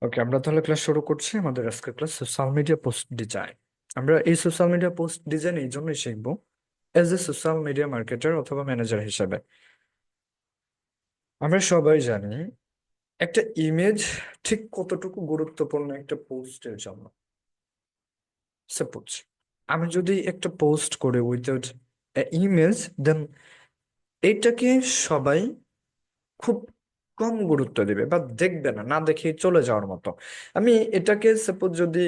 ওকে, আমরা তাহলে ক্লাস শুরু করছি। আমাদের আজকের class social media post design. আমরা এই সোশ্যাল মিডিয়া পোস্ট ডিজাইন এই জন্যই শিখবো, as a social media marketer অথবা ম্যানেজার হিসেবে। আমরা সবাই জানি একটা ইমেজ ঠিক কতটুকু গুরুত্বপূর্ণ একটা পোস্টের জন্য। সাপোজ আমি যদি একটা পোস্ট করে উইথাউট ইমেজ, দেন এইটাকে সবাই খুব কম গুরুত্ব দিবে বা দেখবে না, না দেখে চলে যাওয়ার মতো। আমি এটাকে সাপোজ যদি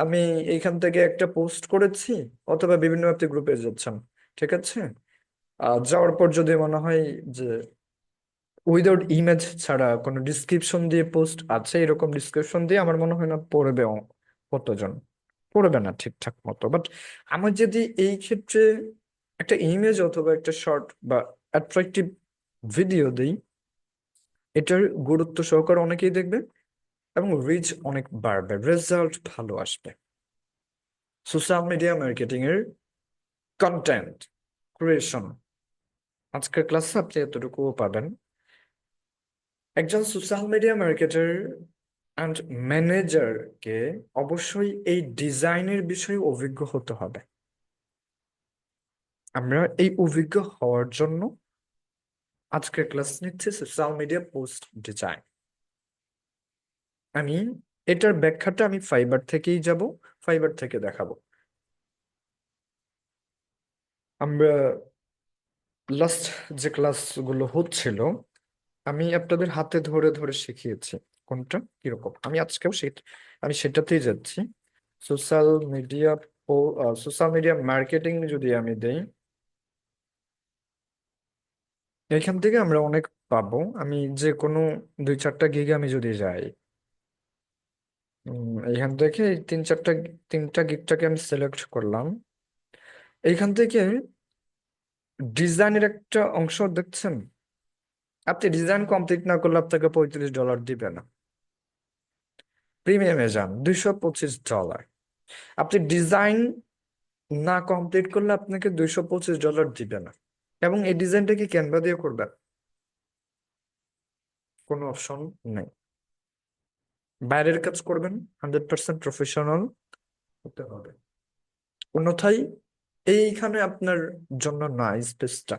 আমি এইখান থেকে একটা পোস্ট করেছি, অথবা বিভিন্ন আপনি গ্রুপে যাচ্ছেন, ঠিক আছে, যাওয়ার পর যদি মনে হয় যে উইদাউট ইমেজ ছাড়া কোনো ডিসক্রিপশন দিয়ে পোস্ট আছে, এরকম ডিসক্রিপশন দিয়ে আমার মনে হয় না পড়বে কতজন পড়বে না ঠিকঠাক মতো। বাট আমার যদি এই ক্ষেত্রে একটা ইমেজ অথবা একটা শর্ট বা অ্যাট্রাকটিভ ভিডিও দিই, এটার গুরুত্ব সহকারে অনেকেই দেখবে এবং রিচ অনেক বাড়বে, রেজাল্ট ভালো আসবে। সোশ্যাল মিডিয়া মার্কেটিং এর কন্টেন্ট ক্রিয়েশন, আজকের ক্লাসে আপনি এতটুকুও পাবেন। একজন সোশ্যাল মিডিয়া মার্কেটার অ্যান্ড ম্যানেজারকে অবশ্যই এই ডিজাইনের বিষয়ে অভিজ্ঞ হতে হবে। আমরা এই অভিজ্ঞ হওয়ার জন্য আজকের ক্লাস নিচ্ছি সোশ্যাল মিডিয়া পোস্ট ডিজাইন। আমি এটার ব্যাখ্যাটা আমি ফাইবার থেকেই যাব, ফাইবার থেকে দেখাবো। আমরা লাস্ট যে ক্লাসগুলো হচ্ছিল, আমি আপনাদের হাতে ধরে ধরে শিখিয়েছি কোনটা কিরকম। আমি আজকেও আমি সেটাতেই যাচ্ছি। Social media social media marketing যদি আমি দেই, এখান থেকে আমরা অনেক পাবো। আমি যে কোনো 2-4টা গিগে আমি যদি যাই, এখান থেকে এই 3-4টা গিগটাকে আমি সিলেক্ট করলাম। এইখান থেকে ডিজাইনের একটা অংশ দেখছেন, আপনি ডিজাইন কমপ্লিট না করলে আপনাকে $35 দিবে না। প্রিমিয়ামে যান, $225। আপনি ডিজাইন না কমপ্লিট করলে আপনাকে $225 দিবে না। এবং এই ডিজাইনটা কি ক্যানভা দিয়ে করবেন? কোনো অপশন নেই। বাইরের কাজ করবেন, 100% প্রফেশনাল হতে হবে, অন্যথায় এইখানে আপনার জন্য না স্পেসটা।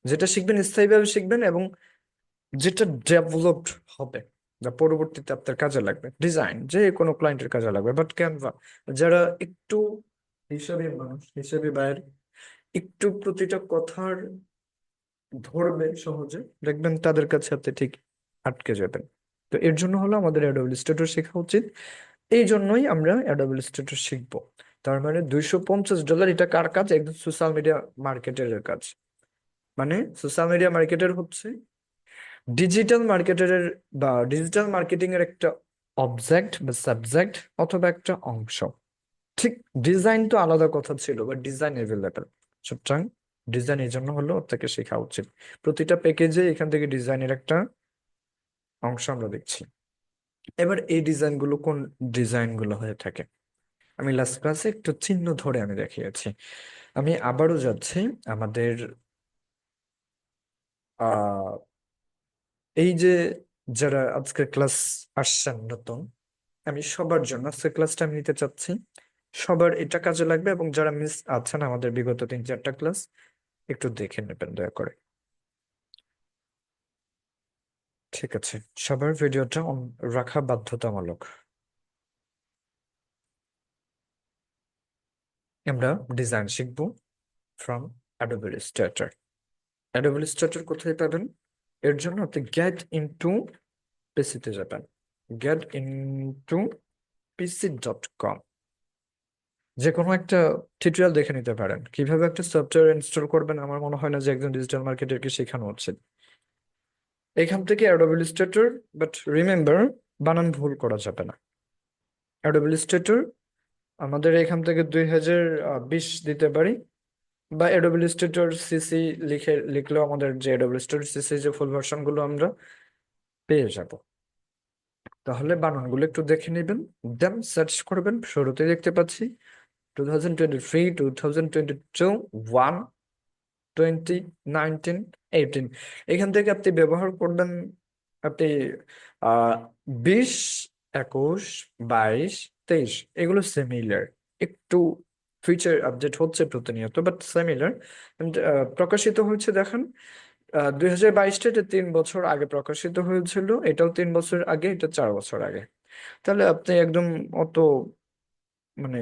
যেটা শিখবেন স্থায়ীভাবে শিখবেন, এবং যেটা ডেভেলপড হবে, যা পরবর্তীতে আপনার কাজে লাগবে। ডিজাইন যে কোনো ক্লায়েন্টের কাজে লাগবে, বাট ক্যানভা যারা একটু হিসাবে মানুষ, হিসাবে বাইরে, একটু প্রতিটা কথার ধরবে সহজে, দেখবেন তাদের কাছে আপনি ঠিক আটকে যাবেন। তো এর জন্য হলো আমাদের অ্যাডোব ইলাস্ট্রেটর শেখা উচিত। এই জন্যই আমরা অ্যাডোব ইলাস্ট্রেটর শিখবো। তার মানে $250 এটা কার কাজ? একদম সোশ্যাল মিডিয়া মার্কেটারের কাজ। মানে সোশ্যাল মিডিয়া মার্কেটার হচ্ছে ডিজিটাল মার্কেটারের বা ডিজিটাল মার্কেটিং এর একটা অবজেক্ট বা সাবজেক্ট অথবা একটা অংশ। ঠিক, ডিজাইন তো আলাদা কথা ছিল, বা ডিজাইন এভেলেবেল। সুতরাং ডিজাইন এই জন্য হলো আপনাকে শেখা উচিত। প্রতিটা প্যাকেজে এখান থেকে ডিজাইনের একটা অংশ আমরা দেখছি। এবার এই ডিজাইনগুলো কোন ডিজাইনগুলো হয়ে থাকে, আমি লাস্ট ক্লাসে একটু চিহ্ন ধরে আমি দেখিয়েছি। আমি আবারও যাচ্ছি আমাদের আহ এই যে যারা আজকে ক্লাস আসছেন নতুন, আমি সবার জন্য আজকে ক্লাসটা আমি নিতে চাচ্ছি। সবার এটা কাজে লাগবে, এবং যারা মিস আছেন আমাদের বিগত 3-4টা ক্লাস, একটু দেখে নেবেন দয়া করে। ঠিক আছে, সবার ভিডিওটা অন রাখা বাধ্যতামূলক। আমরা ডিজাইন শিখবো from Adobe Illustrator. Adobe Illustrator কোথায় পাবেন? এর জন্য আপনি গেট ইনটু পিসিতে যাবেন, getIntoPC.com। যে কোনো একটা টিউটোরিয়াল দেখে নিতে পারেন কিভাবে একটা সফটওয়্যার ইনস্টল করবেন। আমার মনে হয় না যে একজন ডিজিটাল মার্কেটারকে শেখানো হচ্ছে এখান থেকে অ্যাডোবি ইলাস্ট্রেটর। বাট রিমেম্বার, বানান ভুল করা যাবে না। অ্যাডোবি ইলাস্ট্রেটর আমাদের এখান থেকে 2020 দিতে পারি, বা অ্যাডোবি ইলাস্ট্রেটর সিসি লিখলেও আমাদের যে অ্যাডোবি ইলাস্ট্রেটর সিসি যে ফুল ভার্সন গুলো আমরা পেয়ে যাব। তাহলে বানানগুলো একটু দেখে নেবেন, দেন সার্চ করবেন। শুরুতে দেখতে পাচ্ছি 2023, 2022, 1, 20, 19, 18। এখান থেকে আপনি ব্যবহার করবেন, আপনি আহ 20 21, 22, 23 এগুলো সিমিলার, একটু ফিচার আপডেট হচ্ছে প্রতিনিয়ত, বাট সিমিলার। প্রকাশিত হচ্ছে দেখেন 2022টা, এটা 3 বছর আগে প্রকাশিত হয়েছিল, এটাও 3 বছর আগে, এটা 4 বছর আগে। তাহলে আপনি একদম অত মানে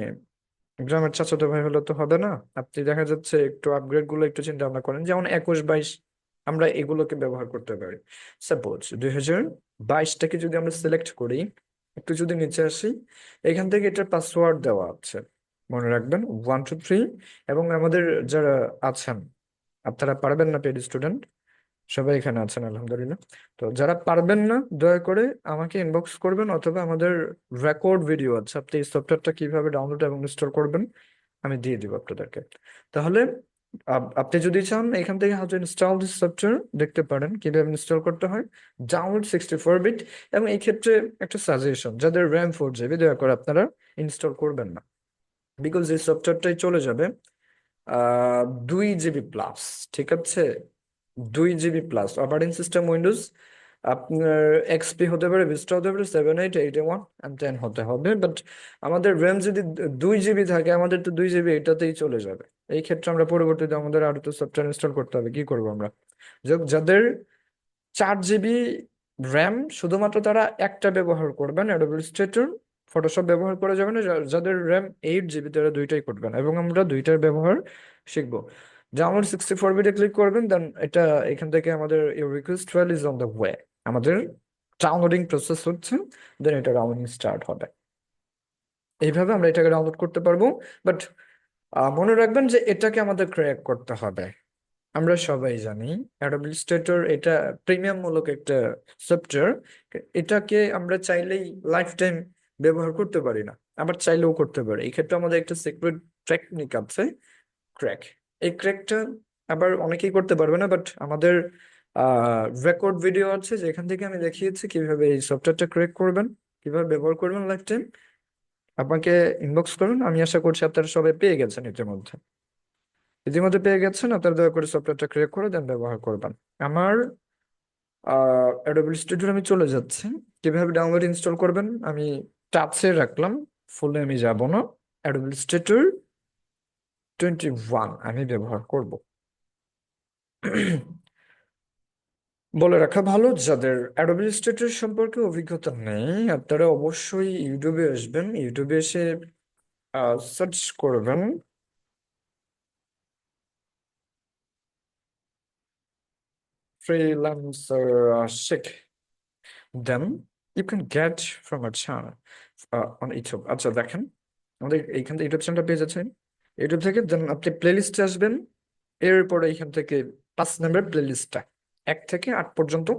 গ্রামের চাচাতো ভাই হলে তো হবে না। আপনি দেখা যাচ্ছে একটু আপগ্রেড গুলো একটু চিন্তা ভাবনা করেন, যেমন 21, 22 আমরা এগুলোকে ব্যবহার করতে পারি। সাপোজ 2022টাকে যদি আমরা সিলেক্ট করি, একটু যদি নিচে আসি, এখান থেকে এটার পাসওয়ার্ড দেওয়া আছে, মনে রাখবেন 1 2 3। এবং আমাদের যারা আছেন, আপনারা পারবেন না পেড স্টুডেন্ট, সবাই এখানে আছেন আলহামদুলিল্লাহ। তো যারা পারবেন না দয়া করে আমাকে ইনবক্স করবেন, অথবা আমাদের রেকর্ড ভিডিও আছে, আপনি এই সফটওয়্যারটা কিভাবে ডাউনলোড এবং ইনস্টল করবেন আমি দিয়ে দিব আপনাদেরকে। তাহলে আপনি যদি চান এখান থেকে how to install this software দেখতে পারেন, কিভাবে ইনস্টল করতে হয়, ডাউনলোড 64 বিট। এবং এই ক্ষেত্রে একটা সাজেশন, যাদের র্যাম 4 GB, দয়া করে আপনারা ইনস্টল করবেন না, বিকজ এই সফটওয়্যারটাই চলে যাবে 2 GB প্লাস। ঠিক আছে, 2 GB plus operating system Windows আপনার এক্সপি হতে পারে, ভিস্টা হতে পারে, 7 8 8 1 and 10 হতে হবে। বাট আমাদের র্যাম যদি 2 GB থাকে, আমাদের তো 2 GB এটাতেই চলে যাবে। এই ক্ষেত্রে আমরা পরবর্তীতে আমাদের আরো তো সফটওয়্যার ইনস্টল করতে হবে, কি করবো আমরা? যাদের 4 GB র্যাম, শুধুমাত্র তারা একটা ব্যবহার করবেন, অ্যাডোবি ইলাস্ট্রেটর, ফটোশপ ব্যবহার করে যাবেন। যাদের র্যাম 8 GB, তারা দুইটাই করবেন, এবং আমরা দুইটার ব্যবহার শিখবো। ডাউনলোড 64 বিটে ক্লিক করবেন, দেন এটা এখান থেকে আমাদের request file is on the way, আমাদের ডাউনলোডিং প্রসেস হচ্ছে, দেন এটা ডাউনলোডিং স্টার্ট হবে। এইভাবে আমরা এটাকে ডাউনলোড করতে পারবো। বাট মনে রাখবেন যে এটাকে আমাদের ক্র্যাক করতে হবে। আমরা সবাই জানি অ্যাডোবি ইলাস্ট্রেটর এটা প্রিমিয়াম মূলক একটা সফটওয়্যার, এটাকে আমরা চাইলেই লাইফ টাইম ব্যবহার করতে পারি না, আবার চাইলেও করতে পারি। এই ক্ষেত্রে আমাদের একটা সিক্রেট টেকনিক আছে, ক্র্যাক। এই ক্র্যাকটা আবার অনেকেই করতে পারবে না, বাট আমাদের রেকর্ড ভিডিও আছে, যেখান থেকে আমি দেখিয়েছি কিভাবে এই সফটওয়্যারটা ক্র্যাক করবেন, কিভাবে ব্যবহার করবেন লাইফ টাইম। আপনাকে ইনবক্স করুন, আমি আশা করছি আপনারা সবাই পেয়ে গেছেন ইতিমধ্যে। ইতিমধ্যে পেয়ে গেছেন, আপনারা দয়া করে সফটওয়্যারটা ক্রিয়েট করে দেন ব্যবহার করবেন। আমার অ্যাডোবি স্টুডিও আমি চলে যাচ্ছি, কিভাবে ডাউনলোড ইনস্টল করবেন আমি টাচে রাখলাম, ফুলে আমি যাব না। অ্যাডোবি স্টুডিও 21 আমি ব্যবহার করব। বলে রাখা ভালো, যাদের অ্যাডোবি ইলাস্ট্রেটর সম্পর্কে অভিজ্ঞতা নেই, আপনারা অবশ্যই ইউটিউবে আসবেন, ইউটিউবে এসে সার্চ করবেন ফ্রিল্যান্সার শেখ, then you can get from our channel on YouTube. আচ্ছা দেখেন, আমাদের এইখান থেকে ইউটিউব চ্যানেলটা পেয়ে যাচ্ছেন, ইউটিউব থেকে দেন আপনি প্লেলিস্টে আসবেন। এরপরে এইখান থেকে 5 নম্বর প্লেলিস্টটা 1 থেকে 8 পর্যন্ত,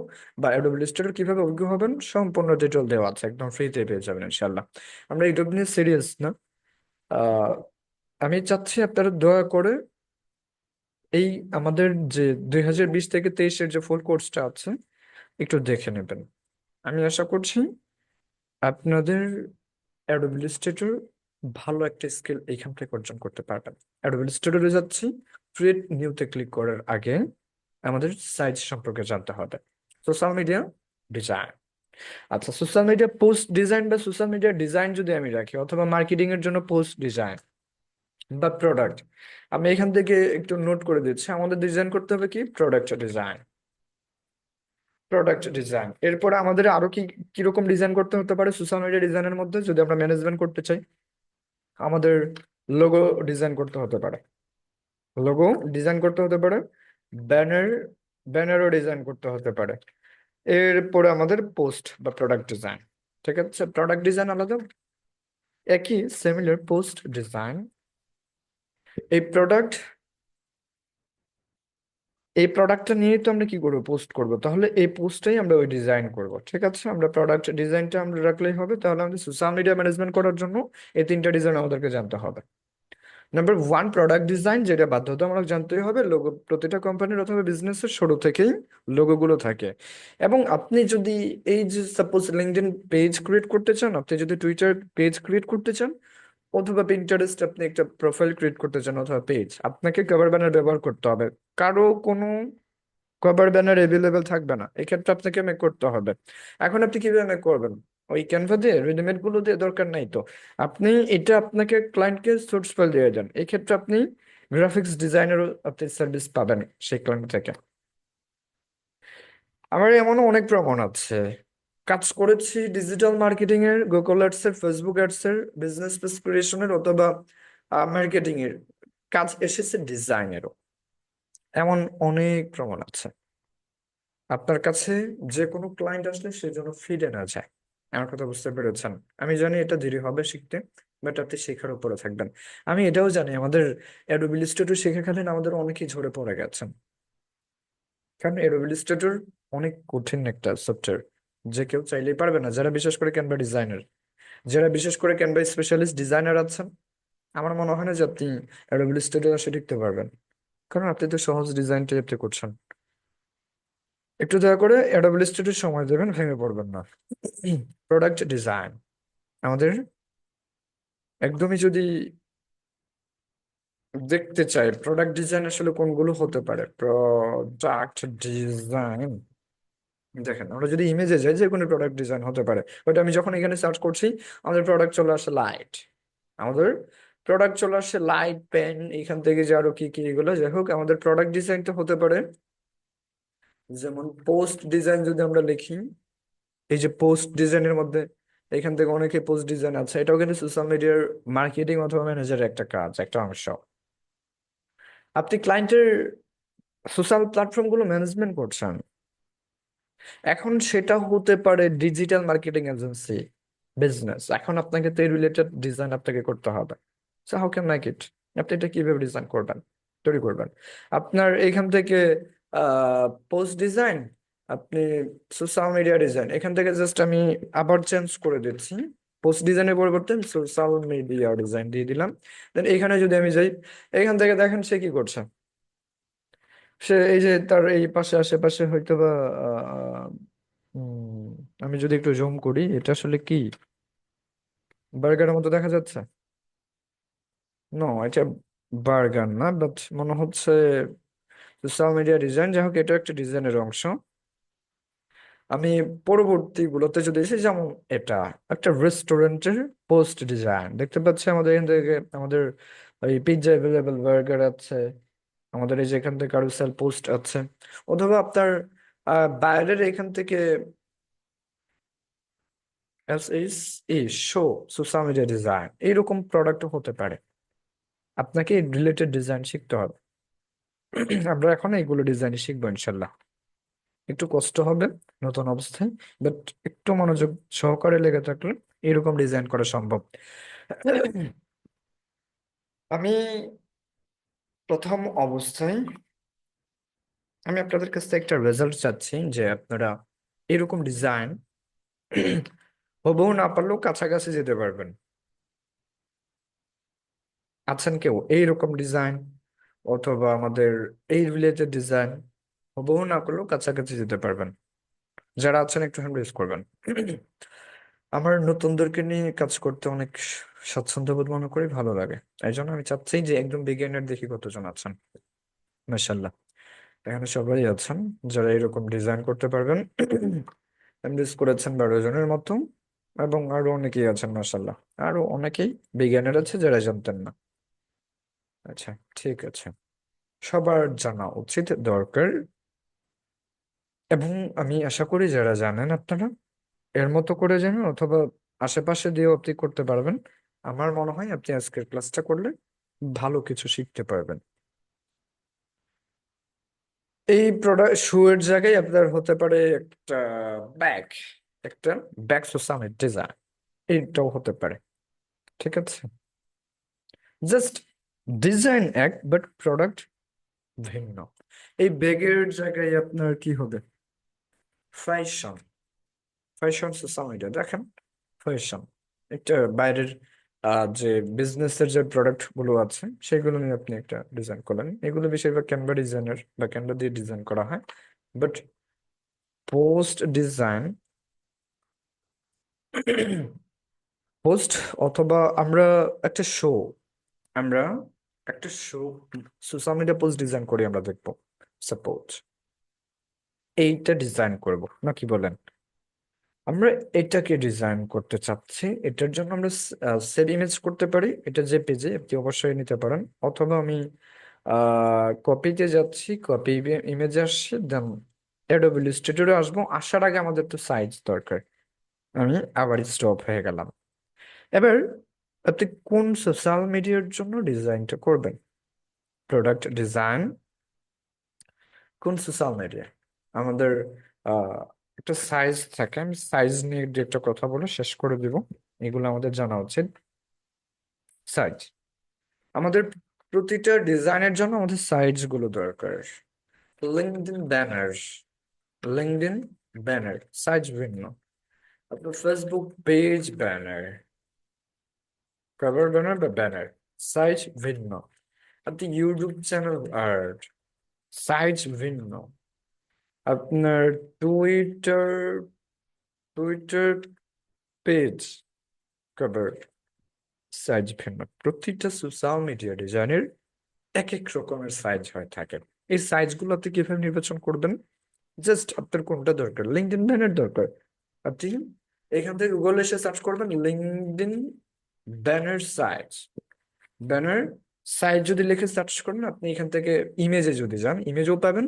বা অ্যাডোবি ইলাস্ট্রেটর কিভাবে অভিজ্ঞ হবেন সম্পূর্ণ ডিটেল দেওয়া আছে, একদম ফ্রিতে পেয়ে যাবেন ইনশাল্লাহ। আমরা ইউটিউব নিয়ে সিরিয়াস না। আহ, আমি চাচ্ছি আপনারা দয়া করে এই আমাদের যে 2020 থেকে 2023-এর যে ফুল কোর্সটা আছে একটু দেখে নেবেন। আমি আশা করছি আপনাদের অ্যাডোবি ইলাস্ট্রেটর ভালো একটা স্কিল এইখান থেকে অর্জন করতে পারবেন। অ্যাডোবি ইলাস্ট্রেটরে যাচ্ছি, ক্রিয়েট নিউতে ক্লিক করার আগে আমাদের সাইজ সম্পর্কে জানতে হবে। সোশ্যাল মিডিয়া ডিজাইন, আচ্ছা সোশ্যাল মিডিয়া পোস্ট ডিজাইন বা সোশ্যাল মিডিয়া ডিজাইন যদি আমি রাখি, অথবা মার্কেটিং এর জন্য পোস্ট ডিজাইন বা প্রোডাক্ট, আমি এখান থেকে একটু নোট করে দিচ্ছি, আমাদের ডিজাইন করতে হবে কি প্রোডাক্ট ডিজাইন। প্রোডাক্ট ডিজাইন এরপরে আমাদের আরো কি কিরকম ডিজাইন করতে হতে পারে সোশ্যাল মিডিয়া ডিজাইনের মধ্যে, যদি আমরা ম্যানেজমেন্ট করতে চাই, আমাদের লোগো ডিজাইন করতে হতে পারে, লোগো ডিজাইন করতে হতে পারে, ব্যানার ব্যানারও ডিজাইন করতে হতে পারে। এরপরে আমাদের পোস্ট বা প্রোডাক্ট ডিজাইন। ঠিক আছে, প্রোডাক্ট ডিজাইন আলাদা, একই সিমিলার পোস্ট ডিজাইন। এই প্রোডাক্ট এই প্রোডাক্টটা নিয়েই তো আমরা কি করবো, পোস্ট করব, তাহলে এই পোস্টটাই আমরা ওই ডিজাইন করব। ঠিক আছে, আমরা প্রোডাক্ট ডিজাইনটা আমরা রাখলেই হবে। তাহলে আমাদের সোশ্যাল মিডিয়া ম্যানেজমেন্ট করার জন্য এই 3টা ডিজাইন আমাদেরকে জানতে হবে। নাম্বার 1 প্রোডাক্ট ডিজাইন, যেটা বাধ্যতামূলক জানতেই হবে। লোগো প্রতিটা কোম্পানির অথবা বিজনেসের শুরু থেকেই লোগো গুলো থাকে। এবং আপনি যদি এই যে সাপোজ লিঙ্কডইন পেজ ক্রিয়েট করতে চান, আপনি যদি টুইটার পেজ ক্রিয়েট করতে চান, অথবা পিন্টারেস্ট আপনি একটা প্রোফাইল ক্রিয়েট করতে চান অথবা পেজ, আপনাকে কভার ব্যানার ব্যবহার করতে হবে। কারো কোনো কভার ব্যানার এভেলেবেল থাকবে না, এক্ষেত্রে আপনাকে মেক করতে হবে। এখন আপনি কিভাবে মেক করবেন? ওই ক্যানভা দিয়ে রেডিমেড গুলো দিয়ে দরকার নাই তো। আপনি এটা আপনাকে ক্লায়েন্টকে সোর্স ফাইল দিয়ে দেন, এই ক্ষেত্রে আপনি গ্রাফিক্স ডিজাইনেরও আপনি সার্ভিস পাবেন সেই ক্লায়েন্ট থেকে। আমার এমনও অনেক প্রমাণ আছে, কাজ করেছি ডিজিটাল মার্কেটিং এর, গুগল অ্যাডস এর, ফেসবুক অ্যাডস এর, বিজনেস পেজ ক্রিয়েশনের অথবা মার্কেটিং এর, কাজ এসেছে ডিজাইনেরও। এমন অনেক প্রমাণ আছে। আপনার কাছে যে কোনো ক্লায়েন্ট আসলে সে যেন ফিরে না যায়। আমার কথা বুঝতে পেরেছেন? আমি জানি এটা দেরি হবে শিখতে, বাট আপনি শেখার উপরে থাকবেন। আমি এটাও জানি আমাদের অ্যাডোবি ইলাস্ট্রেটর শেখাকালীন আমাদের অনেকেই ঝরে পড়ে গেছেন, কারণ অ্যাডোবি ইলাস্ট্রেটর অনেক কঠিন একটা সফটওয়্যার, যে কেউ চাইলেই পারবে না। যারা বিশেষ করে ক্যানভা ডিজাইনার, যারা বিশেষ করে ক্যানভা স্পেশালিস্ট ডিজাইনার আছেন, আমার মনে হয় না যে আপনি অ্যাডোবি ইলাস্ট্রেটর আসে শিখতে পারবেন, কারণ আপনি তো সহজ ডিজাইনটাই আপনি করছেন। একটু দয়া করে অ্যাডোবি ইলাস্ট্রেটর সময় দেবেন, ভেঙে পড়বেন না। প্রোডাক্ট ডিজাইন আমাদের একদমই যদি দেখতে চাই প্রোডাক্ট ডিজাইন আসলে কোনগুলো হতে পারে, প্রোডাক্ট ডিজাইন দেখেন, আমরা যদি ইমেজে যাই যে কোনো প্রোডাক্ট ডিজাইন হতে পারে, ওটা আমি যখন এখানে সার্চ করছি আমাদের প্রোডাক্ট চলে আসে লাইট, আমাদের প্রোডাক্ট চলে আসে লাইট পেন, এখান থেকে যে আরো কি কি এগুলো, যাই হোক আমাদের প্রোডাক্ট ডিজাইন তো হতে পারে। যেমন পোস্ট ডিজাইন যদি আমরা লিখি, এই যে পোস্ট ডিজাইনের মধ্যে এখান থেকে অনেকে পোস্ট ডিজাইন আছে, এটাও কিন্তু সোশ্যাল মিডিয়ার মার্কেটিং অথবা ম্যানেজারের একটা কাজ, একটা অংশ। আপনি ক্লায়েন্টের সোশ্যাল প্ল্যাটফর্ম গুলো ম্যানেজমেন্ট করছেন, এখন সেটা হতে পারে ডিজিটাল মার্কেটিং এজেন্সি, বিজনেস, এখন আপনাকে তো এই রিলেটেড ডিজাইন আপনাকে করতে হবে। So how can make it? আপনি এটা কিভাবে ডিজাইন করবেন, তৈরি করবেন? আপনার এখান থেকে পোস্ট ডিজাইন, আপনি সোশ্যাল মিডিয়া ডিজাইন, এখান থেকে জাস্ট আমি আবার চেঞ্জ করে দিচ্ছি, পোস্ট ডিজাইনের পরিবর্তে সোশ্যাল মিডিয়া ডিজাইন দিয়ে দিলাম। দেন এখানে যদি আমি যাই, এখান থেকে দেখেন সে কি করছে। সে এই যে তার এই পাশে আশেপাশে হয়তো বা আহ, উম, আমি যদি একটু জুম করি, এটা আসলে কি বার্গারের মতো দেখা যাচ্ছে? নো, এটা বার্গার না, বাট মনে হচ্ছে সোশ্যাল মিডিয়া ডিজাইন। যাই হোক, এটা একটা ডিজাইনের অংশ। আমি পরবর্তী গুলোতে যদি এসে, যেমন এটা একটা রেস্টুরেন্টের পোস্ট ডিজাইন দেখতে পাচ্ছি, আমাদের এখান থেকে আমাদের এই পিৎজা অ্যাভেলেবেল, বার্গার আছে, আমাদের এই যে এখান থেকে কারুসেল পোস্ট আছে, অথবা আপনার বাইরের এখান থেকে S S E show social media design, এইরকম প্রোডাক্ট হতে পারে। আপনাকে রিলেটেড ডিজাইন শিখতে হবে। আমরা এখন এইগুলো ডিজাইন শিখবো ইনশাল্লাহ। একটু কষ্ট হবে নতুন অবস্থায়, বাট একটু মনোযোগ সহকারে লেগে থাকলে এরকম ডিজাইন করা সম্ভব। আমি প্রথম অবস্থায় আমি আপনাদের কাছ থেকে একটা রেজাল্ট চাচ্ছি, যে আপনারা এরকম ডিজাইন হুবহু না পারলেও কাছাকাছি যেতে পারবেন। আছেন কেউ এইরকম ডিজাইন অথবা আমাদের এই রিলেটেড ডিজাইন হুবহু না করলেও কাছাকাছি যেতে পারবেন? যারা আছেন একটু হ্যান্ড রেজ করবেন। আমার নতুনদেরকে নিয়ে কাজ করতে অনেক স্বাচ্ছন্দ্য বোধ মনে করি, ভালো লাগে। এই জন্য আমি চাচ্ছি যে একদম বিগিনার দেখি কতজন আছেন। মাশাল্লাহ, এখানে সবাই আছেন যারা এরকম ডিজাইন করতে পারবেন। এমবিএস করেছেন 12 জনের মতো, এবং আরো অনেকেই আছেন মাশাল্লাহ। আরো অনেকেই বিজ্ঞানের আছে যারা জানতেন না। আচ্ছা, ঠিক আছে, সবার জানা উচিত দরকার। এবং আমি আশা করি যারা জানেন আপনারা এর মতো করে জানেন, অথবা আশেপাশে দিয়েও আপনি করতে পারবেন। আমার মনে হয় আপনি আজকের ক্লাসটা করলে ভালো কিছু শিখতে পারবেন। এই প্রোডাক্ট শু এর জায়গায় আপনার হতে পারে একটা ব্যাগ, একটা ব্যাগ সুসামের ডিজাইন, এইটাও হতে পারে। ঠিক আছে, জাস্ট ডিজাইন এক, বাট প্রোডাক্ট ভিন্ন। এই ব্যাগের জায়গায় আপনার কি হবে? ফ্যাশন, ফ্যাশন সোসাইটি দেখেন, ফ্যাশন একটা বাইরের যে বিজনেসের যে প্রোডাক্ট গুলো আছে সেগুলো নিয়ে আপনি একটা ডিজাইন করলেন। এগুলো বেশিরভাগ ক্যানভা ডিজাইনার বা ক্যানভা দিয়ে ডিজাইন করা হয়, বাট পোস্ট ডিজাইন, পোস্ট অথবা আমরা একটা শো, আমরা একটা show social media post design করি, আমরা দেখবো সাপোজ এইটা ডিজাইন করব না, কি বলেন? আমরা এটাকে ডিজাইন করতে চাচ্ছি, এটার জন্য আমরা সেভ ইমেজ করতে পারি, এটা যে পেজে আপনি অবশ্যই নিতে পারেন, অথবা আমি কপিতে যাচ্ছি, কপি ইমেজে আসছি, দেন অ্যাডোবি ইলাস্ট্রেটরে আসবো, আসার আগে আমাদের তো সাইজ দরকার। আমি আবার স্টপ হয়ে গেলাম। এবার আপনি কোন সোশ্যাল মিডিয়ার জন্য ডিজাইনটা করবেন? প্রোডাক্ট ডিজাইন কোন সোশ্যাল মিডিয়া? আমাদের আহ একটা সাইজ থাকে, আমি সাইজ নিয়ে দু একটা কথা বলে শেষ করে দিব। এগুলো আমাদের জানা উচিত। সাইজ আমাদের প্রতিটা ডিজাইনের জন্য আমাদের সাইজ গুলো দরকার। LinkedIn banner, LinkedIn banner size ভিন্ন। আপনার Facebook page banner, cover banner বা ব্যানার সাইজ ভিন্ন। আপনি ইউটিউব চ্যানেল আর্ট সাইজ ভিন্ন। আপনার Twitter Twitter page cover size ভিন্ন। প্রতিটা সোশ্যাল মিডিয়া ডিজাইনের এক এক রকমের সাইজ হয়ে থাকে। এই সাইজগুলো আপনি কিভাবে নির্বাচন করবেন? জাস্ট আপনার কোনটা দরকার, লিঙ্কডইন ব্যানার দরকার, আপনি এখান থেকে গুগলে এসে সার্চ করবেন LinkedIn banner size. Banner size যদি লিখে সার্চ করেন, আপনি এখান থেকে ইমেজে যদি যান ইমেজও পাবেন,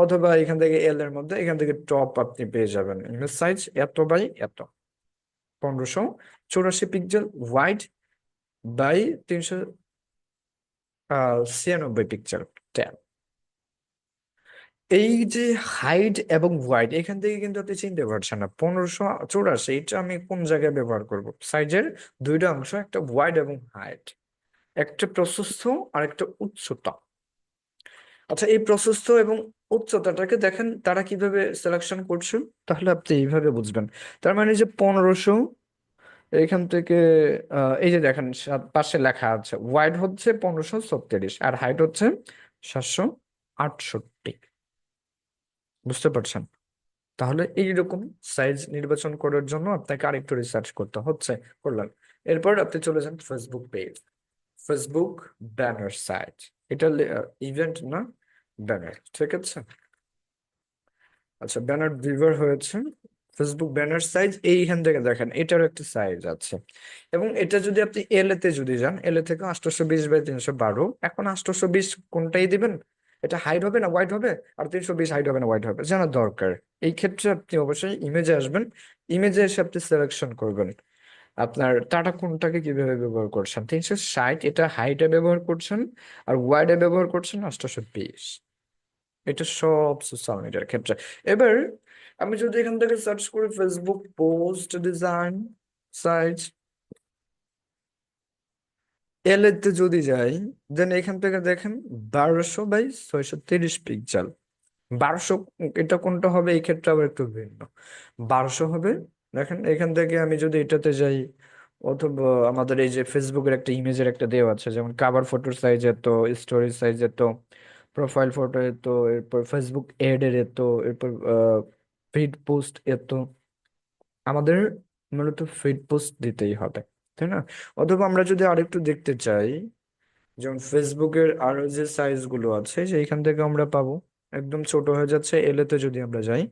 অথবা এখান থেকে এল এর মধ্যে এখান থেকে টপ আপনি পেয়ে যাবেন। ইমেজ সাইজ এত বাই এত, 1584 পিক্সেল ওয়াইড বাই 396 পিক্সেল। এই যে হাইট এবং ওয়াইড, এখান থেকে কিন্তু আপনি চিনতে পারছেন না 1584 এটা আমি কোন জায়গায় ব্যবহার করব। সাইজের দুইটা অংশ, একটা ওয়াইড এবং হাইট, একটা প্রশস্ত আর একটা উচ্চতা। আচ্ছা, এই প্রশস্ত এবং উচ্চতাটাকে দেখেন তারা কিভাবে সিলেকশন করছে, তাহলে আপনি এইভাবে বুঝবেন। তার মানে যে 1500 এখান থেকে এই যে দেখেন পাশে লেখা আছে ওয়াইড হচ্ছে 1536 আর হাইট হচ্ছে 768। বুঝতে পারছেন? তাহলে এইরকম সাইজ নির্বাচন করার জন্য আপনাকে আরেকটু রিসার্চ করতে হচ্ছে, করলেন। এরপর আপনি চলে যান Facebook page, Facebook banner size. এটা ইভেন্ট না, ব্যানার, ঠিক আছে। আচ্ছা, ব্যানার ডিলিভার হয়েছে। ফেসবুক ব্যানার সাইজ এইখান থেকে দেখেন এটার একটা সাইজ আছে, এবং এটা যদি আপনি এল তে যদি যান, এল এ থেকে 820 বাই 312। এখন 820 কোনটাই দিবেন? এটা হাইট হবে না ওয়াইড হবে? আর 320 হাইট হবে না ওয়াইড হবে, জানা দরকার। এই ক্ষেত্রে আপনি অবশ্যই ইমেজে আসবেন, ইমেজে এসে আপনি সিলেকশন করবেন আপনার টাটা কোনটাকে কিভাবে ব্যবহার করছেন। 360 এটা হাইটে ব্যবহার করছেন, আর ওয়াইডে ব্যবহার করছেন 820। এটা সব সোশ্যাল মিডিয়ার ক্ষেত্রে। এবার আমি যদি এখান থেকে সার্চ করি ফেসবুক পোস্ট ডিজাইন সাইজ, এল তে যদি যাই, দেন এখান থেকে দেখেন 1200 বাই 630 পিক্সেল। 1200 এটা কোনটা হবে? এই ক্ষেত্রে আবার একটু ভিন্ন। 1200 হবে, দেখেন এখান থেকে আমি যদি এটাতে যাই, অথবা আমাদের এই যে ফেসবুকের একটা ইমেজের একটা দেওয়া আছে, যেমন কাভার ফটোর সাইজ এত, স্টোরি সাইজ এত, প্রোফাইল ফটো এত, এরপর ফেসবুক এড এর এত, এরপর ফিড পোস্ট এত। আমাদের মূলত ফিড পোস্ট দিতেই হবে, তাই না? অথবা আমরা যদি আরেকটু দেখতে চাই, যেমন ফেসবুকের আরো যে সাইজ গুলো আছে সেইখান থেকে আমরা পাবো একদম ছোট হয়ে যাচ্ছে। এলেতে যদি আমরা যাই,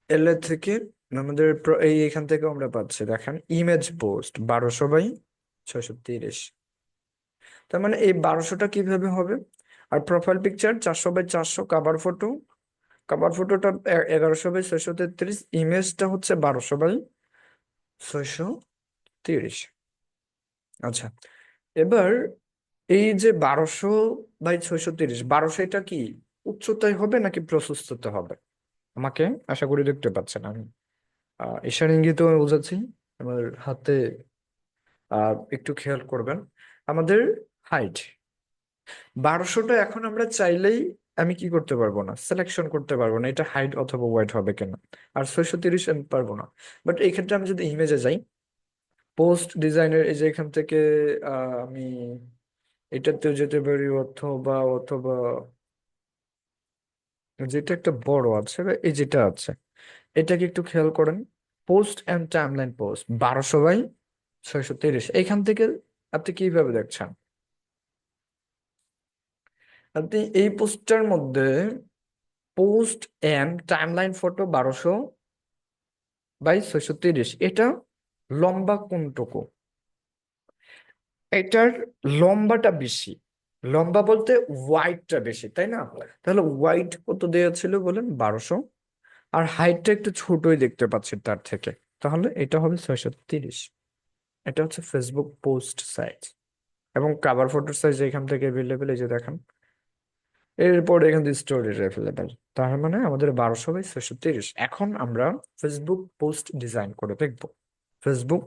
এলে থেকে আমাদের এই এখান থেকে আমরা পাচ্ছি দেখেন ইমেজ পোস্ট 1200 বাই 630। তার মানে এই 1200টা কিভাবে হবে? আর প্রোফাইল পিকচার 400 বাই 400, কাভার ফটোটা 1100 বাই 633, ইমেজটা হচ্ছে 1200 বাই 630। আচ্ছা, এবার এই যে 1200 বাই 630, 1200 এটা কি উচ্চতায় হবে নাকি প্রশস্ততা হবে? আমাকে আশা করি দেখতে পাচ্ছেন, আমি ইশারা ইঙ্গিত বোঝাচ্ছি আমার হাতে। একটু খেয়াল করবেন আমাদের হাইট 1200টা, এখন আমরা চাইলেই আমি কি করতে পারবো না, সিলেকশন করতে পারবো না এটা হাইট অথবা ওয়েট হবে কিনা। আর 630 আমি পারবো না। বাট এই ক্ষেত্রে আমি যদি ইমেজে যাই, পোস্ট ডিজাইনের এই যে এখান থেকে আমি এটাতেও যেতে পারি, অথবা অথবা যেটা একটা বড় আছে বা এই যেটা আছে, এটাকে একটু খেয়াল করেন। Post and timeline post 1200 by 630, এইখান থেকে আপনি কিভাবে দেখছেন? আপনি এই পোস্টটার মধ্যে post and timeline photo 1200 by 630। এটা লম্বা কোনটুকু? এটার লম্বাটা বেশি। লম্বা বলতে ওয়াইডটা বেশি, তাই না? তাহলে ওয়াইড কত দেওয়া ছিল বলেন? 1200। আর হাইটটা একটু ছোটই দেখতে পাচ্ছি তার থেকে। তাহলে এটা হবে 630। এটা হচ্ছে ফেসবুক পোস্ট সাইজ। এবং কাভার ফটোর সাইজ এখান থেকে অ্যাভেলেবেল, এই যে দেখেন। এরপর এখান থেকে স্টোরেজ অ্যাভেলেবেল। তার মানে আমাদের 1200/630। এখন আমরা ফেসবুক পোস্ট ডিজাইন করে দেখবো। ফেসবুক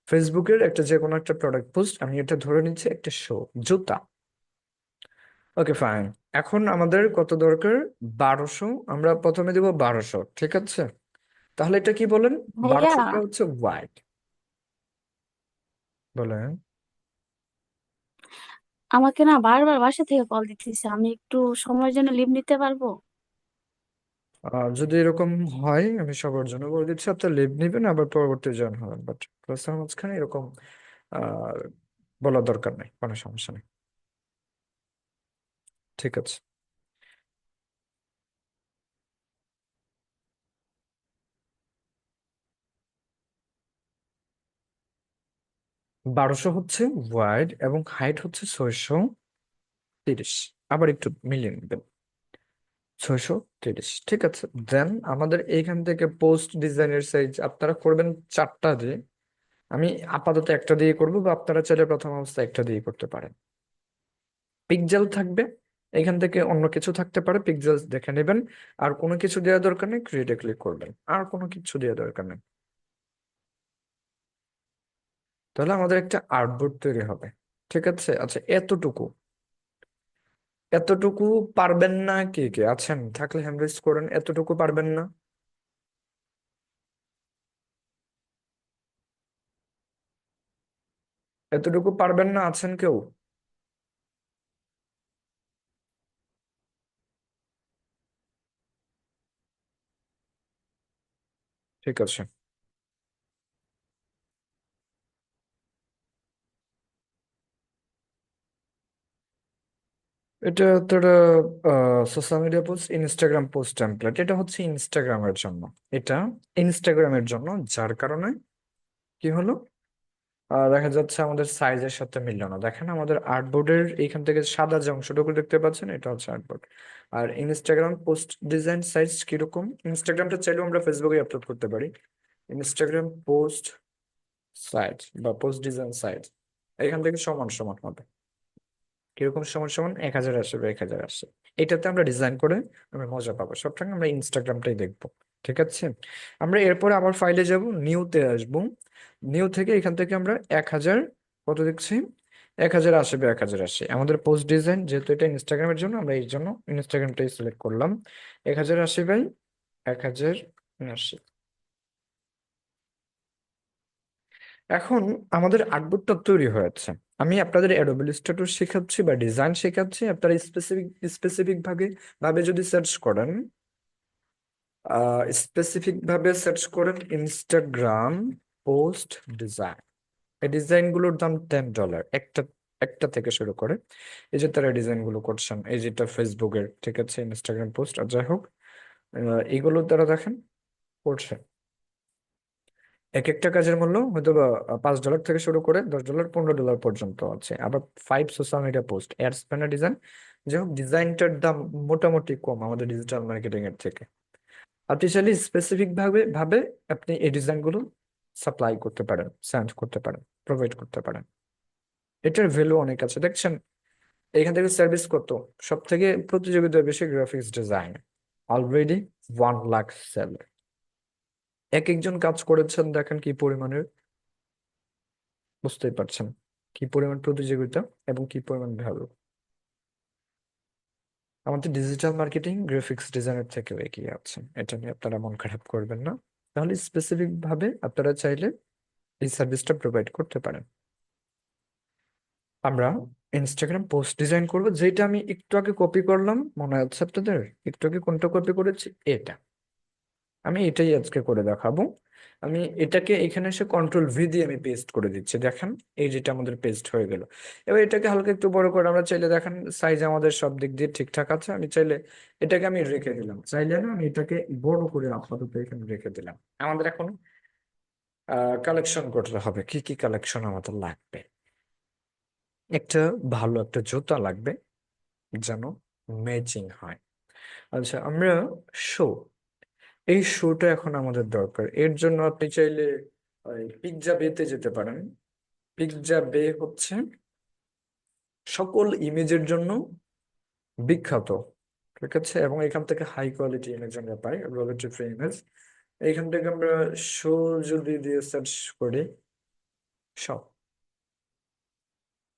ফেসবুকের একটা যে কোনো একটা প্রোডাক্ট পোস্ট, আমি এটা ধরে নিচ্ছি একটা শো, জুতা। Okay fine. এখন আমাদের কত দরকার? 1200। আমরা প্রথমে দিব 1200, ঠিক আছে? তাহলে এটা কি বলেন? ভাইয়া, 1200টা হচ্ছে ওয়াইড। বলেন। আমাকে না বারবার বাসা থেকে কল দিতেছে, আমি একটু সময়ের জন্য লিভ নিতে পারবো? যদি এরকম হয়, আমি সবার জন্য বলে দিচ্ছি, আপনার লিভ নেবেন আবার পরবর্তী জয়েন হবেন, বাট ক্লাসের মাঝখানে এরকম আহ বলার দরকার নেই, কোনো সমস্যা নেই। ঠিক আছে। 1200 হচ্ছে ওয়াইড এবং হাইট হচ্ছে 630। আবার একটু মিলিয়ে নেবেন। 630, ঠিক আছে। দেন আমাদের এইখান থেকে পোস্ট ডিজাইনের সাইজ আপনারা করবেন 4টা দিয়ে। আমি আপাতত একটা দিয়ে করবো, বা আপনারা চাইলে প্রথম অবস্থায় একটা দিয়ে করতে পারেন। পিক্সেল থাকবে, এখান থেকে অন্য কিছু থাকতে পারে, পিক্সেল দেখে নেবেন। আর কোনো কিছু দেওয়ার দরকার নেই, ক্রিয়েটে ক্লিক করবেন, আর কোনো কিছু দেওয়ার দরকার নেই। তাহলে আমাদের একটা আর্টবোর্ড তৈরি হবে। ঠিক আছে, আচ্ছা এতটুকু। এতটুকু পারবেন না? কে কে আছেন থাকলে হ্যান্ড রেজ করেন। এতটুকু পারবেন না? এতটুকু পারবেন না, আছেন কেউ? ঠিক আছে। এটা তোর social media post, Instagram post template. এটা হচ্ছে ইনস্টাগ্রামের জন্য। এটা ইনস্টাগ্রামের জন্য, যার কারণে কি হলো, দেখা যাচ্ছে আমাদের সাইজের সাথে মিলল না। দেখেন আমাদের আর্টবোর্ডের এইখান থেকে সাদা যে অংশটুকু দেখতে পাচ্ছেন, এটা হচ্ছে আর্টবোর্ড। আর ইনস্টাগ্রাম পোস্ট ডিজাইন সাইজ কিরকম? ইনস্টাগ্রামটা চাইলেও আমরা ফেসবুকে আপলোড করতে পারি। ইনস্টাগ্রাম পোস্ট সাইজ বা পোস্ট ডিজাইন সাইজ এখান থেকে সমান সমান হবে। কিরকম সমান সমান? 1000 আসে বা 1000 আসে। এটাতে আমরা ডিজাইন করে আমরা মজা পাবো। সবটাই আমরা ইনস্টাগ্রামটাই দেখবো। ঠিক আছে। আমরা এরপরে আবার ফাইলে যাব, নিউতে আসবো। নিউ থেকে এখান থেকে আমরা 1000 কত দেখছি? 1000 আসে বা 1000 আসে। আমাদের পোস্ট ডিজাইন যেহেতু এটা ইনস্টাগ্রামের জন্য, আমরা এই জন্য ইনস্টাগ্রামটাই সিলেক্ট করলাম। 1080/1080। এখন আমাদের আর্টবোর্ডটা তৈরি হয়েছে। আমি আপনাদের অ্যাডোবি ইলাস্ট্রেটর শেখাচ্ছি বা ডিজাইন শেখাচ্ছি। আপনারা স্পেসিফিক ভাবে যদি সার্চ করেন, স্পেসিফিক ভাবে সার্চ করেন ইনস্টাগ্রাম পোস্ট ডিজাইন। এই ডিজাইন গুলোর দাম $10 একটা। একটা থেকে শুরু করে এই যে তারা ডিজাইন গুলো করছেন, এই যেটা ফেসবুকের, ঠিক আছে, ইনস্টাগ্রাম পোস্ট আর যাই হোক, এগুলো তারা দেখেন করছে। এক একটা কাজের মূল্য হয়তো বা $5 থেকে শুরু করে $10, $15 পর্যন্ত আছে। আবার 5 social media post, ad banner design. যাই হোক, ডিজাইনটার দাম মোটামুটি কম আমাদের ডিজিটাল মার্কেটিং এর থেকে। আপনি চাইলে স্পেসিফিক ভাবে আপনি এই ডিজাইন গুলো সাপ্লাই করতে পারেন, সেন্ড করতে পারেন, প্রোভাইড করতে পারেন। এটার ভ্যালু অনেক আছে, দেখছেন। এখান থেকে সার্ভিস কত? সব থেকে প্রতিযোগিতা বেশি graphics design. Already 1 lakh sale. এক একজন কাজ করেছেন, দেখেন কি পরিমাণের। বুঝতেই পারছেন কি পরিমাণ প্রতিযোগিতা এবং কি পরিমাণ ভ্যালু। আমাদের ডিজিটাল মার্কেটিং গ্রাফিক্স ডিজাইনের থেকেও এগিয়ে আছে, এটা নিয়ে আপনারা মন খারাপ করবেন না। তাহলে স্পেসিফিক ভাবে আপনারা চাইলে এই সার্ভিসটা প্রোভাইড করতে পারেন। আমরা ইনস্টাগ্রাম পোস্ট ডিজাইন করব, যেটা আমি একটু আগে কপি করলাম, মনে আছে আপনাদের? একটু আগে কোনটা কপি করেছি? এটা। আমি এটাই আজকে করে দেখাবো। আমি এটাকে এখানে এসে কন্ট্রোল ভি দিয়ে আমি পেস্ট করে দিচ্ছি, দেখেন এই যেটা আমাদের পেস্ট হয়ে গেল। এবার এটাকে হালকা একটু বড় করে আমরা চাইলে, দেখেন সাইজ আমাদের সব দিক দিয়ে ঠিকঠাক আছে, আমি চাইলে এটাকে আমি রেখে দিলাম, চাইলে না আমি এটাকে বড় করে আপাতত এখানে রেখে দিলাম। আমাদের এখন কালেকশন করতে হবে, কি কি কালেকশন আমাদের লাগবে। একটা ভালো একটা জুতা লাগবে, যেন ম্যাচিং হয়। আচ্ছা, আমরা শো, এই শোটা এখন আমাদের দরকার। এর জন্য আপনি চাইলে পিৎজা বেতে যেতে পারেন। পিৎজা বে হচ্ছে সকল ইমেজের জন্য বিখ্যাত, ঠিক আছে, এবং এখান থেকে হাই কোয়ালিটি ইমেজ আমরা পাই, রোবটের ফ্রি ইমেজ। এইখান থেকে আমরা শো যদি দিয়ে সার্চ করি, সব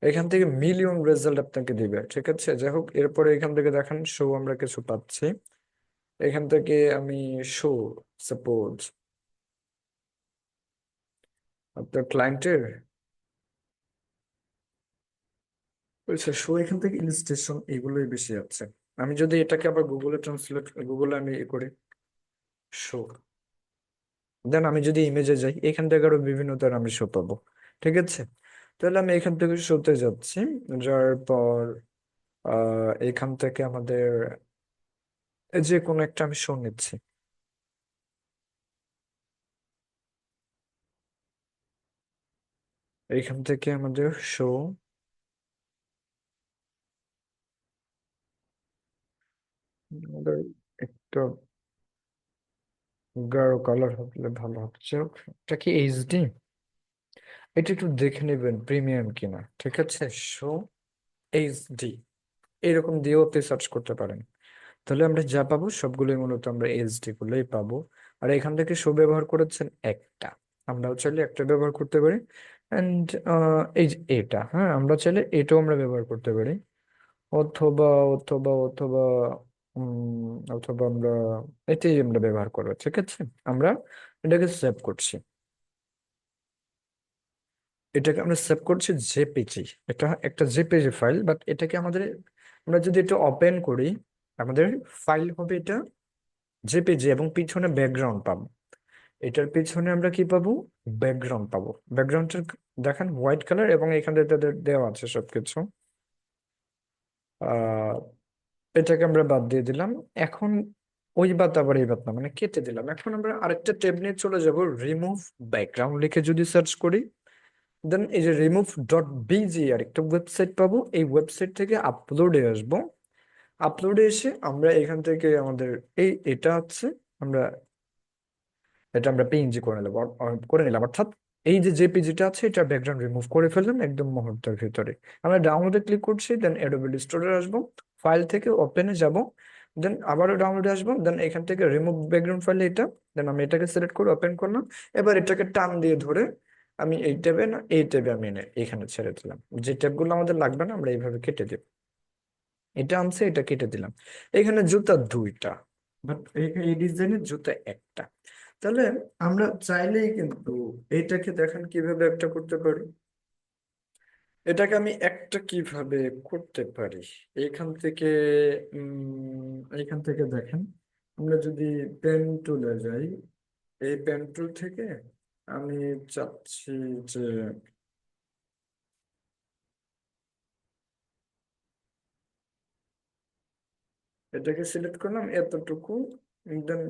এখান থেকে মিলিয়ন রেজাল্ট আপনাকে দিবে, ঠিক আছে। যাই হোক, এরপরে এখান থেকে দেখেন শো আমরা কিছু পাচ্ছি। এখান থেকে আমি শো, সাপোজ আপনার ক্লায়েন্টের শো, এখান থেকে ইলিস্ট্রেশন এগুলোই বেশি আছে। আমি যদি এটাকে আবার গুগলে ট্রান্সলেট, গুগলে আমি করি শো, দেন আমি যদি ইমেজে যাই, এখান থেকে আরো বিভিন্ন ধরনের আমি শো পাবো, ঠিক আছে। তাহলে আমি এখান থেকে শোতে যাচ্ছি, যার পর এখান থেকে আমাদের যে কোনো একটা আমি শো নিচ্ছি। এইখান থেকে আমাদের শো, আমাদের একটা গাঢ় কালার হলে ভালো হচ্ছে। এটা কি এইচডি? এটা একটু দেখে নেবেন প্রিমিয়াম কিনা, ঠিক আছে। শো এইচডি এরকম দিয়েও আপনি সার্চ করতে পারেন, তাহলে আমরা যা পাবো সবগুলোই মূলত আমরা এইচডি গুলোই পাবো। আর এখান থেকে শো ব্যবহার করেছেন একটা, আমরাও চাইলে একটা ব্যবহার করতে পারি। অ্যান্ড এই যে এটা, হ্যাঁ, আমরা চাইলে এটাও আমরা ব্যবহার করতে পারি, অথবা অথবা অথবা অথবা আমরা এটাই আমরা ব্যবহার করবো, ঠিক আছে। আমরা এটাকে সেভ করছি, এটাকে আমরা সেভ করছি জেপিজি। এটা একটা জেপিজি ফাইল, বাট এটাকে আমাদের, আমরা যদি এটা ওপেন করি, আমাদের ফাইল হবে এটা জেপিজি, এবং পিছনে ব্যাকগ্রাউন্ড পাবো। এটার পিছনে আমরা কি পাবো? ব্যাকগ্রাউন্ড পাবো। ব্যাকগ্রাউন্ডের দেখেন হোয়াইট কালার, এবং এখানে তাদের দেওয়া আছে সবকিছু। আহ এটাকে আমরা বাদ দিয়ে দিলাম। এখন ওই বাদ আবার এই বাদ না, মানে কেটে দিলাম। এখন আমরা আরেকটা ট্যাব নিয়ে চলে যাব, রিমুভ ব্যাকগ্রাউন্ড লিখে যদি সার্চ করি, দেন এই যে রিমুভ ডট বিজি আরেকটা ওয়েবসাইট পাবো। এই ওয়েবসাইট থেকে আপলোডে আসবো। আপলোডে এসে আমরা এখান থেকে আমাদের এটা হচ্ছে, আমরা এটা আমরা পিএনজি করে নিলাম, করে নিলাম, অর্থাৎ এই যে জেপিজিটা আছে এটা ব্যাকগ্রাউন্ড রিমুভ করে ফেললাম একদম মুহূর্তের ভিতরে। আমরা ডাউনলোডে ক্লিক করছি, দেন অ্যাডোবি স্টোরে আসবো, ফাইল থেকে ওপেনে যাব, দেন আবারও ডাউনলোডে আসবো, দেন এখান থেকে রিমুভ ব্যাকগ্রাউন্ড ফাইল এটা, দেন আমি এটাকে সিলেক্ট করে ওপেন করলাম। এবার এটাকে টান দিয়ে ধরে আমি এই ট্যাবে না এই ট্যাবে আমি এনে এখানে ছেড়ে দিলাম। যে ট্যাবগুলো আমাদের লাগবে না আমরা এইভাবে কেটে দেব। এটা আনছে, এটা কেটে দিলাম। এখানে জুতা দুইটা, বাট এই ডিজাইনের জুতা একটা। তাহলে আমরা চাইলেই কিন্তু এইটাকে দেখেন কিভাবে একটা করতে পারি। এটাকে আমি একটা কিভাবে করতে পারি, এইখান থেকে এইখান থেকে দেখেন, আমরা যদি পেন টুলে যাই, এই পেন টুল থেকে আমি চাচ্ছি যে এটাকে সিলেক্ট করলাম এতটুকু, দেন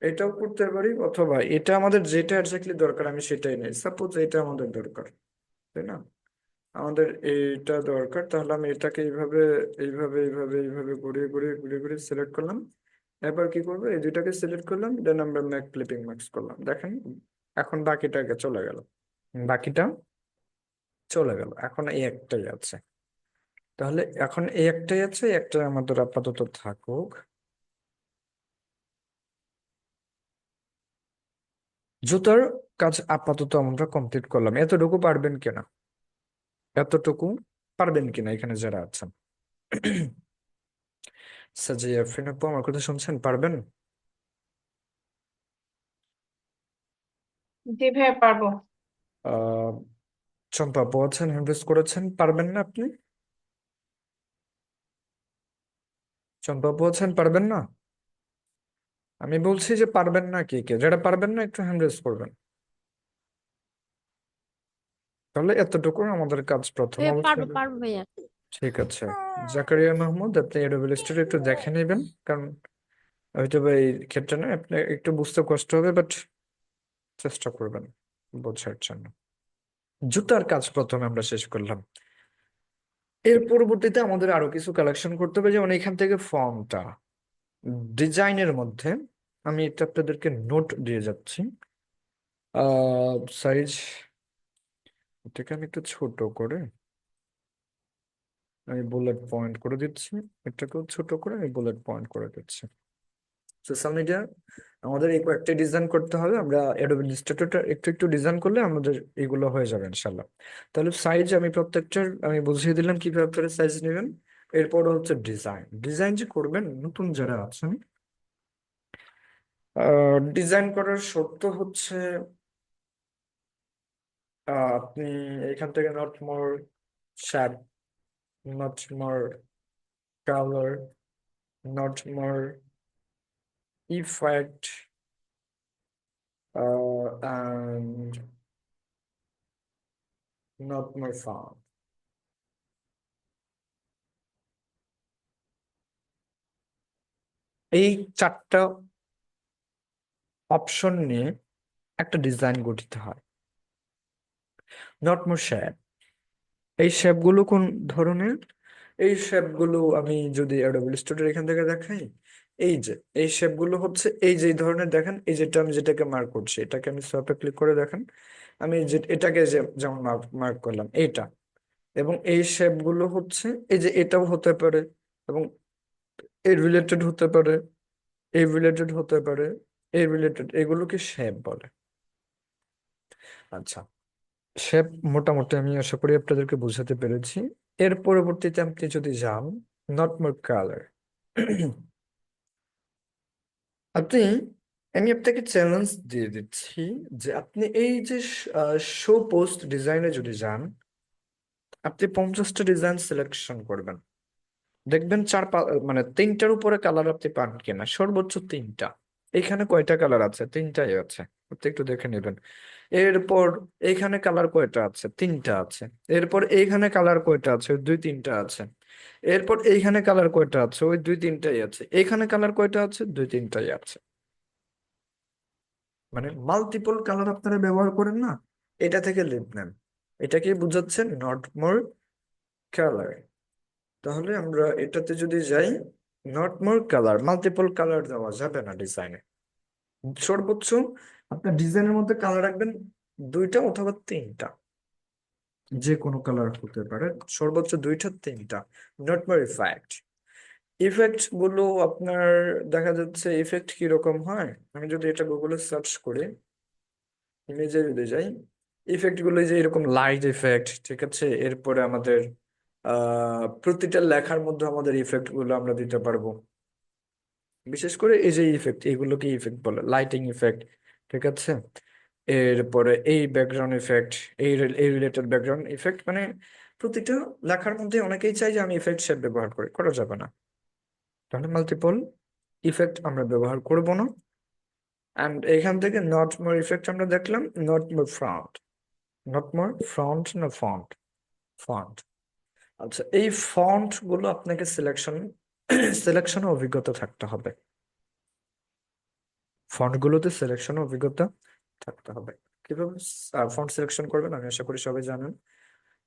এটাও করতে পারি, অথবা এটা আমাদের যেটা এক্স্যাক্টলি দরকার আমি সেটাই নেই। সাপোজ এটা আমাদের দরকার, তাই না, আমাদের এইটা দরকার, তাহলে আমি এটাকে এইভাবে এইভাবে এইভাবে এইভাবে ঘুরিয়ে ঘুরিয়ে ঘুরিয়ে ঘুরিয়ে সিলেক্ট করলাম। এবার কি করবো, এই দুইটাকে সিলেক্ট করলাম, দেন আমরা ম্যাক ক্লিপিং ম্যাক্স করলাম, দেখেন এখন বাকিটাকে চলে গেল, বাকিটা চলে গেল। এখন এই একটাই আছে, তাহলে এখন এই একটাই আছে, একটা আমাদের আপাতত থাকুক। জুতার কাজ আপাতত আমরা কমপ্লিট করলাম। এতটুকু পারবেন কিনা, এতটুকু পারবেন কিনা এখানে যারা আছেন? সাজিয়া আফরিন আপু, আমার কথা শুনছেন? পারবেন? জি ভাইয়া পারবো। আহ চম্পা আপু আছেন, হ্যান্ড রেজ করেছেন, পারবেন না আপনি? সম্ভব আছেন, পারবেন না? আমি বলছি যে পারবেন না, কে কে যেটা পারবেন না একটু হ্যান্ড রেজ করবেন। তাহলে এতটুকু আমাদের কাজ প্রথম পারবো অবস্থায়। পারবো ভাইয়া। ঠিক আছে, জাকারিয়া মাহমুদ, আপনি এডব্লিউ স্টোর একটু দেখে নেবেন, কারণ হয়তো বা এই ক্ষেত্রে না আপনি একটু বুঝতে কষ্ট হবে, বাট চেষ্টা করবেন বোঝার জন্য। জুতার কাজ প্রথমে আমরা শেষ করলাম। এর পরবর্তীতে আমাদের আরো কিছু কালেকশন করতে হবে, যেমন এখান থেকে ফর্মটা ডিজাইনের মধ্যে আমি এটা আপনাদেরকে নোট দিয়ে যাচ্ছি। সাইজ এটাকে আমি একটু ছোট করে আমি বুলেট পয়েন্ট করে দিচ্ছি, এটাকেও ছোট করে আমি বুলেট পয়েন্ট করে দিচ্ছি। সোশ্যাল মিডিয়া আমাদের এই কয়েকটা ডিজাইন করতে হবে, আমরা অ্যাডোবি ইলাস্ট্রেটরটা একটু একটু ডিজাইন করলে আমাদের এগুলো হয়ে যাবে ইনশাল্লাহ। তাহলে সাইজ আমি প্রত্যেকটার আমি বুঝিয়ে দিলাম কিভাবে আপনারা সাইজ নেবেন। এরপর হচ্ছে ডিজাইন। ডিজাইন যে করবেন নতুন যারা আছেন, ডিজাইন করার শর্ত হচ্ছে আপনি এখান থেকে not more shape, not more colour, not more effect, and not more font. এই চারটা অপশন নিয়ে একটা ডিজাইন গঠিত হয়। নট মোর শেপ, এই শেপগুলো কোন ধরনের? এই শেপগুলো আমি যদি অ্যাডোবি স্টুডিও এখান থেকে দেখাই, এই যে এই শেপগুলো হচ্ছে এই যে এই ধরনের, দেখেন এই যেটা আমি যেটাকে মার্ক করছি, এটাকে আমি সোয়াপে ক্লিক করে দেখেন, আমি যে এটাকে যে যেমন মার্ক মার্ক করলাম এইটা, এবং এই শেপগুলো হচ্ছে এই যে এটাও হতে পারে, এবং এই রিলেটেড হতে পারে, এই রিলেটেড হতে পারে, এই রিলেটেড, এগুলোকে শেপ বলে। আচ্ছা, শেপ মোটামুটি আমি আশা করি আপনাদেরকে বোঝাতে পেরেছি। এর পরবর্তীতে আপনি যদি যান নট মোর কালার, আপনি আমি আপনাকে চ্যালেঞ্জ দিয়ে দিচ্ছি যে আপনি এই যে শো পোস্ট ডিজাইনে যদি যান, আপনি 50টা ডিজাইন সিলেকশন করবেন, দেখবেন মানে তিনটার উপরে কালার আপনি পান কিনা, সর্বোচ্চ তিনটা। এখানে কয়টা কালার আছে? তিনটাই আছে, আপনি একটু দেখে নেবেন। এরপর এইখানে কালার কয়টা আছে? তিনটা আছে। এরপর এইখানে কালার কয়টা আছে? ওই দুই তিনটা আছে। এরপর এইখানে কালার কয়টা আছে? ওই দুই তিনটাই আছে। এইখানে কালার কয়টা আছে? দুই তিনটাই আছে। মানে মাল্টিপল কালার আপনারা ব্যবহার করেন না, এটা থেকে লিভ নেন। এটা কি বুঝাচ্ছেন? Not more colour. তাহলে আমরা এটাতে যদি যাই, not more colour, multiple colour দেওয়া যাবে না ডিজাইনে। সর্বোচ্চ আপনার ডিজাইনের মধ্যে কালার রাখবেন দুইটা অথবা তিনটা, যে কোনো কালার হতে পারে, সর্বোচ্চ দুইটা তিনটা। Not more effect. ইফেক্ট গুলো আপনার দেখা যাচ্ছে ইফেক্ট কিরকম হয়, আমি যদি এটা গুগলে সার্চ করি, ইমেজে যদি যাই, ইফেক্ট গুলো যে এরকম লাইট ইফেক্ট, ঠিক আছে, এরপরে আমাদের প্রতিটা লেখার মধ্যে আমাদের ইফেক্ট গুলো আমরা দিতে পারবো। বিশেষ করে এই যে ইফেক্ট, এগুলোকে ইফেক্ট বলে, লাইটিং ইফেক্ট, ঠিক আছে। এরপরে এই ব্যাকগ্রাউন্ড ইফেক্ট, এই রিলেটেড ব্যাকগ্রাউন্ড ইফেক্ট, মানে প্রতিটা লেখার মধ্যে অনেকেই চাই যে আমি ইফেক্ট শেপ ব্যবহার করি, করা যাবে না। তাহলে মাল্টিপল ইফেক্ট আমরা ব্যবহার করব না। অ্যান্ড এখান থেকে নট মোর ইফেক্ট আমরা দেখলাম, not more front. Not more front না ফন্ট? ফন্ট। আচ্ছা, এই ফন্ট গুলো আপনাকে সিলেকশনে অভিজ্ঞতা থাকতে হবে। ফন্ট গুলোতে সিলেকশনে অভিজ্ঞতা থাকতে হবে। কিভাবে ফন্ট সিলেকশন করবেন আমি আশা করি সবাই জানেন।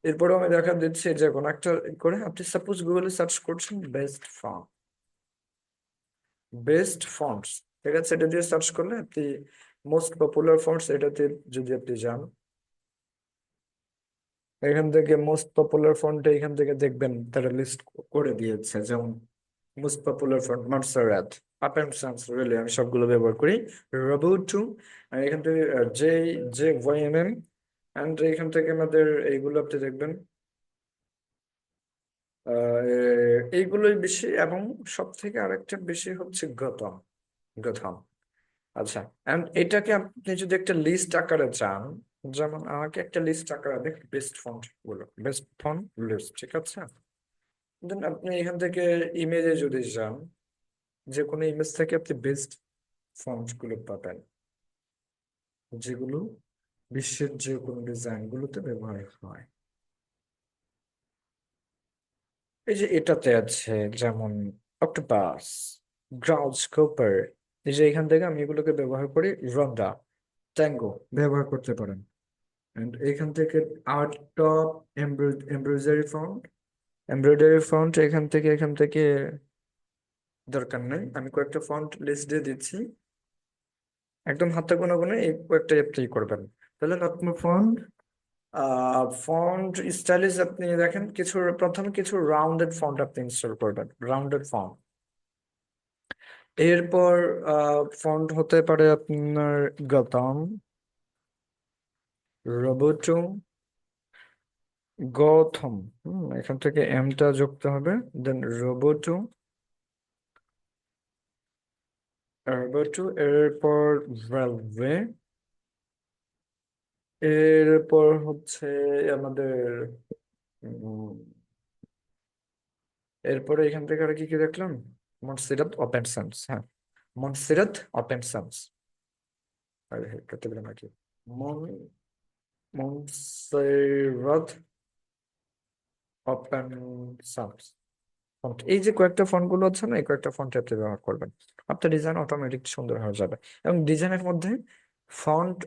এরপরেও আমি দেখা দিচ্ছি যে কোনো একটা করে আপনি সাপোজ গুগলে সার্চ করছেন বেস্ট ফন্ট, বেস্ট ফন্টস, ঠিক আছে, এটা দিয়ে সার্চ করলে আপনি মোস্ট পপুলার ফন্টস এটাতে যদি আপনি যান, এখান থেকে মোস্ট পপুলার ফন্ট এখান থেকে দেখবেন তারা লিস্ট করে দিয়েছে, যেমন most popular font Montserrat, open Sans, really আমি সবগুলো ব্যবহার করি, রোবোটু, আর এখান থেকে জে জে ওয়াইএমএম, অ্যান্ড এখান থেকে আমাদের এইগুলো আপনি দেখবেন, এইগুলোই বেশি, এবং সব থেকে আরেকটা বেশি হচ্ছে গথম, গথম। আচ্ছা, এন্ড এটাকে আপনি যদি একটা লিস্ট আকারে চান, যেমন আমাকে একটা লিস্ট আকারে দেখ, বেস্ট ফন্ট গুলো, বেস্ট ফন্ট লিস্ট, ঠিক আছে। দেন আপনি এখান থেকে ইমেজে যদি যান, যে কোনো ইমেজ থেকে আপনি বেস্ট ফন্ট গুলো পাবেন, যেগুলো বিশ্বের যে কোনো ডিজাইন গুলোতে ব্যবহার হয়। এই যে এটাতে আছে যেমন অক্টোপাস, গ্রাউস কোপার। এই যে এখান থেকে আমি এগুলোকে ব্যবহার করি। রন্ডা, ট্যাঙ্গো ব্যবহার করতে পারেন। এন্ড এখান থেকে আর্ট টপ, এমব্রয়ডারি ফন্ট, এখান থেকে দরকার নেই, আমি কয়েকটা ফন্ট লিস্ট দিয়ে দিচ্ছি। একদম হাতে গোনা গোনা এই কয়েকটা অ্যাপ্লাই করবেন। তাহলে আপনার ফন্ট, ফন্ট স্টাইলিশ আপনি দেখেন কিছু, প্রথমে কিছু রাউন্ডেড ফন্ট আপনি ইনস্টল করবেন, রাউন্ডেড ফন্ট। এরপর ফন্ট হতে পারে আপনার গতম, রোবোটো, গথম। এখান থেকে এমটা যুক্ত হবে, দেন রোবোটো, রোবোটো। এরপর ভেলভে। এরপর হচ্ছে আমাদের উম, এরপরে এখান থেকে আর কি কি দেখলাম, মন্টসেরাত ওপেন সান্স। হ্যাঁ, মন্টসেরাত ওপেন সান্স। আরে কেটে দিলাম আর কি। মন মন্টসেরাত ওপেন সান্স ফন্ট। এই যে কয়েকটা ফন্ট গুলো আছে না, এই কয়েকটা ফন্ট আপনি ব্যবহার করবেন, আপনার ডিজাইন অটোমেটিক সুন্দর হয়ে যাবে। এবং ডিজাইনের মধ্যে ফন্ট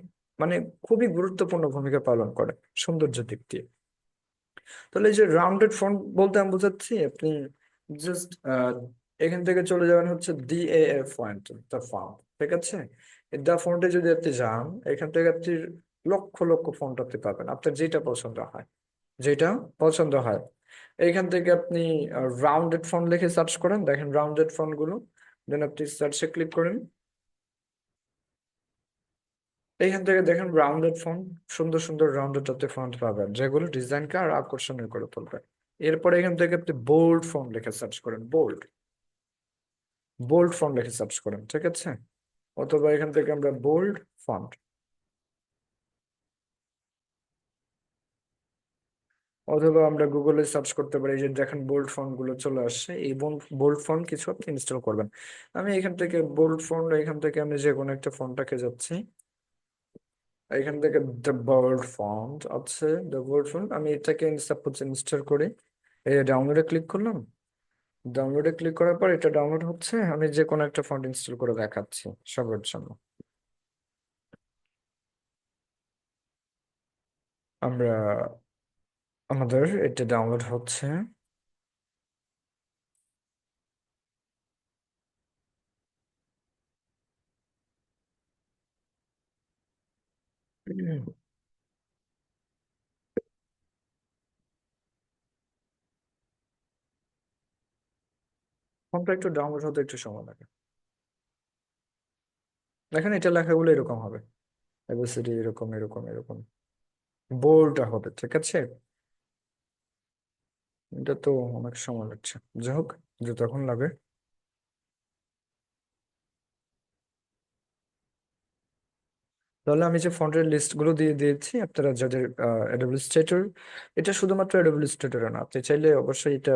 মানে খুবই গুরুত্বপূর্ণ ভূমিকা পালন করে সৌন্দর্য দিক দিয়ে। তাহলে এই যে রাউন্ডেড ফন্ট বলতে আমি বোঝাচ্ছি, আপনি জাস্ট এখান থেকে চলে যাবেন হচ্ছে DAF ফন্ট, দ্য ফন্ট। ঠিক আছে, দ্য ফন্টে যদি আপনি যান, এখান থেকে আপনি লক্ষ লক্ষ ফন্ট আপনি পাবেন, আপনার যেটা পছন্দ হয়, যেটা পছন্দ হয়। এইখান থেকে আপনি রাউন্ডেড ফন্ট লিখে সার্চ করেন, দেখেন রাউন্ডেড ফন্ট গুলো, দেন আপনি সার্চে ক্লিক করেন। এইখান থেকে দেখেন রাউন্ডেড ফন্ট, সুন্দর সুন্দর রাউন্ডেড আপনি ফন্ট পাবেন, যেগুলো ডিজাইনকে আরো আকর্ষণীয় করে তুলবে। এরপর এখান থেকে আপনি বোল্ড ফন্ট লিখে সার্চ করেন, বোল্ড, বোল্ড ফন্ট লিখে সার্চ করেন। ঠিক আছে, অথবা এখান থেকে আমরা বোল্ড ফন্ট, অথবা আমরা গুগলে সার্চ করতে পারি। এই যে দেখেন বোল্ড ফন্ট গুলো চলে আসছে, এই বোল্ড ফন্ট কিছু আপনি ইনস্টল করবেন। আমি এখান থেকে বোল্ড ফন্ট, এখান থেকে আমি যে কোনো একটা ফন্টটাকে যাচ্ছি, এখান থেকে দ্য বোল্ড ফন্ট আছে, দ্য বোল্ড ফন্ট আমি এটাকে সাপোজ ইনস্টল করি। এই ডাউনলোডে ক্লিক করলাম, ডাউনলোডে ক্লিক করার পর এটা ডাউনলোড হচ্ছে, আমি যে কোনো একটা ফন্ট ইনস্টল করে দেখাচ্ছি সবার জন্য। আমরা আমাদের এটা ডাউনলোড হচ্ছে। ফন্টটা একটু ডাউনলোড হতে একটু সময় লাগে। দেখেন এটা লেখাগুলো এরকম হবে, এবিসিডি এরকম এরকম এরকম, বোল্ড হবে। ঠিক আছে, এটা তো অনেক সময় লাগছে, যাই হোক যতক্ষণ লাগে। তাহলে আমি যে ফন্টের লিস্ট গুলো দিয়ে দিয়েছি, আপনারা যাদের অ্যাডোব ইলাস্ট্রেটর, এটা শুধুমাত্র অ্যাডোব ইলাস্ট্রেটর না, আপনি চাইলে অবশ্যই এটা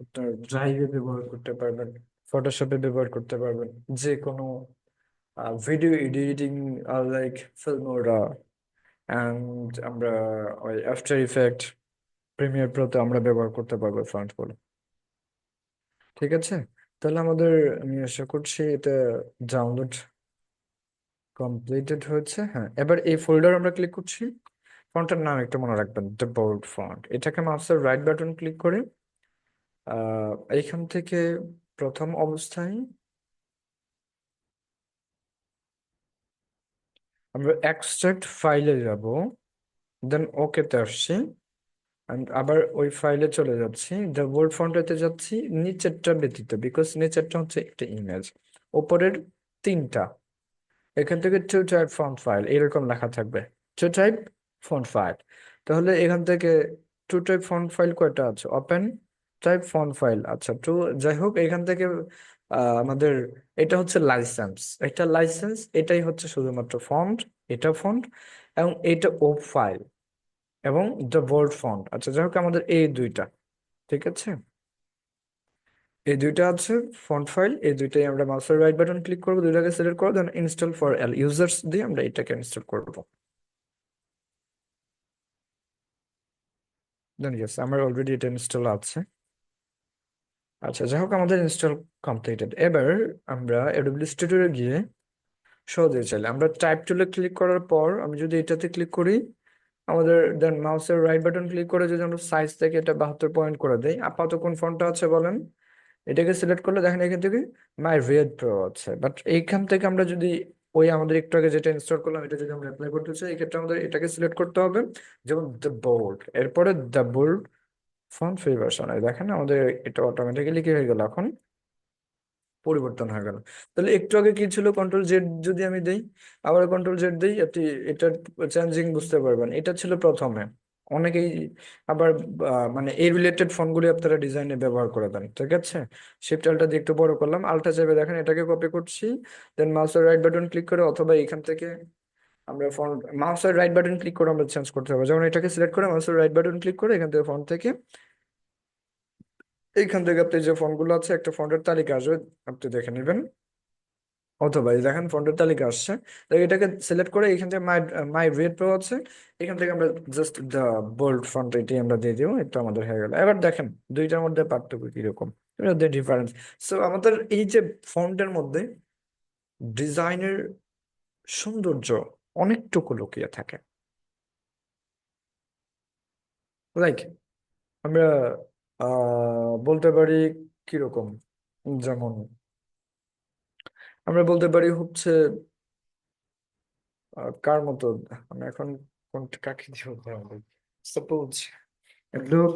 আপনার ড্রাইভে ব্যবহার করতে পারবেন, ফটোশপে ব্যবহার করতে পারবেন, যে কোনো video editing like Filmora and আমরা ওই আফটার ইফেক্ট, প্রিমিয়ার প্রোতে আমরা ব্যবহার করতে পারবো ফন্ট গুলো। ঠিক আছে, তাহলে আমাদের, আমি আশা করছি এটা ডাউনলোড কমপ্লিটেড হয়েছে। হ্যাঁ, এবার এই ফোল্ডার আমরা ক্লিক করছি। ফন্টের নাম একটু মনে রাখবেন, দ্য বোল্ড ফন্ট। এটাকে মাউসের রাইট বাটন ক্লিক করে এইখান থেকে প্রথম অবস্থায় আমরা এক্সট্রাক্ট ফাইলে যাব, দেন ওকেতে আসছি, and আবার ওই ফাইলে চলে যাচ্ছি, দ্য বোল্ড ফন্টেতে যাচ্ছি, নিচেরটা ব্যতীত, বিকজ নিচেরটা হচ্ছে একটা ইমেজ, ওপরের তিনটা, এখান থেকে টু টাইপ ফন্ট ফাইল এরকম লেখা থাকবে, টু টাইপ ফন্ট ফাইল। তাহলে এখান থেকে টু টাইপ ফন্ট ফাইল কয়টা আছে, ওপেন টাইপ ফন্ট ফাইল, আচ্ছা টু। যাই হোক এখান থেকে আমাদের এটা হচ্ছে লাইসেন্স, এটা লাইসেন্স, এটাই হচ্ছে শুধুমাত্র ফন্ট, এটা ফন্ট, এবং এটা ও ফাইল, এবং দ্য বোল্ড ফন্ট। আচ্ছা যাই হোক আমাদের এই দুইটা, ঠিক আছে। এই দুইটা আছে ফন্ট ফাইল, এই দুইটাই আমরা মাউসের রাইট বাটন ক্লিক করবো, দুইটাকে সিলেক্ট করবো, then install for all users দিয়ে আমরা এটাকে ইনস্টল করবো। দেন ইয়েস, আমার অলরেডি এটা ইনস্টল আছে। আচ্ছা, যাই হোক, আমাদের ইনস্টল কমপ্লিটেড। এবার আমরা এডব্লিউ স্টুডিওতে গিয়ে সহজে চাইলে আমরা টাইপ টুলে ক্লিক করার পর আমি যদি এটাতে ক্লিক করি, আমাদের দেন মাউসের রাইট বাটন ক্লিক করে যদি আমরা সাইজ থেকে এটা 72 পয়েন্ট করে দেই, আপাতত কোন ফন্টটা আছে বলেন, এটাকে সিলেক্ট করলে দেখেন এখান থেকে মাই রেড প্রো আছে। বাট এইখান থেকে আমরা যদি ওই আমাদের একটু আগে যেটা ইনস্টল করলাম এটা যদি আমরা অ্যাপ্লাই করতে চাই, এই ক্ষেত্রে আমাদের এটাকে সিলেক্ট করতে হবে, যেমন দ্য বোল্ড, এরপরে the bold font free version. দেখেন আমাদের এটা অটোমেটিক্যালি কি হয়ে গেল, এখন পরিবর্তন হয়ে গেল। তাহলে একটু আগে কি ছিল, কন্ট্রোল জেড যদি আমি দেই, আবার কন্ট্রোল জেড দিই, আপনি এটার চেঞ্জিং বুঝতে পারবেন। এটা ছিল প্রথমে, অনেকেই আবার মানে এই রিলেটেড ফোনগুলি আপনারা ডিজাইনে ব্যবহার করে দেন, ঠিক আছে। শিফট আলটা দিয়ে একটু বড় করলাম, আলটা চেপে দেখেন এটাকে কপি করছি, দেন মাউসের রাইট বাটন ক্লিক করে অথবা এখান থেকে আমরা ফন্ট, মাউসের রাইট বাটন ক্লিক করে আমরা চেঞ্জ করতে হবে। যেমন এটাকে সিলেক্ট করে মাউসের রাইট বাটন ক্লিক করে এখান থেকে ফন্ট থেকে, এইখান থেকে আপনি যে ফন্টগুলো আছে একটা ফন্টের তালিকা আসবে, আপনি দেখে নেবেন, অথবা এই দেখেন ফন্টের তালিকা আসছে। তো এটাকে সিলেক্ট করে এখান থেকে মাই মাই রেড প্রো আছে, এখান থেকে আমরা জাস্ট দ্য বোল্ড ফন্ট এটি আমরা দিয়ে দিব, এটা আমাদের হয়ে গেল। এবার দেখেন দুইটার মধ্যে পার্থক্য কিরকম, ডিফারেন্স। সো আমাদের এই যে ফন্টের মধ্যে ডিজাইনের সৌন্দর্য অনেকটুকু লুকিয়ে থাকে। লাইক আমরা বলতে পারি কিরকম, যেমন আমরা বলতে পারি হচ্ছে কার মতো, আমি এখন কোন কাকে দিব, সাপোজ লোক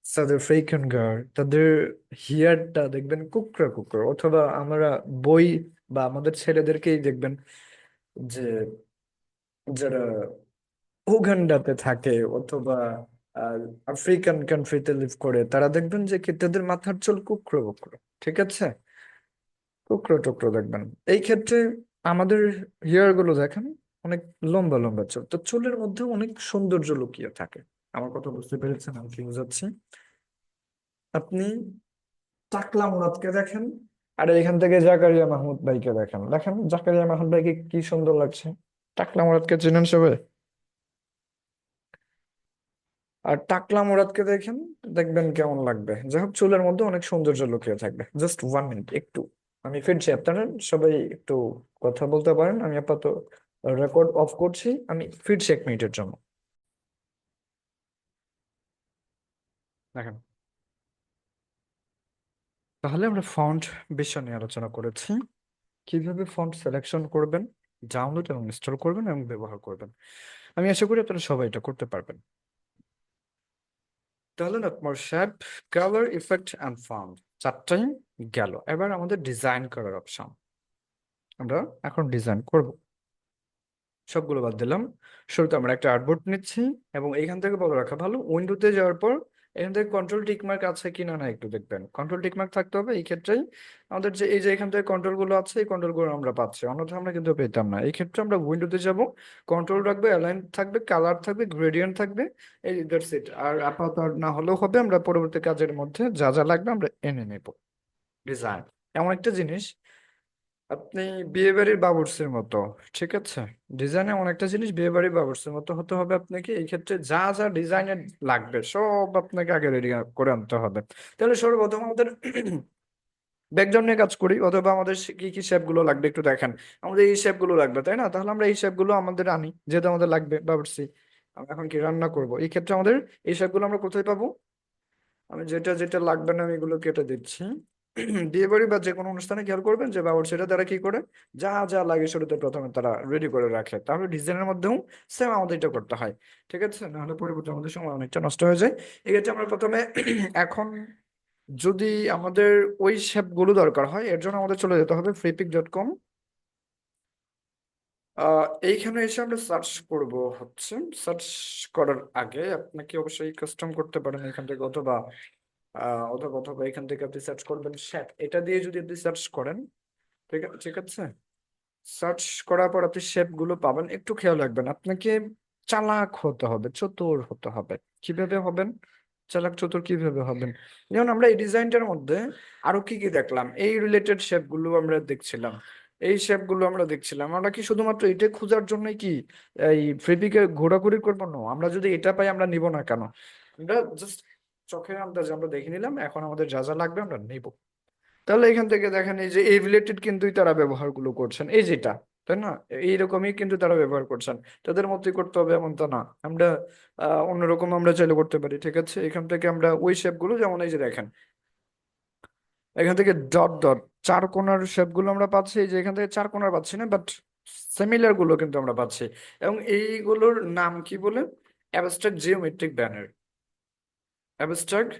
সাউথ আফ্রিকান গার্ল, তাদের হেয়ারটা দেখবেন কুকরা কুকরা, অথবা আমরা বই বা আমাদের ছেলেদেরকেই দেখবেন যে যারা উগান্ডাতে থাকে অথবা আহ, আফ্রিকান কান্ট্রিতে লিভ করে, তারা দেখবেন যে কি তাদের মাথার চুল কুকরো কুকরো, ঠিক আছে, টুকরো টুকরো দেখবেন। এই ক্ষেত্রে আমাদের হেয়ার গুলো দেখেন অনেক লম্বা লম্বা চুল, তো চুলের মধ্যে অনেক সৌন্দর্য লুকিয়ে থাকে। আমার কথা বুঝতে পেরেছেন আমি কি বোঝাচ্ছি? আপনি টাকলা মুরাদকে দেখেন, আর এখান থেকে জাকারিয়া মাহমুদ ভাইকে দেখেন, দেখেন জাকারিয়া মাহমুদ ভাইকে কি সুন্দর লাগছে। টাকলা মুরাদকে চেনেন সবাই? আর টাকলা মুরাদকে দেখেন, দেখবেন কেমন লাগবে। যাই হোক, চুলের মধ্যে অনেক সৌন্দর্য লুকিয়ে থাকবে। জাস্ট 1 মিনিট, একটু আমি ফিরছি, আপনারা সবাই একটু কথা বলতে পারেন, আমি আপাতত রেকর্ড অফ করছি, আমি ফিরছি 1 মিনিটের জন্য। দেখেন, তাহলে আমরা ফন্ট বিষয় নিয়ে আলোচনা করেছি, কিভাবে ফন্ট সিলেকশন করবেন, ডাউনলোড এবং ইনস্টল করবেন এবং ব্যবহার করবেন। আমি আশা করি আপনারা সবাই এটা করতে পারবেন। তাহলে না, তোমার shape, colour, effect and font চারটাই গেল। এবার আমাদের ডিজাইন করার অপশন, আমরা এখন ডিজাইন করব। সবগুলো বাদ দিলাম, শুরুতে আমরা একটা আর্টবোর্ড নিচ্ছি, এবং এইখান থেকে বলে রাখা ভালো, উইন্ডোতে যাওয়ার পর এখান থেকে কন্ট্রোল টিক মার্ক আছে কিনা না একটু দেখবেন। কন্ট্রোল টিক মার্ক থাকতে হবে এই ক্ষেত্রেই। আমাদের যে এই যে এখান থেকে কন্ট্রোল গুলো আছে, এই কন্ট্রোল গুলো আমরা পাচ্ছি, অন্যথায় আমরা কিন্তু পেতাম না। এই ক্ষেত্রে আমরা উইন্ডোতে যাব, কন্ট্রোল রাখবে, অ্যালাইন থাকবে, কালার থাকবে, গ্রেডিয়েন্ট থাকবে, এই দ্যাটস ইট। আর আপাতত আর না হলেও হবে, আমরা পরবর্তী কাজের মধ্যে যা যা লাগবে আমরা এনে নেব। ডিজাইন এমন একটা জিনিস, আপনি বিয়ে বাড়ির বাবুর্চির মতো, ঠিক আছে। ডিজাইন এমন একটা জিনিস, বিয়ে বাড়ির বাবুর্চির মতো হতে হবে আপনাকে। এই ক্ষেত্রে যা যা ডিজাইনের লাগবে সব আপনাকে আগে রেডি করে আনতে হবে। তাহলে সর্বপ্রথম আমাদের ব্যাকগ্রাউন্ড নিয়ে কাজ করি, অথবা আমাদের কি কি শেপ গুলো লাগবে একটু দেখেন। আমাদের এই শেপ গুলো লাগবে, তাই না? তাহলে আমরা এই শেপ গুলো আমাদের আনি, যেহেতু আমাদের লাগবে বাবুর্চি, আমরা এখন কি রান্না করব, এই ক্ষেত্রে আমাদের এই শেপ গুলো আমরা কোথায় পাবো? আমি যেটা যেটা লাগবে না আমি এগুলো কেটে দিচ্ছি। বিয়ে বাড়ি বা যে কোনো অনুষ্ঠানে খেয়াল করবেন যে বাবুর্চিরা তারা কি করে, যা যা লাগে শুরুতে প্রথমে তারা রেডি করে রাখে, তাহলে ডিজাইনের মধ্যেও সেম আমাদের এটা করতে হয়, ঠিক আছে, নাহলে পরিবর্তন আমাদের সময় অনেকটা নষ্ট হয়ে যায়। এক্ষেত্রে আমরা প্রথমে এখন যদি আমাদের ওই শেপ গুলো দরকার হয়, এর জন্য আমাদের চলে যেতে হবে freepik.com। এইখানে এসে আমরা সার্চ করব হচ্ছে, সার্চ করার আগে আপনাকে অবশ্যই কাস্টম করতে পারেন এখান থেকে, অথবা অথবা অথবা এখান থেকে আপনি সার্চ করবেন শেপ, এটা দিয়ে যদি আপনি সার্চ করেন, ঠিক আছে। সার্চ করার পর আপনি শেপ গুলো পাবেন, একটু খেয়াল রাখবেন, আপনাকে চালাক হতে হবে, চতুর হতে হবে। কিভাবে হবেন? চালাক চতুর কিভাবে হবেন? যেমন আমরা এই ডিজাইনটার মধ্যে আরো কি কি দেখলাম, এই রিলেটেড শেপ গুলো আমরা দেখছিলাম, এই শেপ গুলো আমরা দেখছিলাম। আমরা কি শুধুমাত্র এটা খোঁজার জন্য কি এই ফ্রিপিকে ঘোরাঘুরি করবো? না, আমরা যদি এটা পাই আমরা নিব না কেন? আমরা জাস্ট চোখের আন্দাজে আমরা দেখে নিলাম, এখন আমাদের যা যা লাগবে আমরা নিব। তাহলে এখান থেকে দেখেন এই যে এই রিলেটেড কিন্তু তারা ব্যবহারগুলো করছেন, এই যেটা, তাই না? এইরকমই কিন্তু তারা ব্যবহার করছেন। তাদের মতোই করতে হবে এমন তা না। আমরা অন্যরকম আমরা চাইলে করতে পারি, ঠিক আছে? এখান থেকে আমরা ওই শেপ গুলো, যেমন এই যে দেখেন, এখান থেকে ডট ডট চার কোণার শেপ গুলো আমরা পাচ্ছি, এই যে এখান থেকে চার কোণার পাচ্ছি না, বাট সিমিলার গুলো কিন্তু আমরা পাচ্ছি। এবং এইগুলোর নাম কি বলে? Abstract geometric banner. Abstract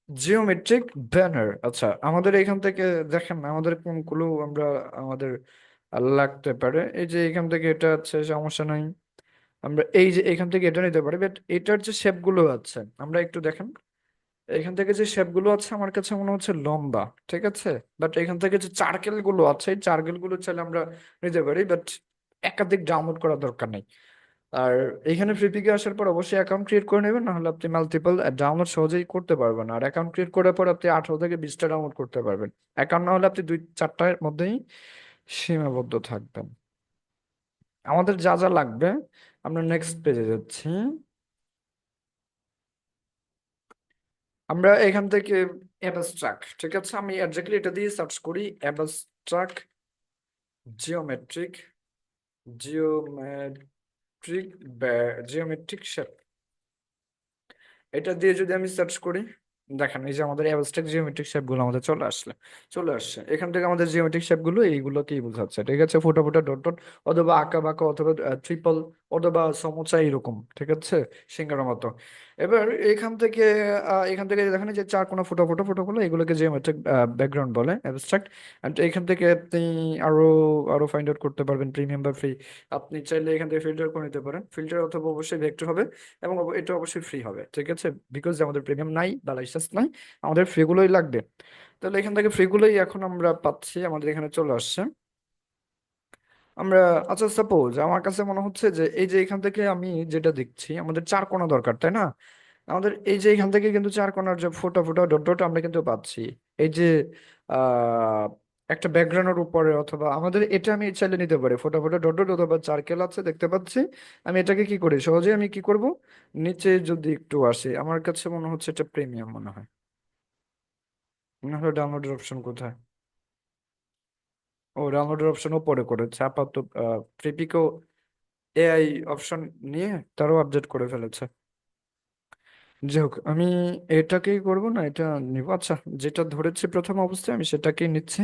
geometric banner. আচ্ছা, আমাদের এখান থেকে দেখেন আমাদের কোনগুলো আমরা আমাদের লাগতে পারে। এই যে এখান থেকে এটা আছে, সমস্যা নাই। আমরা এই যে এখান থেকে এটা নিতে পারি, বাট এটার যে শেপ গুলো আছে আমরা একটু দেখেন, এখান থেকে যে শেপ গুলো আছে আমার কাছে মনে হচ্ছে লম্বা, ঠিক আছে? বাট এখান থেকে যে চার্কেল গুলো আছে, এই চার্কেল গুলো চাইলে আমরা নিতে পারি, বাট একাধিক ডাউনলোড করার দরকার নেই। আর এখানে ফ্রিপিকে আসার পর অবশ্যই অ্যাকাউন্ট ক্রিয়েট করে নেবেন, না হলে আপনি মাল্টিপল ডাউনলোড সহজেই করতে পারবেন। আর অ্যাকাউন্ট ক্রিয়েট করার পর আপনি 18 থেকে 20টা ডাউনলোড করতে পারবেন। অ্যাকাউন্ট না হলে আপনি 2-4টার মধ্যেই সীমাবদ্ধ থাকবেন। আমাদের যা যা লাগবে, আমরা নেক্সট পেজে যাচ্ছি। আমরা এখান থেকে অ্যাবস্ট্রাক্ট, ঠিক আছে, আমি এক্স্যাক্টলি এটা দিয়ে সার্চ করি, abstract geometric geometric geometric shape, এটা দিয়ে যদি আমি সার্চ করি, দেখেন এই যে আমাদের অ্যাবস্ট্রাক্ট জিওমেট্রিক শেপ গুলো আমাদের চলে আসছে। এখান থেকে আমাদের জিওমেট্রিক শেপ গুলো এইগুলোকেই বোঝাচ্ছে, ঠিক আছে? ফোটা ফোটা ডট ডট, অথবা আঁকা বাঁকা, অথবা ট্রিপল, অথবা সমোচা, এরকম, ঠিক আছে? সিঙ্গার মতো। এবার এখান থেকে দেখেন এই যে চার কোণা ফোটা ফোটা ফোটা গুলো, এগুলোকে জিওমেট্রিক ব্যাকগ্রাউন্ড বলে, অ্যাবস্ট্রাক্ট। এন্ড এখান থেকে আপনি আরো আরো ফাইন্ড আউট করতে পারবেন, প্রিমিয়াম বা ফ্রি। আপনি চাইলে এখান থেকে ফিল্টার করে নিতে পারেন, ফিল্টার অথবা অবশ্যই ভেক্টর হবে, এবং এটা অবশ্যই ফ্রি হবে, ঠিক আছে? বিকজ আমাদের প্রিমিয়াম নাই বা লাইসেন্স নাই, আমাদের ফ্রি গুলোই লাগবে। তাহলে এখান থেকে ফ্রি গুলোই এখন আমরা পাচ্ছি, আমাদের এখানে চলে আসছে। আমরা, আচ্ছা সাপোজ আমার কাছে মনে হচ্ছে যে এই যে এখান থেকে আমি যেটা দেখছি, আমাদের চার কোণা দরকার, তাই না? আমাদের এই যে এখান থেকে কিন্তু চার কোণার যে ফোটা ফোটা ডট ডট আমরা কিন্তু পাচ্ছি। এই যে আহ একটা ব্যাকগ্রাউন্ডের উপরে, অথবা আমাদের এটা আমি চাইলে নিতে পারি ফোটা ফোটা ডট ডট, অথবা সার্কেল আছে দেখতে পাচ্ছি। আমি এটাকে কি করি সহজে, আমি কি করব, নিচে যদি একটু আসি, আমার কাছে মনে হচ্ছে এটা প্রিমিয়াম মনে হয়। মনে হলো ডাউনলোডের অপশন কোথায়? ও, ডাউনলোডের অপশন উপরে করেছে আপাতত। ফ্রিপিকো এআই অপশন নিয়ে তারও আপডেট করে ফেলেছে। যাই হোক, আমি এটাকেই করব না, এটা নিব। আচ্ছা, যেটা ধরেছি প্রথম অবস্থায় আমি সেটাকেই নিচ্ছি।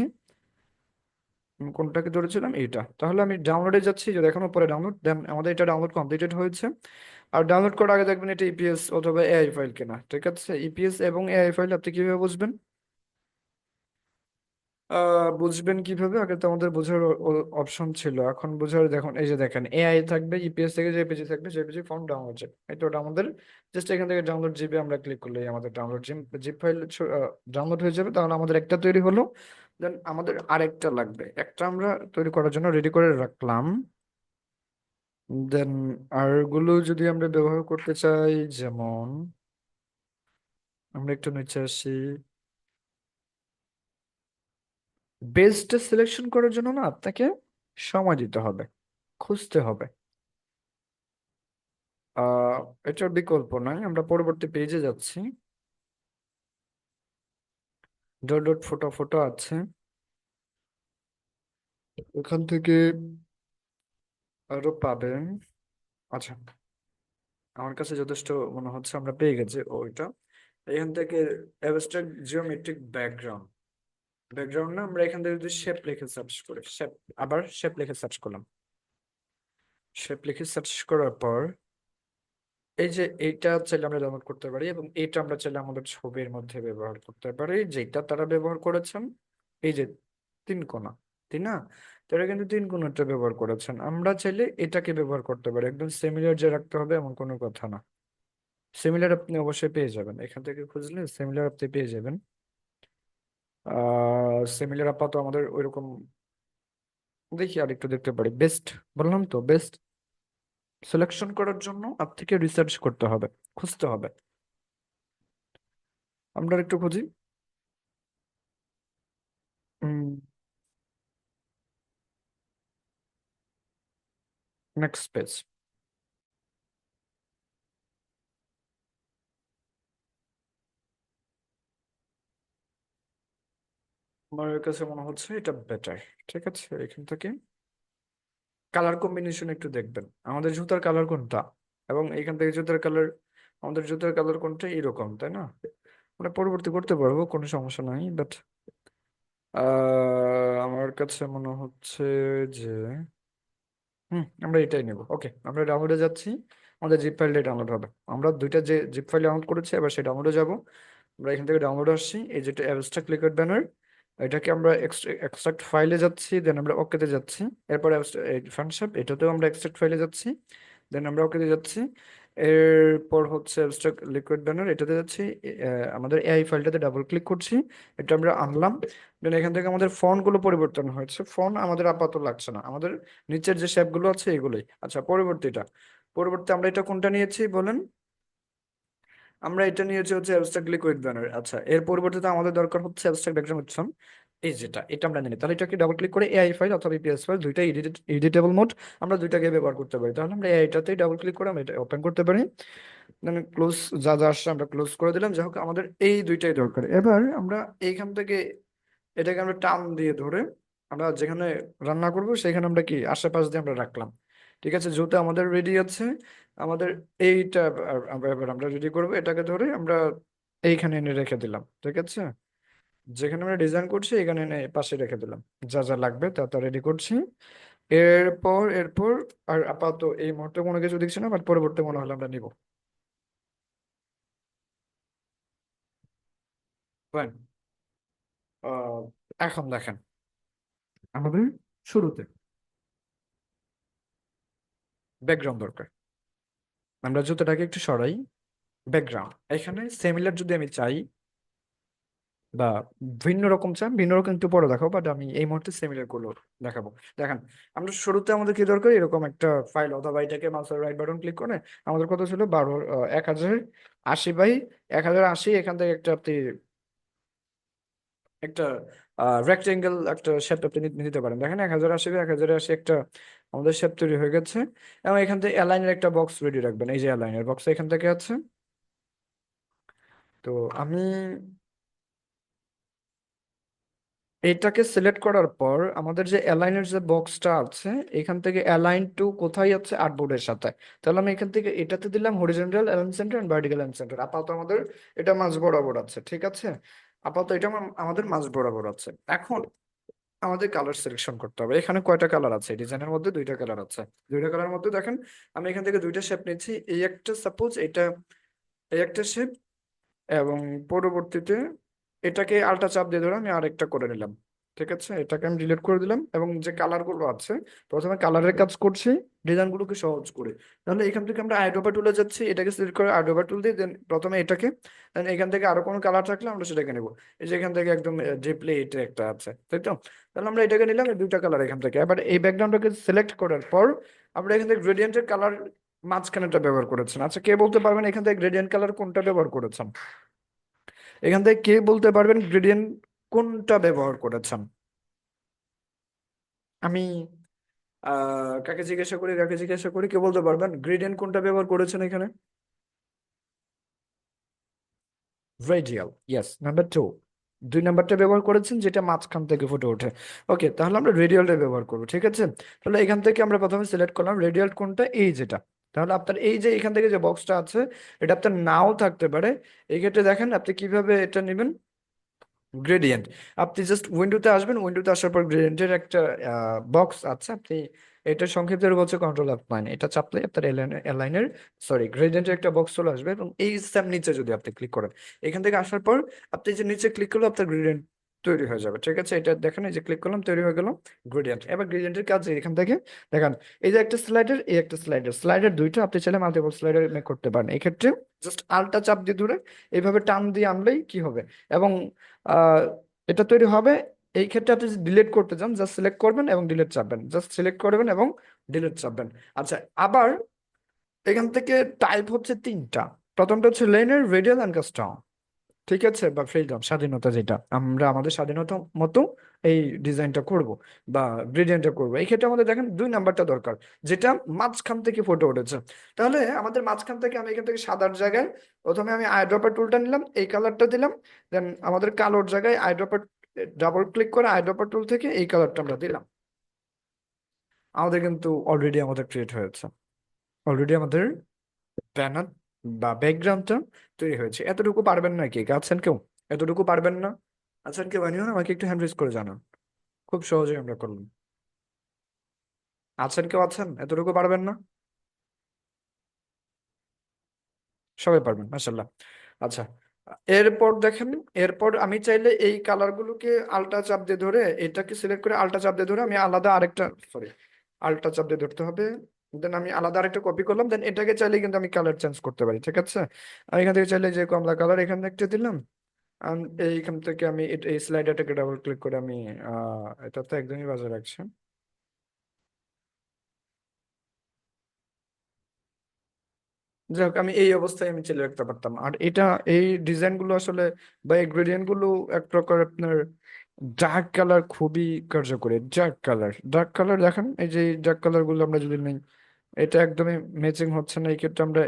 আমি কোনটাকে ধরেছিলাম? এইটা। তাহলে আমি ডাউনলোডে যাচ্ছি, যে এখনো পরে ডাউনলোড, দেন আমাদের এটা ডাউনলোড কমপ্লিটেড হয়েছে। আর ডাউনলোড করার আগে দেখবেন এটা ইপিএস অথবা এআই ফাইল কিনা, ঠিক আছে? ইপিএস এবং এআই ফাইল আপনি কিভাবে বুঝবেন? বুঝবেন কিভাবে? আগে তো আমাদের বোঝার অপশন ছিল, এখন বোঝার দেখুন, এই যে দেখেন এআই থাকবে, ইপিএস থেকে যে পেজে থাকবে সেই পেজে ফর্ম ডাউনলোড যাবে, এটা ওটা আমাদের জাস্ট এখান থেকে ডাউনলোড জিপে আমরা ক্লিক করলেই আমাদের ডাউনলোড জিপ ফাইল ডাউনলোড হয়ে যাবে। তাহলে আমাদের একটা তৈরি হলো। দেন আমাদের আরেকটা লাগবে, একটা আমরা তৈরি করার জন্য রেডি করে রাখলাম। দেন আরগুলো যদি আমরা ব্যবহার করতে চাই, যেমন আমরা একটু নিচে আসি, বেস্টটা সিলেকশন করার জন্য না আপনাকে সময় দিতে হবে, খুঁজতে হবে। আহ এটার বিকল্প নাই। আমরা পরবর্তী পেজে যাচ্ছি। ডট ডট ফোটা ফোটা আছে, ওখান থেকে আরো পাবেন। আচ্ছা, আমার কাছে যথেষ্ট মনে হচ্ছে আমরা পেয়ে গেছি ওইটা। এখান থেকে অ্যাবস্ট্রাক্ট জিওমেট্রিক ব্যাকগ্রাউন্ড, ব্যাকগ্রাউন্ড না, আমরা এখান থেকে যদি শেপ লিখে সার্চ করি, শেপ, আবার শেপ লিখে সার্চ করলাম, শেপ লিখে সার্চ করার পর এই যে এইটা চাইলে আমরা ডাউনলোড করতে পারি, এবং এইটা আমরা চাইলে আমাদের ছবির মধ্যে ব্যবহার করতে পারি, যেটা তারা ব্যবহার করেছেন। এই যে তিন কোণা, তাই না? তারা কিন্তু তিন কোণাটা ব্যবহার করেছেন, আমরা চাইলে এটাকে ব্যবহার করতে পারি। একদম সিমিলার যে রাখতে হবে এমন কোনো কথা না। সিমিলার আপনি অবশ্যই পেয়ে যাবেন, এখান থেকে খুঁজলে সিমিলার আপনি পেয়ে যাবেন। সিমিলার আপাতত আমাদের ওইরকম, দেখি আর একটু দেখতে পারি। বেস্ট, বললাম তো বেস্ট সিলেকশন করার জন্য আপনাকে রিসার্চ করতে হবে, খুঁজতে হবে। আমরা একটু খুঁজি। Next page. আমার কাছে মনে হচ্ছে এটা বেটার। ঠিক আছে, এখান থেকে কালার কম্বিনেশন একটু দেখবেন আমাদের জুতার কালার কোনটা, এবং এখান থেকে জুতার কালার, আমাদের জুতার কালার কোনটা, এরকম তাই না? আমরা পরবর্তী করতে পারবো, কোনো সমস্যা নাই, বাট আমার কাছে মনে হচ্ছে যে আমরা এটাই নেব। ওকে, আমরা ডাউনলোডে যাচ্ছি, আমাদের জিপ ফাইলটা ডাউনলোড হবে। আমরা দুইটা যে জিপ ফাইল ডাউনলোড করেছি, এবার সেই ডাউনলোডে যাব। আমরা এখান থেকে ডাউনলোড আসছি, এই যেটা অ্যাবস্ট্রাক্ট লিকুইড ব্যানার, এটাকে আমরা এক্সট্রাক্ট ফাইলে যাচ্ছি, দেন আমরা ওকেতে যাচ্ছি। এরপর ফাংশন, এটাতেও আমরা এক্সট্রাক্ট ফাইলে যাচ্ছি, দেন আমরা ওকেতে যাচ্ছি। এরপর হচ্ছে অ্যাবস্ট্রাক্ট লিকুইড ব্যানার, এটাতে যাচ্ছি, আমাদের এআই ফাইলটাতে ডাবল ক্লিক করছি, এটা আমরা আনলাম। দেন এখান থেকে আমাদের ফন্ট গুলো পরিবর্তন হয়েছে, ফন্ট আমাদের আপাতত লাগছে না, আমাদের নিচের যে শেপ গুলো আছে এগুলোই। আচ্ছা, পরবর্তী আমরা এটা কোনটা নিয়েছি বলেন? আমরা এটা নিয়েছি হচ্ছে অ্যাবস্ট্রাক্ট লিকুইড ব্যানার। আচ্ছা, এর পরিবর্তে আমাদের দরকার হচ্ছে অ্যাবস্ট্রাক্ট ব্যাকগ্রাউন্ড মিশ্রণ, এই যেটা, এটা আমরা নিই। তাহলে এটাকে ডাবল ক্লিক করে এআই ফাইল অথবা ইপিএস ফাইল, দুইটাই এডিটেবল মোড, আমরা দুইটাকে ব্যবহার করতে পারি। তাহলে আমরা এটাতেই ডাবল ক্লিক করে আমরা এটা ওপেন করতে পারি। দেন ক্লোজ, যা যা আসছে আমরা ক্লোজ করে দিলাম। যাই হোক, আমাদের এই দুইটাই দরকার। এবার আমরা এইখান থেকে এটাকে আমরা টান দিয়ে ধরে আমরা যেখানে রান্না করব সেখানে আমরা কি আশেপাশ দিয়ে আমরা রাখলাম। ঠিক আছে, যেহেতু আমাদের রেডি আছে, আমাদের এইটা এবার আমরা রেডি করবো, এটাকে ধরে আমরা এইখানে এনে রেখে দিলাম। ঠিক আছে, যেখানে আমরা ডিজাইন করছি এখানে এনে পাশে রেখে দিলাম। যা যা লাগবে তা তা রেডি করছি। এরপর আর আপাতত এই মুহূর্তে কোনো কিছু দেখছি না, বাট পরবর্তী মনে হলে আমরা নিব। Fine. আহ, এখন দেখেন, আমাদের শুরুতে ব্যাকগ্রাউন্ড দরকার। আমরা জুতোটাকে একটু সরাই, ব্যাকগ্রাউন্ড এখানে সিমিলার যদি আমি চাই বা ভিন্ন রকম চান, ভিন্ন রকম একটু পরে দেখাবো, বাট আমি এই মুহূর্তে সিমিলার গুলো দেখাবো। দেখেন, আমরা শুরুতে আমাদের কি দরকার, এরকম একটা ফাইল, অথবা এটাকে মাউসের রাইট বাটন ক্লিক করে আমাদের কত ছিল 1080 বাই 1080, এখান থেকে একটা আপনি একটা রেক্টেঙ্গেল একটা শেপ আপনি নিতে পারেন। দেখেন 1080 বাই 1080 একটা আমাদের শেপ তৈরি হয়ে গেছে। এবং এখান থেকে অ্যালাইনের একটা বক্স রেডি রাখবেন, এই যে অ্যালাইনের বক্স এখান থেকে আছে। তো আমি এটাকে সিলেক্ট করার পর আমাদের যে অ্যালাইনের যে বক্সটা আছে, এখান থেকে অ্যালাইন টু কোথায় আছে, আর্টবোর্ডের সাথে। তাহলে আমি এখান থেকে এটাতে দিলাম horizontal align center and vertical align center. আপাতত আমাদের এটা মাঝ বরাবর আছে। ঠিক আছে, আপাতত এটা আমাদের মাঝ বরাবর আছে। এখন আমাদের কালার সিলেকশন করতে হবে। এখানে কয়টা কালার আছে, ডিজাইনের মধ্যে দুইটা কালার আছে। দুইটা কালার মধ্যে দেখেন, আমি এখান থেকে দুইটা শেপ নিচ্ছি। এই একটা, সাপোজ এটা এই একটা শেপ, এবং পরবর্তীতে এটাকে আলটা চাপ দিয়ে ধরে আমি আরেকটা করে নিলাম। ঠিক আছে, এটাকে আমি ডিলিট করে দিলাম, এবং যে কালার গুলো আছে প্রথমে কালারের কাজ করছি, ডিজাইন গুলোকে সহজ করে। তাহলে এখান থেকে আমরা আইডোবা টুলে যাচ্ছি, এটাকে সিলেক্ট করে আইডোবা টুল দিয়ে দেন প্রথমে এটাকে, দেন এখান থেকে আরো কোনো কালার থাকলে আমরা সেটাকে নেবো। এই যে এখান থেকে একদম ডিপলি এটা একটা আছে, তাই তো? তাহলে আমরা এটাকে নিলাম, এই দুইটা কালার এখান থেকে। এবার এই ব্যাকগ্রাউন্ডটাকে সিলেক্ট করার পর আমরা এখান থেকে গ্রেডিয়েন্টের কালার মাঝখানেটা ব্যবহার করেছেন। আচ্ছা, কে বলতে পারবেন এখান থেকে গ্রেডিয়েন্ট কালার কোনটা ব্যবহার করেছেন? এখান থেকে কে বলতে পারবেন গ্রেডিয়েন্ট কোনটা ব্যবহার করেছেন? আমি কাকে জিজ্ঞাসা করি, কে বলতে পারবেন গ্রেডিয়েন্ট কোনটা ব্যবহার করেছেন এখানে? Radial, yes. নাম্বার 2, 2 নাম্বারটা ব্যবহার করেছেন, যেটা মাঝখান থেকে ফুটে ওঠে। ওকে, তাহলে আমরা রেডিয়ালটা ব্যবহার করবো। ঠিক আছে, তাহলে এখান থেকে আমরা প্রথমে সিলেক্ট করলাম রেডিয়াল কোনটা, এই যেটা। তাহলে আপনার এই যে এখান থেকে যে বক্সটা আছে, এটা আপনার নাও থাকতে পারে। এই ক্ষেত্রে দেখেন আপনি কিভাবে এটা নেবেন, গ্রেডিয়েন্ট। আপনি জাস্ট উইন্ডোতে আসবেন, উইন্ডোতে আসার পর গ্রেডিয়েন্টের একটা বক্স আছে, আপনি এটা সংক্ষিপ্ত রূপ হচ্ছে কন্ট্রোল F9, এটা চাপলে আপনার অ্যালাইনের, সরি, গ্রেডিয়েন্টের একটা বক্স চলে আসবে। এবং এই স্যাম নিচে যদি আপনি ক্লিক করেন, এখান থেকে আসার পর আপনি যে নিচে ক্লিক করলে আপনার গ্রেডিয়েন্ট তৈরি হয়ে যাবে। ঠিক আছে, এটা দেখেন, এই যে ক্লিক করলাম, তৈরি হয়ে গেল গ্রেডিয়েন্ট। এবার গ্রেডিয়েন্টের কাজ এখান থেকে দেখেন, এই যে একটা স্লাইডার, এই একটা স্লাইডার, স্লাইডার দুইটা, আপনি চাইলে মাল্টিপল স্লাইডার মেক করতে পারেন। এই ক্ষেত্রে জাস্ট আলটা চাপ দিয়ে ধরে এইভাবে টান দিয়ে আনলেই কি হবে, এবং আহ এটা তৈরি হবে। এই ক্ষেত্রে আপনি যদি ডিলিট করতে চান, জাস্ট সিলেক্ট করবেন এবং ডিলিট চাপবেন, জাস্ট সিলেক্ট করবেন এবং ডিলিট চাপবেন। আচ্ছা, আবার এখান থেকে টাইপ হচ্ছে 3টা। প্রথমটা হচ্ছে লেনের, রেডিয়াল অ্যান্ড কাস্টম। ঠিক আছে, বা ফ্রিডম, স্বাধীনতা, যেটা আমরা আমাদের স্বাধীনতা মতো এই ডিজাইনটা করব বা গ্রেডিয়েন্টটা করব। এই ক্ষেত্রে আমাদের দেখেন 2 নাম্বারটা দরকার, যেটা মাঝখান থেকে ফুটে উঠেছে। তাহলে আমাদের মাঝখান থেকে আমি এখান থেকে সাদার জায়গায় প্রথমে আমি আইড্রপার টুলটা নিলাম, এই কালারটা দিলাম। দেন আমাদের কালোর জায়গায় আইড্রপার ডাবল ক্লিক করে আইড্রপার টুল থেকে এই কালারটা আমরা দিলাম। আমাদের কিন্তু অলরেডি আমাদের ক্রিয়েট হয়েছে, অলরেডি আমাদের ব্যানার বা ব্যাকগ্রাউন্ডটা তৈরি হয়েছে। এতটুকু পারবেন না কি আছেন কেউ? এতটুকু পারবেন না? আছেন কেউ? বানিয়ে আমাকে একটু হ্যান্ড রেজ করে জানান। খুব সহজেই আমরা করলাম। আছেন কেউ? আছেন? এতটুকু পারবেন না? সবাই পারবেন, মাশাল্লাহ। আচ্ছা, এরপর দেখেন, এরপর আমি চাইলে এই কালার গুলোকে আল্টা চাপ দিয়ে ধরে, এটাকে সিলেক্ট করে আল্টা চাপ দিয়ে ধরে আমি আলাদা আরেকটা, সরি, আল্টা চাপ দিয়ে ধরতে হবে। দেন আমি আলাদা আরেকটা কপি করলাম, দেন এটাকে চাইলে কিন্তু আমি কালার চেঞ্জ করতে পারি। ঠিক আছে, আমি এখান থেকে চাইলে যে কমলা কালার এখান থেকে একটা দিলাম। এইখান থেকে আমি এই স্লাইডারটাকে ডাবল ক্লিক করে আমি এটা তো একদমই বাজে লাগছে। যাই হোক, আমি এই অবস্থায় আমি চালিয়ে রাখতে পারতাম। আর এটা, এই ডিজাইন গুলো আসলে বা এই গ্রেডিয়েন্ট গুলো এক প্রকার আপনার ডার্ক কালার খুবই কার্যকরী। ডার্ক কালার দেখেন, এই যে ডার্ক কালার গুলো আমরা যদি নেই, এটা একদমই ম্যাচিং হচ্ছে না। এই ক্ষেত্রে আমরা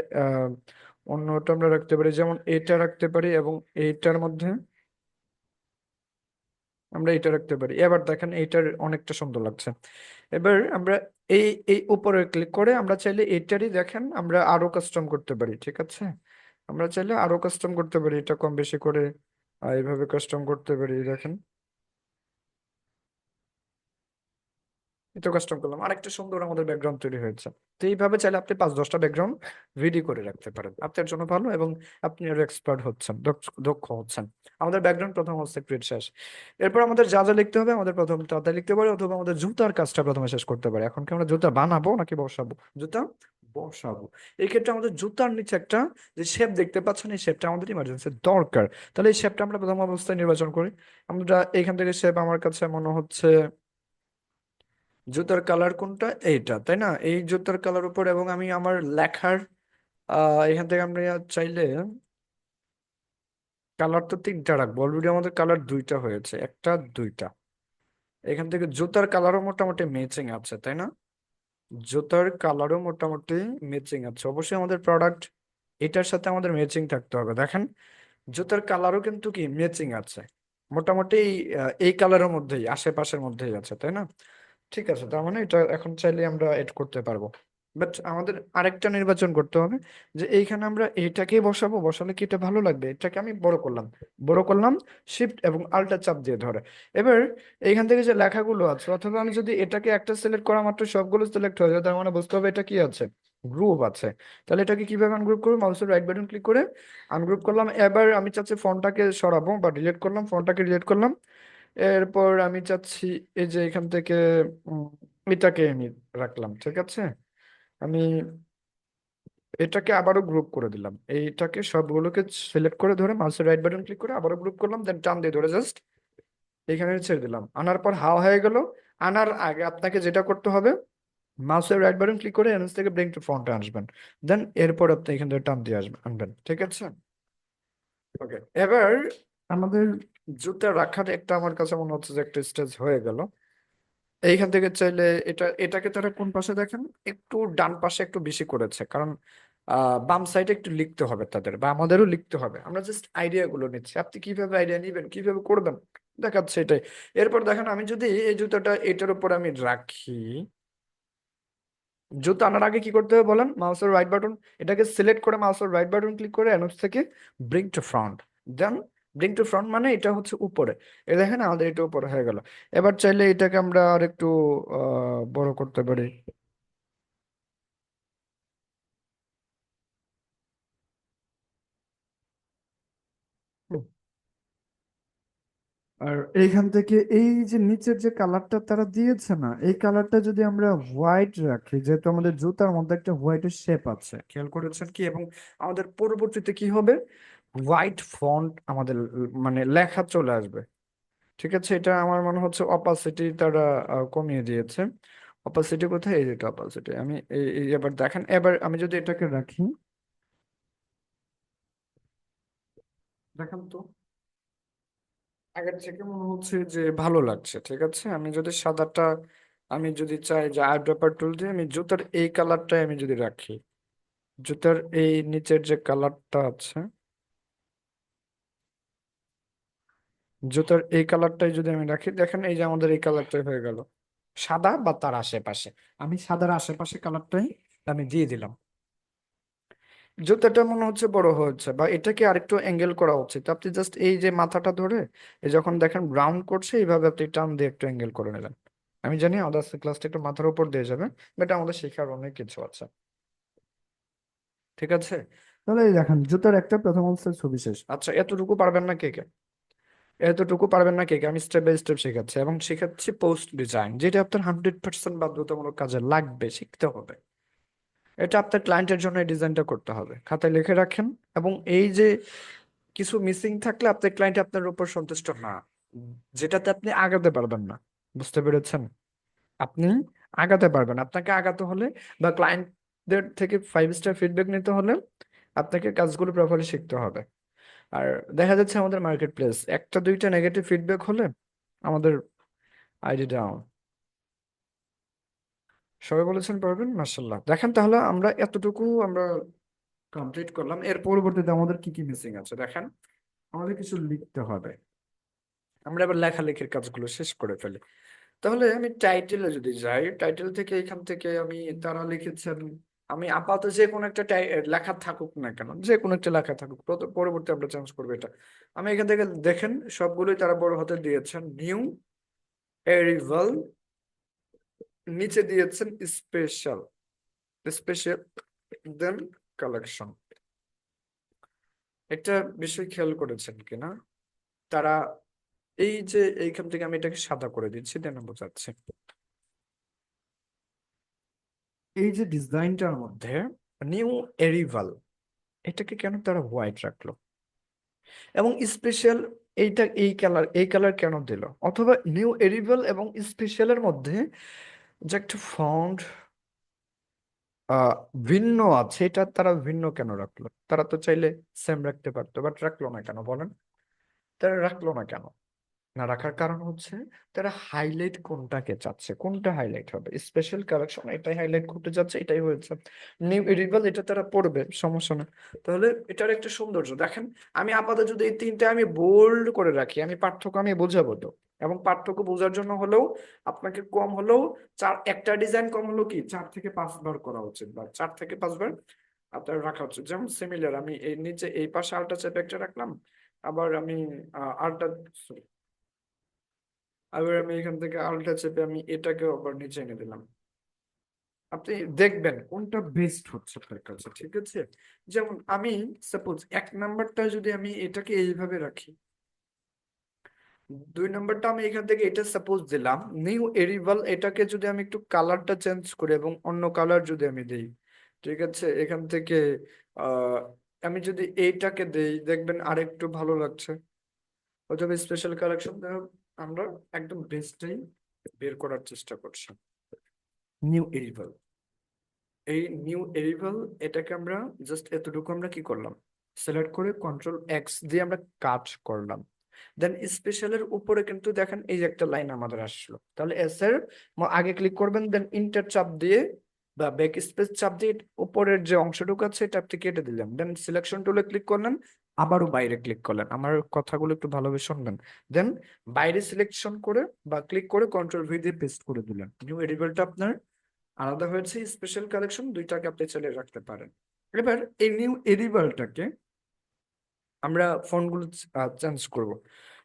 অন্যটা আমরা রাখতে পারি, যেমন এটা রাখতে পারি, এবং এইটার মধ্যে আমরা এটা রাখতে পারি। এবার দেখেন এইটার অনেকটা সুন্দর লাগছে। এবার আমরা এই এই উপরে ক্লিক করে আমরা চাইলে এটারই দেখেন আমরা আরো কাস্টম করতে পারি। ঠিক আছে, আমরা চাইলে আরো কাস্টম করতে পারি, এটা কম বেশি করে এইভাবে কাস্টম করতে পারি। দেখেন, এটা কাস্টম করলাম, আরেকটা সুন্দর আমাদের ব্যাকগ্রাউন্ড তৈরি হয়েছে। তো এইভাবে চাইলে আপনি 5-10টা ব্যাকগ্রাউন্ড রেডি করে রাখতে পারেন, আপনার জন্য ভালো, এবং আপনি আরো এক্সপার্ট হচ্ছেন, দক্ষ হচ্ছেন। আমাদের ব্যাকগ্রাউন্ড প্রথম অবস্থায় ক্রিয়েট শেষ। এরপর আমাদের যা যা লিখতে হবে, আমাদের প্রথম তাতে লিখতে পারি, অথবা আমাদের জুতার কাজটা প্রথমে শেষ করতে পারি। এখন কি আমরা জুতা বানাবো নাকি বসাবো? জুতা বসাবো। এই ক্ষেত্রে আমাদের জুতার নিচে একটা যে শেপ দেখতে পাচ্ছেন, এই শেপটা আমাদের ইমার্জেন্সি দরকার। তাহলে এই শেপটা আমরা প্রথম অবস্থায় নির্বাচন করি। আমরা এখান থেকে শেপ, আমার কাছে মনে হচ্ছে জুতার কালার কোনটা, এইটা, তাই না? এই জুতার কালার উপর, এবং আমি আমার লেখার এখান থেকে আমরা চাইলে কালার তো 3টা রাখবো। অলরেডি আমাদের কালার 2টা হয়েছে, একটা 2টা। এখান থেকে জুতার কালারও মোটামুটি ম্যাচিং আছে, তাই না? জুতার কালারও মোটামুটি ম্যাচিং আছে। অবশ্যই আমাদের প্রোডাক্ট এটার সাথে আমাদের ম্যাচিং থাকতে হবে। দেখেন, জুতার কালারও কিন্তু কি ম্যাচিং আছে, মোটামুটি এই কালারের মধ্যেই, আশেপাশের মধ্যেই আছে, তাই না? ঠিক আছে, তার মানে এটা এখন চাইলে আমরা এড করতে পারবো। বাট আমাদের আরেকটা নির্বাচন করতে হবে, যে এইখানে আমরা এইটাকেই বসাবো। বসালে কি এটা ভালো লাগবে? এটাকে আমি বড় করলাম, শিফট এবং আল্টা চাপ দিয়ে ধরে। এবার এইখান থেকে যে লেখাগুলো আছে, অথবা আমি যদি এটাকে একটা সিলেক্ট করা মাত্র সবগুলো সিলেক্ট হয়ে যায়, তার মানে বুঝতে হবে এটা কি আছে, গ্রুপ আছে। তাহলে এটাকে কিভাবে আনগ্রুপ করবো? মাউসের রাইট বাটন ক্লিক করে আনগ্রুপ করলাম। এবার আমি চাচ্ছি ফন্টটাকে সরাবো বা ডিলিট করলাম, ফন্টটাকে ডিলিট করলাম। এরপর আমি চাচ্ছি এই যে এখান থেকে উম, এটাকে আমি রাখলাম। ঠিক আছে, আমি এটাকে আবারও গ্রুপ করে দিলাম। এইটাকে সবগুলোকে সিলেক্ট করে ধরে মাউসের রাইট বাটন ক্লিক করে আবারও গ্রুপ করলাম, দেন টান দিয়ে ধরে জাস্ট এখানে ছেড়ে দিলাম। আনার পর হাওয়া হয়ে গেল। আনার আগে আপনাকে যেটা করতে হবে, মাউসের রাইট বাটন ক্লিক করে এনএস থেকে ব্রিং টু ফ্রন্টে আসবেন। দেন এরপর আপনি এখান থেকে টান দিয়ে আসবেন, আনবেন। ঠিক আছে, ওকে। এবার আমাদের জুতা রাখার একটা, আমার কাছে মনে হচ্ছে যে একটা স্টেজ হয়ে গেল। এইখান থেকে চাইলে এটাকে তারা কোন পাশে দেখেন, একটু ডান পাশে একটু বেশি করেছে, কারণ বাম সাইডে একটু লিখতে হবে তাদের, বা আমাদেরও লিখতে হবে। আমরা জাস্ট আইডিয়া গুলো নিচ্ছি, আপনি কিভাবে আইডিয়া নিবেন, কিভাবে করবেন দেখাচ্ছে এটাই। এরপর দেখেন, আমি যদি এই জুতাটা এটার উপর আমি রাখি, জুতা আনার আগে কি করতে হবে বলেন? মাউসের রাইট বাটন, এটাকে সিলেক্ট করে মাউসের রাইট বাটন ক্লিক করে অ্যানোস থেকে bring to front. Then bring to front মানে এটা হচ্ছে উপরে। এ দেখেন আমাদের এটা উপরে হয়ে গেল। এবার চাইলে এটাকে আমরা আর একটু বড় করতে পারি। হুম। আর এইখান থেকে এই যে নিচের যে কালারটা তারা দিয়েছে না, এই কালারটা যদি আমরা হোয়াইট রাখি, যেহেতু আমাদের জুতার মধ্যে একটা হোয়াইটের শেপ আছে, খেয়াল করেছেন কি? এবং আমাদের পরবর্তীতে কি হবে, হোয়াইট ফন্ট আমাদের মানে লেখা চলে আসবে। ঠিক আছে, এটা আমার মনে হচ্ছে অপাসিটি তারা কমিয়ে দিয়েছে। অপাসিটি কোথায়? এই যেটা অপাসিটি, আমি এবার দেখেন, এবার আমি যদি এটাকে রাখি, দেখেন তো, আগের থেকে মনে হচ্ছে যে ভালো লাগছে। ঠিক আছে, আমি যদি সাদাটা, আমি যদি চাই যে আই ড্রপার টুল দিয়ে আমি জুতার এই কালারটাই আমি যদি রাখি, জুতার এই নিচের যে কালারটা আছে, জুতার এই কালারটাই যদি আমি রাখি, দেখেন এই যে আমাদের এই কালারটাই হয়ে গেল সাদা বা তার আশেপাশে। আমি সাদার আশেপাশে কালারটাই আমি দিয়ে দিলাম। জুতাটা মনে হচ্ছে বড় হচ্ছে, বা এটাকে আরেকটু অ্যাঙ্গেল করা উচিত। আপনি জাস্ট এই যে মাথাটা ধরে এই যখন দেখেন ব্রাউন করছে, এইভাবে আপনি টান দিয়ে একটু অ্যাঙ্গেল করে নেবেন। আমি জানি আমাদের ক্লাসটা একটু মাথার উপর দিয়ে যাবে, বাট আমাদের শেখার অনেক কিছু আছে। ঠিক আছে, তাহলে এই দেখেন জুতার একটা প্রথম অবস্থার ছবি শেষ। আচ্ছা, এতটুকু পারবেন না কে কে? এতটুকু পারবেন না কে কে? আমি স্টেপ বাই স্টেপ শেখাচ্ছি, এবং শেখাচ্ছি পোস্ট ডিজাইন, যেটা আপনার 100% বাধ্যতামূলক কাজে লাগবে, শিখতে হবে। এটা আপনার ক্লায়েন্টের জন্য এই ডিজাইনটা করতে হবে, খাতায় লিখে রাখেন। এবং এই যে কিছু মিসিং থাকলে আপনার ক্লায়েন্ট আপনার উপর সন্তুষ্ট না, যেটাতে আপনি আগাতে পারবেন না। বুঝতে পেরেছেন? আপনি আগাতে পারবেন, আপনাকে আগাতে হলে বা ক্লায়েন্টদের থেকে 5 স্টার ফিডব্যাক নিতে হলে আপনাকে কাজগুলো প্রপারলি শিখতে হবে। আর দেখা যাচ্ছে আমাদের মার্কেট প্লেস একটা দুইটা নেগেটিভ ফিডব্যাক হলে আমাদের আইডি ডাউন। সবাই বলেছেন পারবেন, মার্শাল্লাহ। দেখেন তাহলে আমরা এতটুকু আমরা কমপ্লিট করলাম। এর পরবর্তীতে আমাদের কি কি মিসিং আছে দেখেন। আমাদের কিছু লিখতে হবে, আমরা এবার লেখালেখির কাজগুলো শেষ করে ফেলি। তাহলে আমি টাইটেলে যদি যাই, টাইটেল থেকে এখান থেকে আমি, তারা লিখেছেন, আমি আপাতত যে কোনো একটা লেখা থাকুক না কেন, যে কোনো একটা লেখা থাকুক, পরবর্তী আমরা চেঞ্জ করবো এটা। আমি এখান থেকে দেখেন সবগুলোই তারা বড় হাতে দিয়েছেন, নিউ এরিভাল, নিচে দিয়েছেন স্পেশাল, স্পেশাল দেন কালেকশন। একটা বিষয় খেয়াল করেছেন কিনা, তারা এই যে এইখান থেকে আমি এটাকে সাদা করে দিচ্ছি, দেন বোঝাচ্ছি। এই যে ডিজাইনটার মধ্যে নিউ এরিভাল, এটাকে কেন তারা হোয়াইট রাখলো, এবং স্পেশাল এইটা এই কালার কেন দিল? অথবা নিউ এরিভাল এবং স্পেশালের মধ্যে যে একটা ফন্ট আহ ভিন্ন আছে, এটা তারা ভিন্ন কেন রাখলো? তারা তো চাইলে সেম রাখতে পারতো, বাট রাখলো না কেন বলেন? তারা রাখলো না কেন? না রাখার কারণ হচ্ছে তারা হাইলাইট কোনটাকে চাচ্ছে, কোনটা হাইলাইট হবে। স্পেশাল কালেকশন এটাই হাইলাইট করতে যাচ্ছে, এটাই হয়েছে। নিউ এরিভাল এটা তারা পড়বে, সমস্যা না। তাহলে এটার একটা সৌন্দর্য দেখেন। আমি আপাতত যদি এই তিনটা আমি বোল্ড করে রাখি, আমি পার্থক্য আমি বোঝাবো তো। এবং পার্থক্য বোঝার জন্য হলেও আপনাকে কম হলেও একটা ডিজাইন কম হলেও কি 4 থেকে 5 বার করা উচিত, বা 4 থেকে 5 বার আপনার রাখা উচিত। যেমন সিমিলার, আমি এই নিচে এই পাশে আলটা চেপে একটা রাখলাম, আবার আমি আলটা, আবার আমি এখান থেকে আলটা চেপে আমি এটাকেও আবার নিচে এনে দিলাম। আপনি দেখবেন কোনটা বেস্ট হচ্ছে আপনার কাছে। ঠিক আছে, যেমন আমি সাপোজ 1 নাম্বারটা যদি আমি এটাকে এইভাবে রাখি, 2 নাম্বারটা আমি এখান থেকে এটা সাপোজ দিলাম নিউ এরিভাল, এটাকে যদি আমি একটু কালারটা চেঞ্জ করি এবং অন্য কালার যদি আমি দিই, ঠিক আছে, এখান থেকে আহ আমি যদি এইটাকে দেই, দেখবেন আরেকটু ভালো লাগছে। অথবা স্পেশাল কালেকশন, আমরা একদম বেস্টটাই বের করার চেষ্টা করছি। নিউ এরিভাল, এই নিউ এরিভাল, এটাকে আমরা জাস্ট এতটুকু আমরা কি করলাম, সিলেক্ট করে কন্ট্রোল X দিয়ে আমরা কাট করলাম। দেন স্পেশালের উপরে কিন্তু দেখেন এই যে একটা লাইন আমাদের আসলো, তাহলে এস এর আগে ক্লিক করবেন, দেন ইন্টার চাপ দিয়ে বা ব্যাক স্পেস চাপ দিয়ে উপরের যে অংশটুকু আছে এটা আপনি কেটে দিলাম, দেন সিলেকশন টুলে ক্লিক করলেন, আবারও বাইরে ক্লিক করলেন। আমার কথাগুলো একটু ভালোভাবে শুনবেন। দেন বাইরে সিলেকশন করে বা ক্লিক করে কন্ট্রোল V দিয়ে পেস্ট করে দিলেন, নিউ এরিভালটা আপনার আলাদা হয়েছে। স্পেশাল কালেকশন দুইটাকে আপনি চালিয়ে রাখতে পারেন। এবার এই নিউ এরিভালটাকে আমরা ফন্টগুলো চেঞ্জ করব।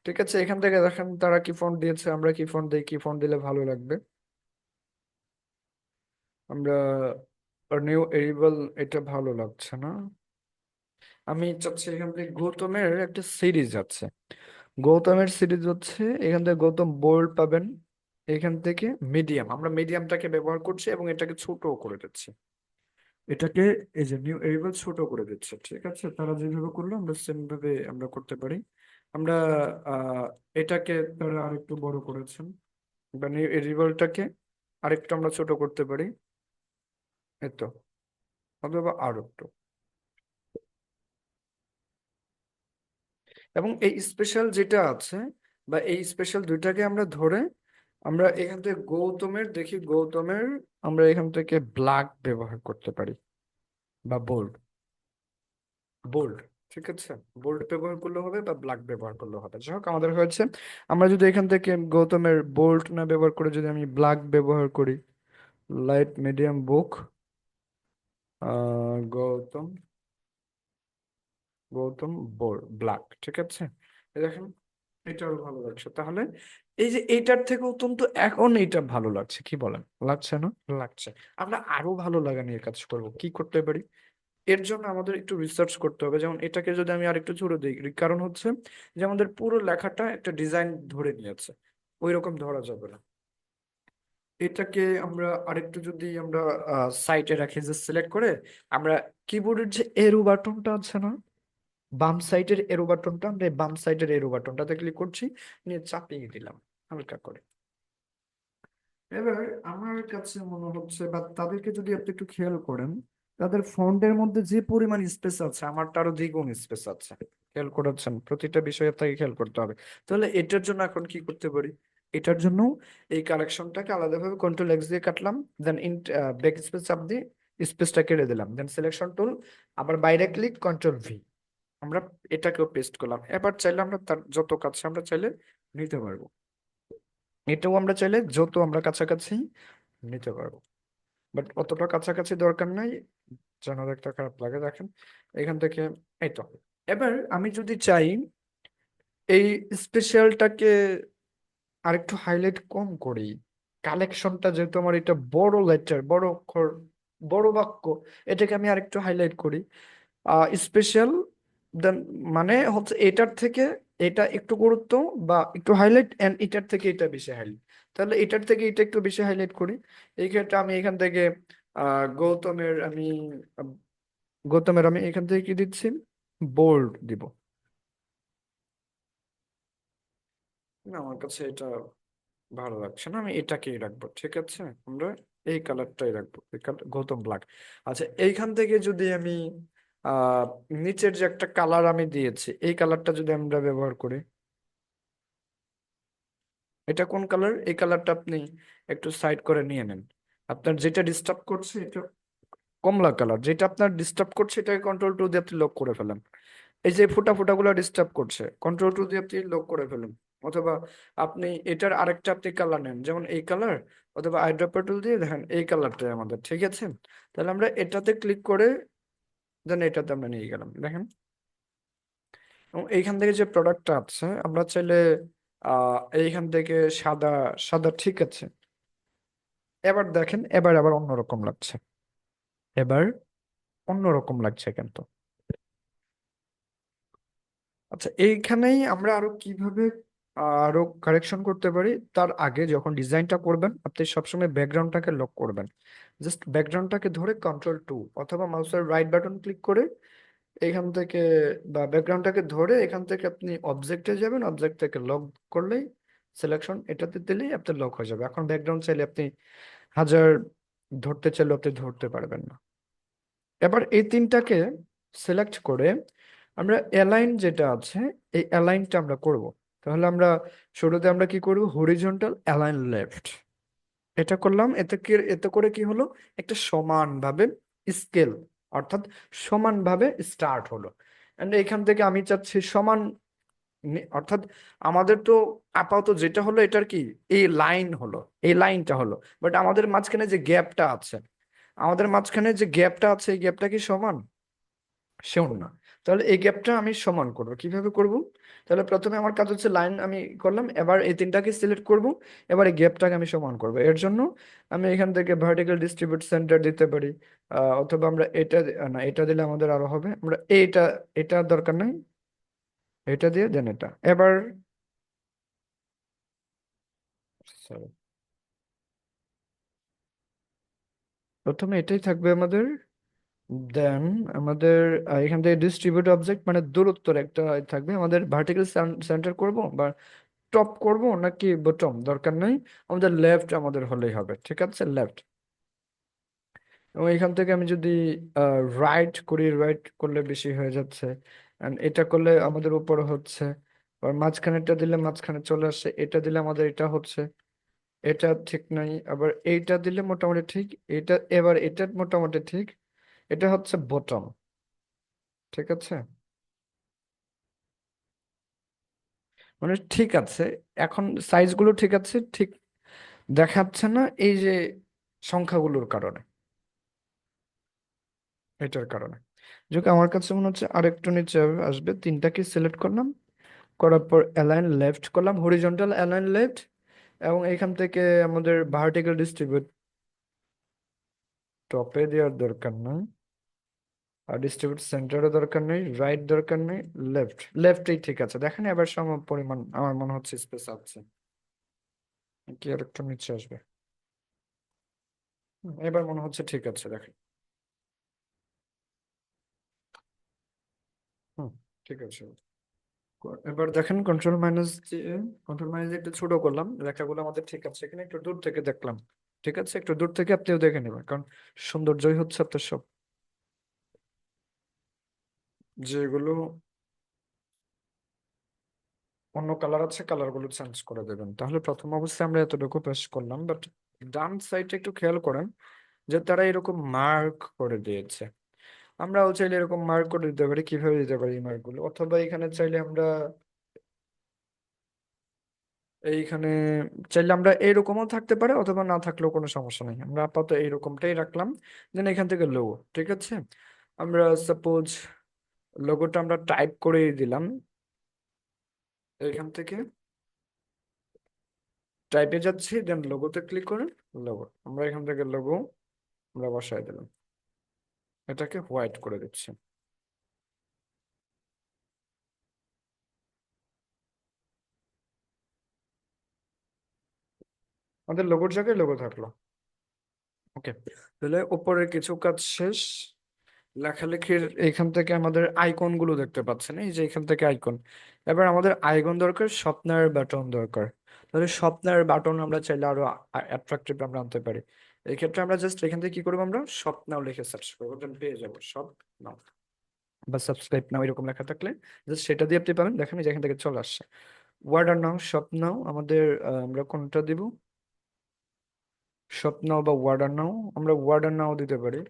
ঠিক আছে, এখান থেকে দেখেন তারা কি ফন্ট দিয়েছে, আমরা কি ফন্ট দিই, কি ফন্ট দিলে ভালো লাগবে। আমরা নিউ এরিভাল, এটা ভালো লাগছে না। আমি চাচ্ছি এখান থেকে গৌতমের একটা সিরিজ আছে, গৌতমের সিরিজ হচ্ছে এখান থেকে গৌতম বোল্ড পাবেন। এখান থেকে মিডিয়াম, আমরা মিডিয়ামটাকে ব্যবহার করছি এবং এটাকে ছোট করে দিচ্ছি। এটাকে এই যে নিউ ভেরিয়েবল ছোট করে দিচ্ছে। ঠিক আছে, তারা যেভাবে করলো আমরা সেম ভাবে আমরা করতে পারি। আমরা আহ এটাকে তারা আরেকটু বড় করেছেন, বা নিউ ভেরিয়েবলটাকে আরেকটু আমরা ছোট করতে পারি, এতো, অথবা আরো একটু। এবং এই স্পেশাল যেটা আছে বা এই স্পেশাল দুইটাকে আমরা ধরে আমরা এখান থেকে গৌতমের আমরা এখান থেকে ব্ল্যাক ব্যবহার করতে পারি বা বোল্ড বোল্ড ঠিক আছে, বোল্ড ব্যবহার করলে হবে বা ব্ল্যাক ব্যবহার করলে হবে, যাই হোক আমাদের হয়েছে। আমরা যদি এখান থেকে গৌতমের বোল্ড না ব্যবহার করে যদি আমি ব্ল্যাক ব্যবহার করি, লাইট মিডিয়াম বুক গৌতম গৌতম ব্ল্যাক, ঠিক আছে। এই দেখেন এটা আরো ভালো লাগছে তাহলে। এই যে এইটার থেকে অত্যন্ত এখন এইটা ভালো লাগছে, কি বলেন, লাগছে না? লাগছে। আমরা আরো ভালো লাগা নিয়ে কাজ করব, কি করতে পারি? এর জন্য আমাদের একটু রিসার্চ করতে হবে। যেমন এটাকে যদি আমি আরেকটু ছোট দিই, কারণ হচ্ছে যে আমাদের পুরো লেখাটা একটা ডিজাইন ধরে নিয়েছে, ওই রকম ধরা যাবে না। এটাকে আমরা আরেকটু যদি আমরা সাইটে রাখি, যে সিলেক্ট করে আমরা কিবোর্ডের যে এরো বাটনটা আছে না, বাম সাইডের এরো বাটনটা, আমরা এই বাম সাইডের এরো বাটনটাতে ক্লিক করছি, নিয়ে চাপিয়ে দিলাম হালকা করে। এবার আমার কাছে মনে হচ্ছে বা তাদেরকে যদি আপনি একটু খেয়াল করেন, তাদের ফন্টের মধ্যে যে পরিমাণ স্পেস আছে আমার তারও দ্বিগুণ স্পেস আছে, খেয়াল করেছেন? প্রতিটা বিষয়ে আপনাকে খেয়াল করতে হবে। তাহলে এটার জন্য এখন কি করতে পারি? এটার জন্য এই কালেকশনটাকে আলাদাভাবে কন্ট্রোল এক্স দিয়ে কাটলাম, দেন ব্যাক স্পেস চাপ দিয়ে স্পেসটা কেটে দিলাম, দেন সিলেকশন টুল, আবার বাইরে ক্লিক, কন্ট্রোল ভি, আমরা এটাকেও পেস্ট করলাম। এবার চাইলে আমরা তার যত কাছে আমরা চাইলে নিতে পারবো, এটাও আমরা চাইলে যত আমরা কাছাকাছি নিতে পারবো, বাট অতটা কাছাকাছি দরকার নাই যেন একটা খারাপ লাগে। দেখেন এখান থেকে, এই তো। এবার আমি যদি চাই এই স্পেশালটাকে আরেকটু হাইলাইট কম করি, কালেকশনটা যেহেতু আমার এটা বড় লেটার, বড় অক্ষর, বড় বাক্য, এটাকে আমি আরেকটু হাইলাইট করি, স্পেশাল, দেন মানে হচ্ছে এটার থেকে এটা একটু গুরুত্ব বা একটু হাইলাইট, এন্ড এটার থেকে এটা বেশি হাইলাইট, তাহলে এটার থেকে এটা একটু বেশি হাইলাইট করি। এই ক্ষেত্রে আমি এখান থেকে আহ গৌতমের আমি আহ, গৌতমের আমি এখান থেকে কি দিচ্ছি, বোল্ড দিব। না, আমার কাছে এটা ভালো লাগছে না, আমি এটাকেই রাখবো, ঠিক আছে। আমরা এই কালারটাই রাখবো, এই গৌতম ব্ল্যাক। আচ্ছা, এইখান থেকে যদি আমি আহ নিচের যে একটা কালার আমি দিয়েছি, এই কালারটা যদি আমরা ব্যবহার করি, এটা কোন কালার? এই কালারটা আপনি একটু সাইড করে নিয়ে নেন। আপনার যেটা ডিস্টার্ব করছে এটা কমলা কালার, যেটা আপনার ডিস্টার্ব করছে এটাকে কন্ট্রোল টু দিয়ে আপনি লক করে ফেলেন। এই যে ফুটা ফুটা গুলো ডিস্টার্ব করছে, কন্ট্রোল টু দিয়ে আপনি লক করে ফেলুন। অথবা আপনি এটার আরেকটা আপনি কালার নেন, যেমন এই কালার, অথবা আইড্রপার টুল দিয়ে দেখেন এই কালারটাই আমাদের, ঠিক আছে। তাহলে আমরা এটাতে ক্লিক করে দেন এটাতে আমরা নিয়ে গেলাম, দেখেন। এবং এইখান থেকে যে প্রোডাক্টটা আছে আমরা চাইলে এইখান থেকে সাদা, সাদা, ঠিক আছে। এবার দেখেন, এবার আবার অন্যরকম লাগছে, এবার অন্যরকম লাগছে কিন্তু। আচ্ছা, এইখানেই আমরা আরো কিভাবে আরো কারেকশন করতে পারি, তার আগে যখন ডিজাইনটা করবেন আপনি সবসময় ব্যাকগ্রাউন্ডটাকে লক করবেন। জাস্ট ব্যাকগ্রাউন্ডটাকে ধরে কন্ট্রোল টু অথবা মাউসের রাইট বাটন ক্লিক করে এখান থেকে, বা ব্যাকগ্রাউন্ডটাকে ধরে এখান থেকে আপনি অবজেক্টে যাবেন, অবজেক্ট থেকে লক করলেই, সিলেকশন এটাতে দিলেই আপনার লক হয়ে যাবে। এখন ব্যাকগ্রাউন্ড চাইলে আপনি হাজার ধরতে চাইলে আপনি ধরতে পারবেন না। এবার এই তিনটাকে সিলেক্ট করে আমরা অ্যালাইন যেটা আছে, এই অ্যালাইনটা আমরা করব। তাহলে আমরা শুরুতে আমরা কি করব, হরিজন্টাল অ্যালাইন লেফট, এটা করলাম। এতে করে কি হলো, একটা সমানভাবে স্কেল, অর্থাৎ সমানভাবে স্টার্ট হলো। এন্ড এখান থেকে আমি চাচ্ছি সমান, অর্থাৎ আমাদের তো আপাতত যেটা হলো এটার কি, এই লাইন হলো, এই লাইনটা হলো, বাট আমাদের মাঝখানে যে গ্যাপটা আছে, আমাদের মাঝখানে যে গ্যাপটা আছে এই গ্যাপটা কি সমান? সেও না। তাহলে এই গ্যাপটা আমি সমান করব, কিভাবে করব? তাহলে প্রথমে আমার কাজ হচ্ছে লাইন আমি করলাম, এবার এই তিনটাকে সিলেক্ট করব, এবার এই গ্যাপটাকে আমি সমান করব। এর জন্য আমি এখান থেকে ভার্টিক্যাল ডিস্ট্রিবিউট সেন্টার দিতে পারি, অথবা আমরা এটা না, এটা দিলে আমাদের আরো হবে, আমরা এইটা, এটা দরকার নাই, এটা দিয়ে দেন এটা এবার। sorry, প্রথমে এটাই থাকবে আমাদের, দেন আমাদের এখান থেকে ডিস্ট্রিবিউট অবজেক্ট মানে দূরত্বের একটা থাকবে, আমাদের ভার্টিক্যাল সেন্টার করব বা টপ করব নাকি বটম দরকার নেই, আমাদের লেফট আমাদের হলেই হবে, ঠিক আছে, লেফট। এবং এখান থেকে আমি যদি রাইট করি, রাইট করলে বেশি হয়ে যাচ্ছে, and এটা করলে আমাদের উপরে হচ্ছে, আর মাঝখানেরটা দিলে মাঝখানে চলে আসে, এটা দিলে আমাদের এটা হচ্ছে, এটা ঠিক নাই, আবার এইটা দিলে মোটামুটি ঠিক, এটা এবার এটা মোটামুটি ঠিক, এটা হচ্ছে বটম। ঠিক আছে, মানে ঠিক আছে, এখন সাইজগুলো ঠিক আছে, ঠিক দেখাচ্ছে না এই যে সংখ্যাগুলোর কারণে, এটার কারণে। যোগ আমার কাছে মনে হচ্ছে আরেকটু নিচে আসবে, তিনটাকে সিলেক্ট করলাম, করার পর অ্যালাইন লেফট করলাম, হরিজন্টাল অ্যালাইন লেফট, এবং এখান থেকে আমাদের ভার্টিক্যাল ডিস্ট্রিবিউট টপে দেওয়ার দরকার নেই, আর ডিস্ট্রিবিউট সেন্টারও দরকার নেই, রাইট দরকার নেই, লেফট, লেফটেই ঠিক আছে। দেখেন এবার সম পরিমাণ আমার মনে হচ্ছে স্পেস আছে, কি আর একটু নিচে আসবে। এবার মনে হচ্ছে ঠিক আছে, দেখেন। হুম, ঠিক আছে। এবার দেখেন কন্ট্রোল মাইনাস একটু ছোট করলাম, লেখাগুলো আমাদের ঠিক আছে, এখানে একটু দূর থেকে দেখলাম। ঠিক আছে, একটু দূর থেকে আপনিও দেখে নেবেন, কারণ সৌন্দর্যই হচ্ছে আপনার সব। যেগুলো অন্য কালার আছে, কালার গুলো চেঞ্জ করে দেবেন। তাহলে প্রথম অবস্থায় আমরা এতটুকু পেশ করলাম, বাট ডান সাইডে একটু খেয়াল করেন যে তারা এরকম মার্ক করে দিয়েছে। আমরাও চাইলে এরকম মার্ক করে দিতে পারি, কিভাবে দিতে পারি এই মার্ক গুলো, অথবা এখানে চাইলে আমরা এইখানে চাইলে আমরা এইরকমও থাকতে পারে, অথবা না থাকলেও কোনো সমস্যা নেই, আমরা আপাতত এইরকমটাই রাখলাম। দেন এখান থেকে লোগো, ঠিক আছে, আমরা সাপোজ লোগোটা আমরা টাইপ করে দিলাম এখান থেকে, টাইপে যাচ্ছি, দেন লোগোতে ক্লিক করে লোগো, আমরা এখান থেকে লোগো আমরা বসায় দিলাম, এটাকে হোয়াইট করে দিচ্ছি। আমাদের লোগোর জায়গায় লোগো থাকলো। ওকে, তাহলে উপরের কিছু কাজ শেষ। লেখালেখির এইখান থেকে আমাদের আইকন গুলো দেখতে পাচ্ছেন, এই যে এখান থেকে আইকন। এবার আমাদের আইকন দরকার, স্বপ্নের বাটন দরকার। তাহলে স্বপ্নের বাটন আমরা চাইলে আরো অ্যাট্রাকটিভ আমরা আনতে পারি। এই ক্ষেত্রে আমরা জাস্ট এখান থেকে কি করবো, আমরা স্বপ্নাও লিখে সার্চ করবো, দেন পেয়ে যাবো স্বপ্নাও, বা সাবস্ক্রাইব নাও এরকম লেখা থাকলে জাস্ট সেটা দিয়ে আপনি পাবেন। দেখেন এই যে এখান থেকে চলে আসছে ওয়ার্ডার নাও, স্বপ্নাও। আমাদের আমরা কোনটা দিব, স্বপ্নাও বা ওয়ার্ডার নাও, আমরা ওয়ার্ডার নাও দিতে পারি।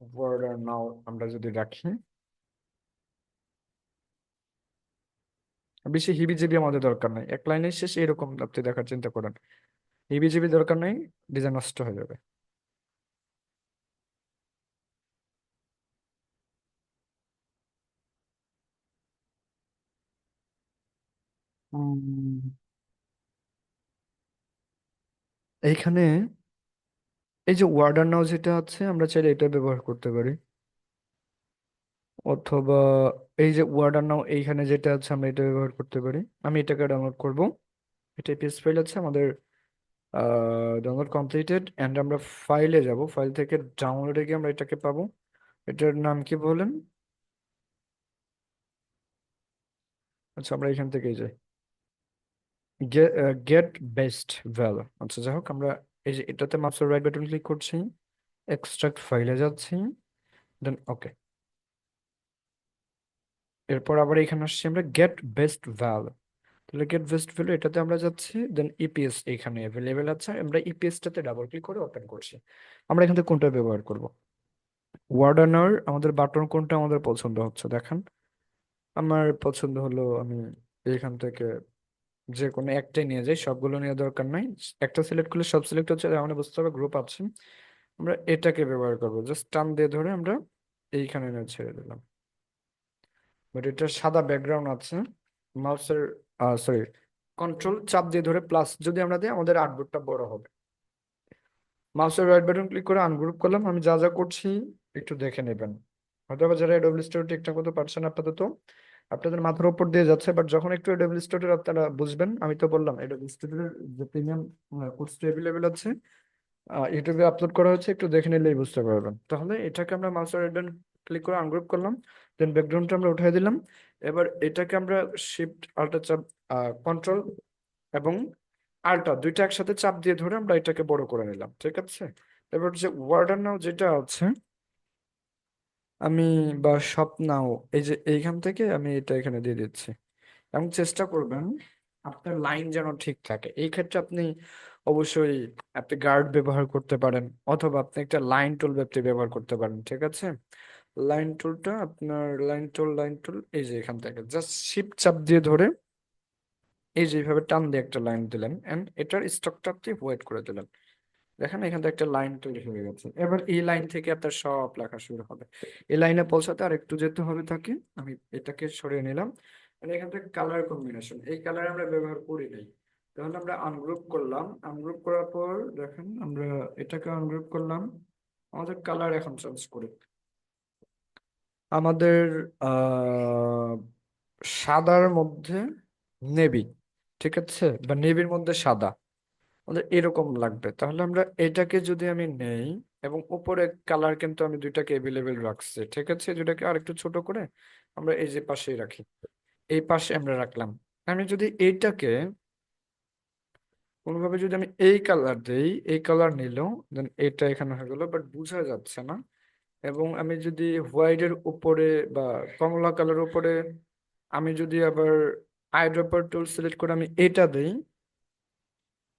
ওয়ার্ডার নাও আমরা যদি রাখি, বেশি হিবিজিবি আমাদের দরকার নাই, এক লাইনে শেষ এরকম আপনি দেখার চিন্তা করেন, হিবিজিবি দরকার নাই, ডিজাইন নষ্ট হয়ে যাবে। উম, এইখানে এই যে ওয়ার্ডার নাও যেটা আছে, আমরা চাইলে এটা ব্যবহার করতে পারি, অথবা এই যে ওয়ার্ডার নাও এইখানে যেটা আছে আমরা এটা ব্যবহার করতে পারি। আমি এটাকে ডাউনলোড করব, এটা পিএস ফাইল আছে আমাদের, ডাউনলোড কমপ্লিটেড, এন্ড আমরা ফাইলে যাব, ফাইল থেকে ডাউনলোডে গিয়ে আমরা এটাকে পাবো। এটার নাম কি বলেন, আচ্ছা আমরা এখান থেকে যাই, গেট বেস্ট ভ্যালু। আচ্ছা যাই হোক, আমরা এই যে এটাতে মাউসের রাইট বাটন ক্লিক করছি, এক্সট্রাক্ট ফাইলে যাচ্ছি, দেন ওকে। এরপর আবার এখানে আসছি আমরা গেট বেস্ট ভ্যালু, তাহলে গেট বেস্ট ভ্যালু এটাতে আমরা যাচ্ছি, দেন ইপিএস এখানে অ্যাভেলেবেল আছে, আমরা ইপিএস টাতে ডাবল ক্লিক করে ওপেন করছি। আমরা এখান থেকে কোনটা ব্যবহার করব, ওয়ার্ডানার, আমাদের বাটন কোনটা আমাদের পছন্দ হচ্ছে দেখেন। আমার পছন্দ হলো, আমি এখান থেকে যে কোনো একটাই নিয়ে যাই, সবগুলো নিয়ে দরকার নাই। একটা সিলেক্ট করলে সব সিলেক্ট হচ্ছে, তার মানে বুঝতে হবে গ্রুপ আছে। আমরা এটাকে ব্যবহার করবো, জাস্ট টান দিয়ে ধরে আমরা এইখানে এনে ছেড়ে দিলাম, বাট এটা সাদা ব্যাকগ্রাউন্ড আছে। মাউসের সরি, কন্ট্রোল চাপ দিয়ে ধরে প্লাস যদি আমরা দিই, আমাদের আর্টবোর্ডটা বড় হবে। মাউসের রাইট বাটন ক্লিক করে আনগ্রুপ করলাম, আমি যা যা করছি একটু দেখে নেবেন। হয়তো বা যারা এডব্লিউ স্টোর ঠিকঠাক মতো পারছেন আপাতত, আপনাদের মাথার উপর দিয়ে যাচ্ছে, বাট যখন একটু এডব্লিউ স্টোরের আপনারা বুঝবেন, আমি তো বললাম এডব্লিউ স্টোরের যে প্রিমিয়াম কোর্স অ্যাভেলেবেল আছে, ইউটিউবে আপলোড করা হচ্ছে, একটু দেখে নিলেই বুঝতে পারবেন। তাহলে এটাকে আমরা মাউসের রাইট বাটন ক্লিক করে আনগ্রুপ করলাম, দেন ব্যাকগ্রাউন্ডটা আমরা উঠিয়ে দিলাম। এবার এটাকে আমরা শিফট আল্টা চাপ, কন্ট্রোল এবং আল্টা দুইটা একসাথে চাপ দিয়ে ধরে আমরা এটাকে বড় করে নিলাম, ঠিক আছে। এবার যে ওয়ার্ডার নাও যেটা আছে, আমি বা স্বপ্নাও, এই যে এইখান থেকে আমি এটা এখানে দিয়ে দিচ্ছি, এবং চেষ্টা করবেন আপনার লাইন যেন ঠিক থাকে। এই ক্ষেত্রে আপনি অবশ্যই আপনি গার্ড ব্যবহার করতে পারেন, অথবা আপনি একটা লাইন টুল ব্যবহার করতে পারেন, ঠিক আছে? লাইন টুলটা আপনার, লাইন টুল এই যে এখান থেকে জাস্ট শিফট চাপ দিয়ে ধরে এই যে এইভাবে টান দিয়ে একটা লাইন দিলেন, এন্ড এটার স্টকটা আপনি হোয়াইট করে দিলেন। দেখেন এখান থেকে একটা লাইন তৈরি হয়ে গেছে। এবার এই লাইন থেকে আপনার সব লেখা শুরু হবে। এই লাইনে পৌঁছাতে আর একটু যেতে হবে তাকে। আমি এটাকে সরিয়ে নিলাম। আর এখান থেকে কালার কম্বিনেশন, এই কালার আমরা ব্যবহার করি নাই, তাহলে আমরা আনগ্রুপ করলাম। আনগ্রুপ করার পর দেখেন আমরা এটাকে আনগ্রুপ করলাম। আমাদের কালার এখন চেঞ্জ করি। আমাদের আহ সাদার মধ্যে নেভি, ঠিক আছে, বা নেভির মধ্যে সাদা, আমাদের এরকম লাগবে। তাহলে আমরা এটাকে যদি আমি নেই, এবং উপরে কালার কিন্তু আমি দুইটাকে এভেলেবেল রাখছি, ঠিক আছে, দুটাকে আর একটু ছোট করে আমরা এই যে পাশেই রাখি, এই পাশে আমরা রাখলাম। আমি যদি এইটাকে কোনোভাবে যদি আমি এই কালার দেই, এই কালার নিল, দেন এটা এখানে হয়ে গেল, বাট বোঝা যাচ্ছে না। এবং আমি যদি হোয়াইটের উপরে বা কমলা কালার উপরে আমি যদি আবার আইড্রপার টুল সিলেক্ট করে আমি এটা দেই,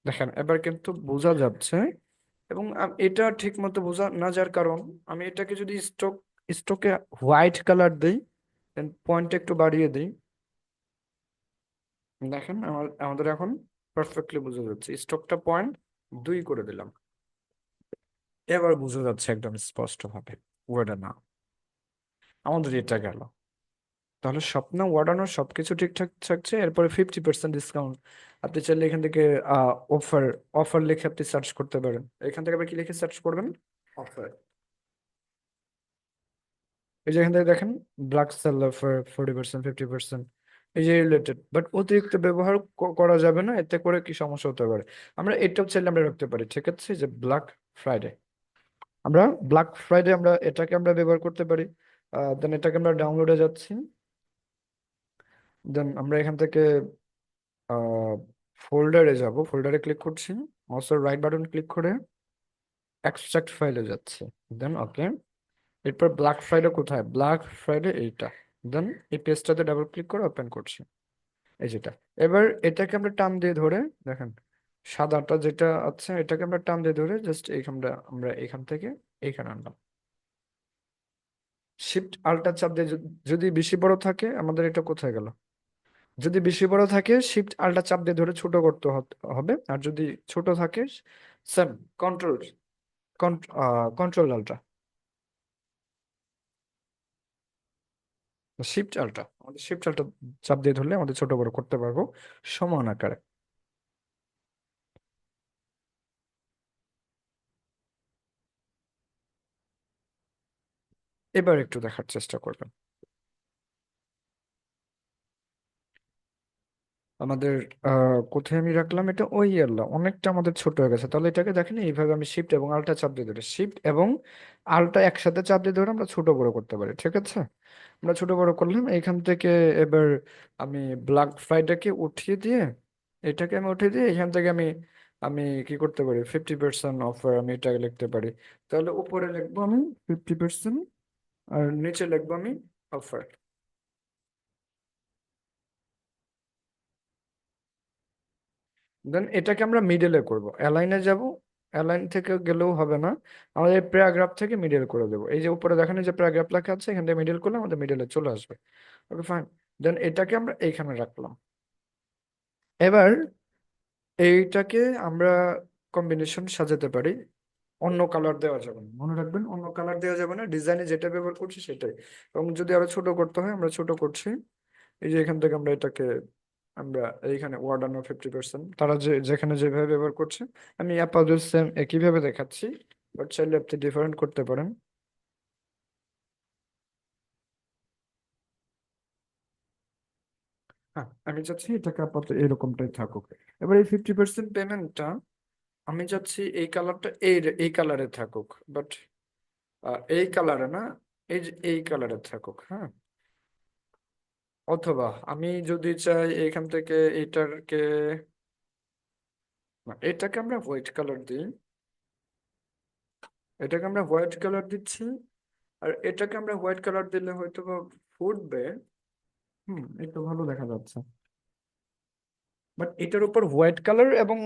দেখেন এবার কিন্তু বোঝা যাচ্ছে। এবং এটা ঠিক মতো বোঝা না যার কারণ, আমি এটাকে যদি স্টোকে হোয়াইট কালার দিই, দেন পয়েন্টটা একটু বাড়িয়ে দিই, দেখেন আমাদের এখন পারফেক্টলি বোঝা যাচ্ছে। স্টোকটা পয়েন্ট 2 করে দিলাম, এবার বোঝা যাচ্ছে একদম স্পষ্ট ভাবে। ওয়ার্ডে না, আমাদের এটা গেল। তাহলে স্বপ্ন ওয়ার্ডানো সবকিছু ঠিকঠাক থাকছে। এরপরে 50% ডিসকাউন্ট, আপনি চাইলে এখান থেকে অফার, অফার লিখে আপনি সার্চ করতে পারেন। এখান থেকে আবার কি লিখে সার্চ করবেন? অফার। এই যে এখান থেকে দেখেন ব্ল্যাক সেল অফার 40%, 50%, এই যে রিলেটেড। বাট অতিরিক্ত ব্যবহার করা যাবে না, এতে করে কি সমস্যা হতে পারে। আমরা এটাও চাইলে আমরা রাখতে পারি, ঠিক আছে, যে ব্ল্যাক ফ্রাইডে, আমরা ব্ল্যাক ফ্রাইডে আমরা এটাকে আমরা ব্যবহার করতে পারি। দেন এটাকে আমরা ডাউনলোডে যাচ্ছি, দেন আমরা এখান থেকে ফোল্ডারে যাব, ফোল্ডারে ক্লিক করছি, মাউসের রাইট বাটন ক্লিক করে এক্সট্রাক্ট ফাইলে যাচ্ছি, দেন ওকে। এরপর ব্ল্যাক ফ্রাইডে কোথায়? ব্ল্যাক ফ্রাইডে এইটা, দেন এই পেজটাতে ডাবল ক্লিক করে ওপেন করছি, এই যেটা। এবার এটাকে আমরা টান দিয়ে ধরে, দেখেন সাদাটা যেটা আছে এটাকে আমরা টান দিয়ে ধরে জাস্ট এইখানটা আমরা এখান থেকে এইখানে আনলাম। শিফট আল্টা চাপ দিয়ে যদি বেশি বড় থাকে, আমাদের এটা কোথায় গেল? যদি বেশি বড় থাকে শিফট আল্টা চাপ দিয়ে ধরে ছোট করতে হবে, আর যদি ছোট থাকে same control, control ultra, shift ultra, আমাদের শিফট আল্টা চাপ দিয়ে ধরলে আমাদের ছোট বড় করতে পারবো সমান আকারে। এবার একটু দেখার চেষ্টা করবেন। আমাদের কোথায় আমি রাখলাম এটা, ওই আল্লাহ অনেকটা আমাদের ছোট হয়ে গেছে। তাহলে এটাকে দেখেন এইভাবে আমি শিফট এবং আল্টা চাপ দিয়ে ধরে, শিফট এবং আল্টা একসাথে চাপ দিয়ে ধরে আমরা ছোট বড় করতে পারি, ঠিক আছে। আমরা ছোট বড় করলাম এইখান থেকে। এবার আমি ব্ল্যাক ফ্রাইডেকে উঠিয়ে দিয়ে, এটাকে আমি উঠিয়ে দিয়ে এখান থেকে আমি আমি কি করতে পারি, 50% অফার আমি এটাকে লিখতে পারি। তাহলে উপরে লিখবো আমি 50%, আর নিচে লিখবো আমি অফার। দেন এটাকে আমরা মিডলে করব, অ্যালাইনে যাব, অ্যালাইন থেকে গেলেও হবে না, আমাদের প্যারাগ্রাফ থেকে মিডল করে দেবো। এই যে উপরে দেখেন এই যে প্যারাগ্রাফ লেখা আছে, এখান থেকে মিডল করলে আমাদের মিডলে চলে আসবে। ওকে ফাইন, দেন এটাকে আমরা এইখানে রাখলাম। এবার এইটাকে আমরা কম্বিনেশন সাজাতে পারি। অন্য কালার দেওয়া যাবে না, মনে রাখবেন, অন্য কালার দেওয়া যাবে না, ডিজাইনে যেটা ব্যবহার করছি সেটাই। এবং যদি আরো ছোট করতে হয় আমরা ছোট করছি। এই যে এখান থেকে আমরা এটাকে আমরা এইখানে ওয়ার্ডানো 50%, তারা যে যেখানে যেভাবে ব্যবহার করছে, আমি আপাতত সেম একইভাবে দেখাচ্ছি, বাট চাইলে আপনি ডিফারেন্ট করতে পারেন। হ্যাঁ, আমি চাচ্ছি এটাকে আপাতত এরকমটাই থাকুক। এবার এই 50% পেমেন্টটা আমি চাচ্ছি এই কালারটা এই কালারে থাকুক, বাট এই কালারে না, এই যে এই কালারে থাকুক, হ্যাঁ। অথবা আমি যদি চাই এখান থেকে এইটাকে, না, এটাকে আমরা হোয়াইট কালার দিই, এটাকে আমরা হোয়াইট কালার দিচ্ছি। আর এটাকে আমরা হোয়াইট কালার দিলে হয়তো বা ফুটবে। একটু ভালো দেখা যাচ্ছে। বাট এটার উপর হোয়াইট কালার এবং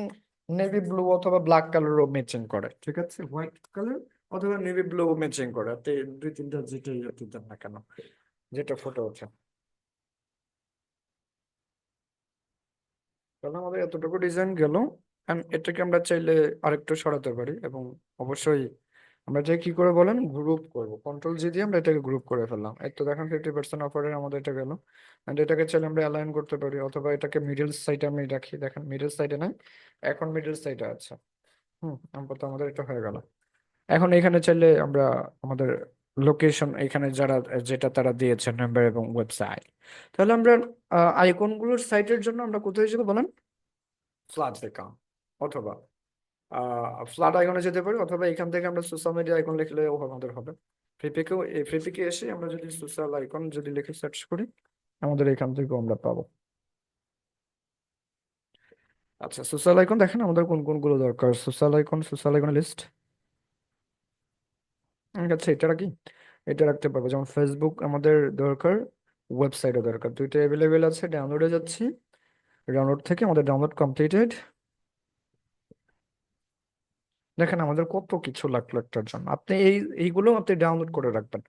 নেভি ব্লু অথবা ব্ল্যাক কালারও ম্যাচিং করে, ঠিক আছে? হোয়াইট কালার অথবা নেভি ব্লু ম্যাচিং করে, তে দুই তিনটা যেটাই দিতেন না কেন, যেটা ফুটে ওঠে। তাহলে আমাদের এতটুকু ডিজাইন গেল। And এটাকে আমরা চাইলে আরেকটু সরাতে পারি, এবং অবশ্যই আমরা এটা কি করে বলেন, গ্রুপ করব। কন্ট্রোল জি দিয়ে আমরা এটাকে গ্রুপ করে ফেললাম। এই তো দেখেন 50% অফারের আমাদের এটা গেল। এন্ড এটাকে চাইলে আমরা অ্যালাইন করতে পারি, অথবা এটাকে মিডল সাইডে আমি রাখি। দেখেন মিডল সাইডে নাই, এখন মিডল সাইডে আছে। আপাতত আমাদের এটা হয়ে গেল। এখন এখানে চাইলে আমরা আমাদের লোকেশন, এখানে যারা যেটা তারা দিয়েছে নাম্বার এবং ওয়েবসাইট, তাহলে আমরা আইকনগুলোর সাইটের জন্য আমরা কোথায় যাবো বলেন? ফ্ল্যাট আইকন, অথবা ফ্ল্যাট আইকনে যেতে পারি, অথবা এখান থেকে আমরা সোশ্যাল মিডিয়া আইকন লিখলেও আমাদের হবে। ফ্রিপিকে এসে আমরা যদি সোশ্যাল আইকন যদি লিখে সার্চ করি, আমাদের এখান থেকেও আমরা পাবো। আচ্ছা, সোশ্যাল আইকন দেখেন আমাদের কোন কোনগুলো দরকার। Social icon list. আচ্ছা, এটা রাখি। এটা রাখতে পারবো, যেমন ফেসবুক আমাদের দরকার, ওয়েবসাইটও দরকার, দুইটা অ্যাভেলেবেল আছে। ডাউনলোডে যাচ্ছি, ডাউনলোড থেকে আমাদের ডাউনলোড কমপ্লিটেড। দেখেন আমাদের কত কিছু লাগলো একটার জন্য। আপনি এইগুলো আপনি ডাউনলোড করে রাখবেন,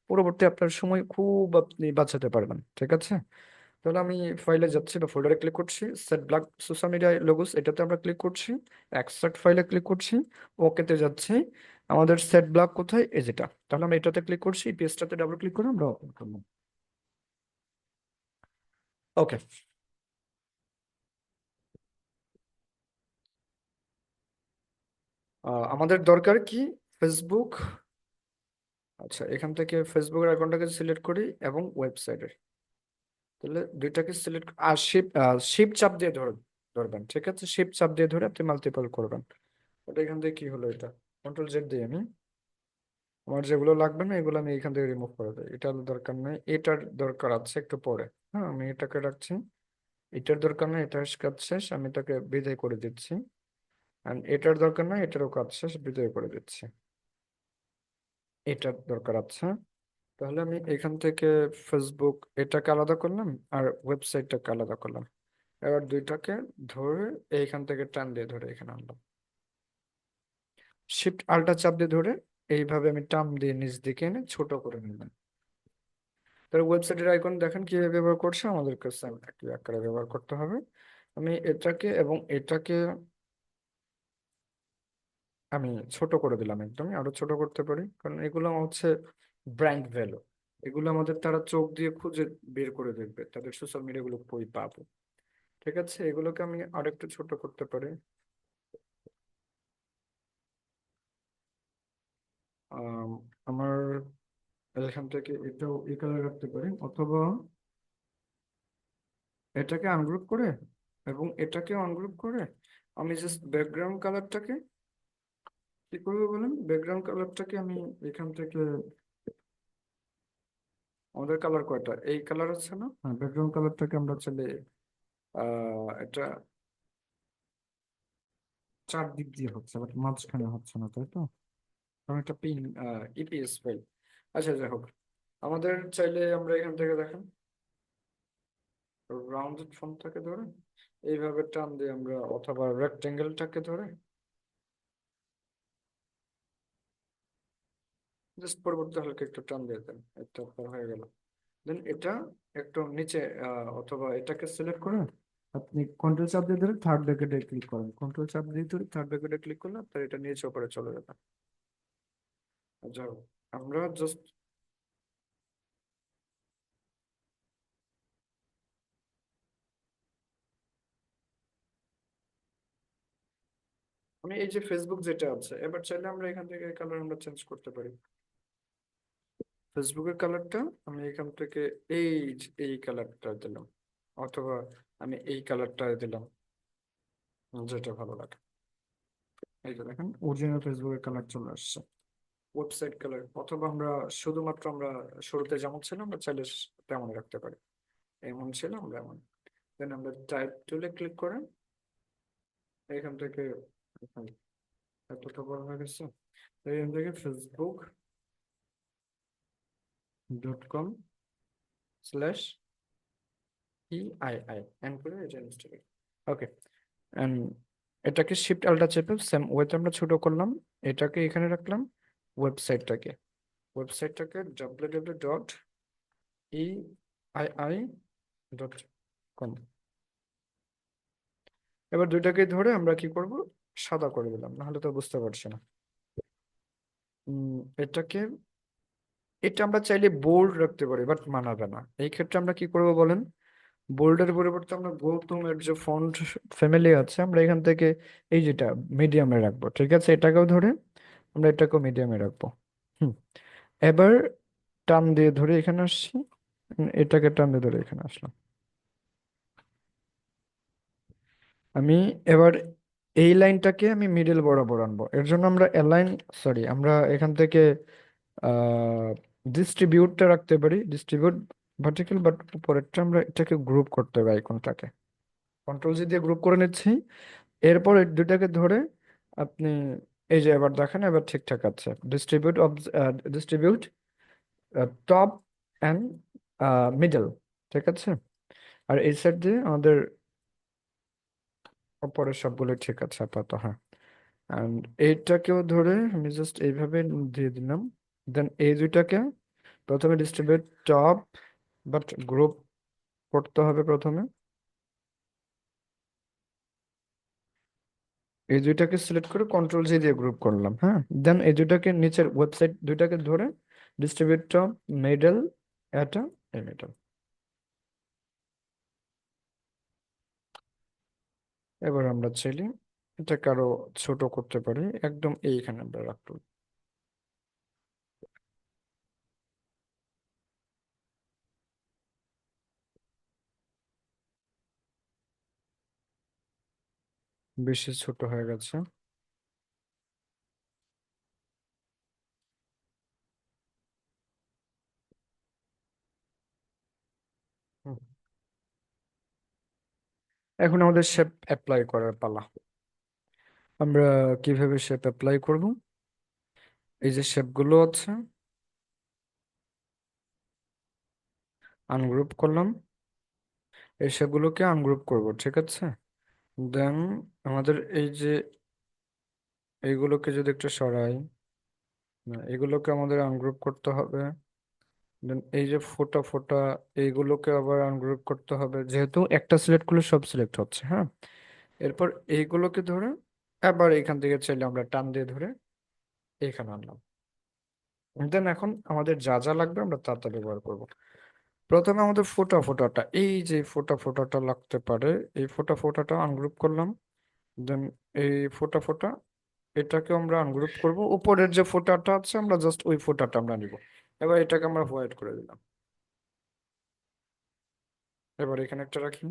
পরবর্তী আপনার সময় খুব আপনি বাঁচাতে পারবেন, ঠিক আছে? তাহলে আমি ফাইলে যাচ্ছি বা ফোল্ডারে ক্লিক করছি, set block social media logos, এটাতে আমরা ক্লিক করছি, এক্সট্রাক্ট ফাইলে ক্লিক করছি, ওকেতে যাচ্ছি। আমাদের সেট ব্লক কোথায়, এই যেটা, তাহলে আমরা এটাতে ক্লিক করছি, পেজটাতে ডাবল ক্লিক করে আমরা ওপেন করবো। ওকে। আমাদের দরকার কি, ফেসবুক। আচ্ছা, এখান থেকে ফেসবুকের অ্যাকাউন্টটাকে সিলেক্ট করি এবং ওয়েবসাইটের, তাহলে দুইটাকে সিলেক্ট, আর শিপ চাপ দিয়ে ধরবেন, ঠিক আছে? শিপ চাপ দিয়ে ধরে আপনি মাল্টিপল করবেন। ওটা এখান থেকে কি হলো, এটা কন্ট্রোল Z দিয়ে আমি আমার যেগুলো লাগবে না এগুলো আমি এখান থেকে রিমুভ করে দেয়। এটার দরকার নেই, এটার দরকার আছে একটু পরে। আমি এটাকে রাখছি। এটার দরকার নেই, এটার কাজ শেষ, আমি এটাকে বিদায় করে দিচ্ছি। আর এটার দরকার নেই, এটারও কাজ শেষ, বিদায় করে দিচ্ছি। এটার দরকার আছে, তাহলে আমি এখান থেকে ফেসবুক এটাকে আলাদা করলাম, আর ওয়েবসাইটটাকে আলাদা করলাম। এবার দুইটাকে ধরে এইখান থেকে টান দিয়ে ধরে এখানে আনলাম, শিফট আল্টা চাপ দিয়ে ধরে এইভাবে আমি টান দিয়ে নিচ দিকে এনে ছোট করে নিলাম। তার ওয়েবসাইটের আইকন দেখেন কিভাবে ব্যবহার করছে, আমাদেরকে সেম একই আকারে ব্যবহার করতে হবে। আমি এটাকে এবং এটাকে আমি ছোট করে দিলাম, একদমই আরো ছোট করতে পারি, কারণ এগুলো হচ্ছে ব্র্যান্ড ভ্যালু। এগুলো আমাদের তারা চোখ দিয়ে খুঁজে বের করে দেখবে, তাদের সোশ্যাল মিডিয়া গুলো কই পাবো, ঠিক আছে? এগুলোকে আমি আরেকটু ছোট করতে পারি। আম, আমার এখান থেকে এটাও এই কালার রাখতে পারি, অথবা এটাকে আনগ্রুপ করে এবং এটাকে আনগ্রুপ করে আমি জাস্ট ব্যাকগ্রাউন্ড কালারটাকে কি করবো বলেন, ব্যাকগ্রাউন্ড কালারটাকে আমি এখান থেকে, আমাদের কালার কয়টা, এই কালার আছে না? হ্যাঁ, ব্যাকগ্রাউন্ড কালারটাকে আমরা চলে এটা চারদিক দিয়ে হচ্ছে, বাট মাঝখানে হচ্ছে না, তাই তো? কারণ একটা পিন ইপিএস ফাইল। আচ্ছা, যাই হোক, আমাদের চাইলে আমরা এখান থেকে দেখেন রাউন্ডেড ফর্মটাকে ধরে এইভাবে টান দিয়ে আমরা, অথবা রেক্টেঙ্গেলটাকে ধরে জাস্ট পরিবর্তে হালকা একটু টান দিয়ে দেন, এটা আপনার হয়ে গেল। দেন এটা একটু নিচে, অথবা এটাকে সিলেক্ট করে আপনি কন্ট্রোল চাপ দিয়ে ধরে থার্ড ব্র্যাকেটে ক্লিক করেন, কন্ট্রোল চাপ দিয়ে ধরে থার্ড ব্র্যাকেটে ক্লিক করলে আপনার এটা নিচে উপরে চলে যাবে। যাও, আমরা জাস্ট, আমি এই যে ফেসবুক যেটা আছে, এবার চাইলে আমরা এখান থেকে কালার আমরা চেঞ্জ করতে পারি। ফেসবুকের কালারটা আমি এখান থেকে এই এই কালারটা দিলাম, অথবা আমি এই কালারটা দিলাম, যেটা ভালো লাগে। এই যে দেখেন অরিজিনাল ফেসবুকের কালার চলে আসছে, ওয়েবসাইট কালার। অথবা আমরা শুধুমাত্র আমরা শুরুতে যেমন ছিল আমরা চাইলে তেমন রাখতে পারি, এমন ছিল আমরা এমন। দেন আমরা টাইপ টুলে ক্লিক করে এখান থেকে, এতটা বড় হয়ে গেছে, এখান থেকে ফেসবুক .com/EII এন্ড করে এটা ইনস্টল করি। ওকে, এন্ড এটাকে শিফট আলটা চেপে সেম ওয়েতে আমরা ছোট করলাম, এটাকে এখানে রাখলাম, ওয়েবসাইটটাকে www.eii.com। এবার দুইটাকে ধরে আমরা কি করব, সাদা করে দিলাম, নাহলে তো বুঝতে পারছি না। এটাকে, এটা আমরা চাইলে বোল্ড রাখতে পারি, বাট মানাবে না। এই ক্ষেত্রে আমরা কি করব বলেন, বোল্ডের পরিবর্তে আমরা গৌতমের যে ফন্ট ফ্যামিলি আছে, আমরা এখান থেকে এই যেটা মিডিয়ামে রাখবো, ঠিক আছে? এটাকেও ধরে আমরা এটাকেও মিডিয়ামে রাখবো। হুম, এবার টান দিয়ে ধরে এখানে আসছি, এটাকে টান দিয়ে ধরে এখানে আসলাম। আমি এবার এই লাইনটাকে আমি মিডল বরাবর আনবো, এর জন্য আমরা অ্যালাইন, সরি, আমরা এখান থেকে ডিস্ট্রিবিউটটা রাখতে পারি, ডিস্ট্রিবিউট ভার্টিক্যাল, বাট উপরেরটা আমরা এটাকে গ্রুপ করতে হবে, আইকনটাকে কন্ট্রোল জি দিয়ে গ্রুপ করে নিচ্ছি। এরপর এই দুটাকে ধরে আপনি এই যে এবার দেখেন, এবার ঠিকঠাক আছে। ডিস্ট্রিবিউট টপ অ্যান্ড মিডল, ঠিক আছে। আর এই সাইড দিয়ে আমাদের উপরের সবগুলো ঠিক আছে আপাতত, হ্যাঁ। অ্যান্ড এইটাকেও ধরে আমি জাস্ট এইভাবে দিয়ে দিলাম। দেন এই দুইটাকে প্রথমে ডিস্ট্রিবিউট টপ, বাট গ্রুপ করতে হবে প্রথমে। এই দুইটাকে সিলেক্ট করে কন্ট্রোল জি দিয়ে গ্রুপ করলাম, হ্যাঁ। দেন এই দুইটাকে নিচের ওয়েবসাইট দুইটাকে ধরে ডিস্ট্রিবিউট টপ, মিডল, এটা, এই মিডল। এবার আমরা চাইলে এটাকে আরো ছোট করতে পারি, একদম এইখানে আমরা রাখবো। বেশি ছোট হয়ে গেছে। হুম। এখন আমাদের শেপ অ্যাপ্লাই করার পালা। আমরা কিভাবে শেপ অ্যাপ্লাই করব? এই যে শেপগুলো আছে, আনগ্রুপ করলাম, এই শেপগুলোকে আনগ্রুপ করব, ঠিক আছে। দেন আমাদের এই যে এইগুলোকে যদি একটু সরাই, না, এগুলোকে আমাদের আনগ্রুপ করতে হবে। দেন এই যে ফোটা ফোটা, এইগুলোকে আবার আনগ্রুপ করতে হবে, যেহেতু একটা সিলেক্ট করলে সব সিলেক্ট হচ্ছে, হ্যাঁ। এরপর এইগুলোকে ধরে আবার এখান থেকে চাইলে আমরা টান দিয়ে ধরে এখানে আনলাম। দেন এখন আমাদের যা যা লাগবে আমরা তা তা ব্যবহার করব। প্রথমে আমাদের ফোটা ফোটাটা, এই যে ফোটা ফোটাটা লাগতে পারে, এই ফোটা ফোটাটা আনগ্রুপ করলাম। দেন এই ফোটা ফোটা, এটাকে আমরা আনগ্রুপ করব। উপরের যে ফোটাটা আছে আমরা জাস্ট ওই ফোটাটা আমরা নিব। এবার এটাকে আমরা হোয়াইট করে দিলাম। এবার এখানে একটা রাখি।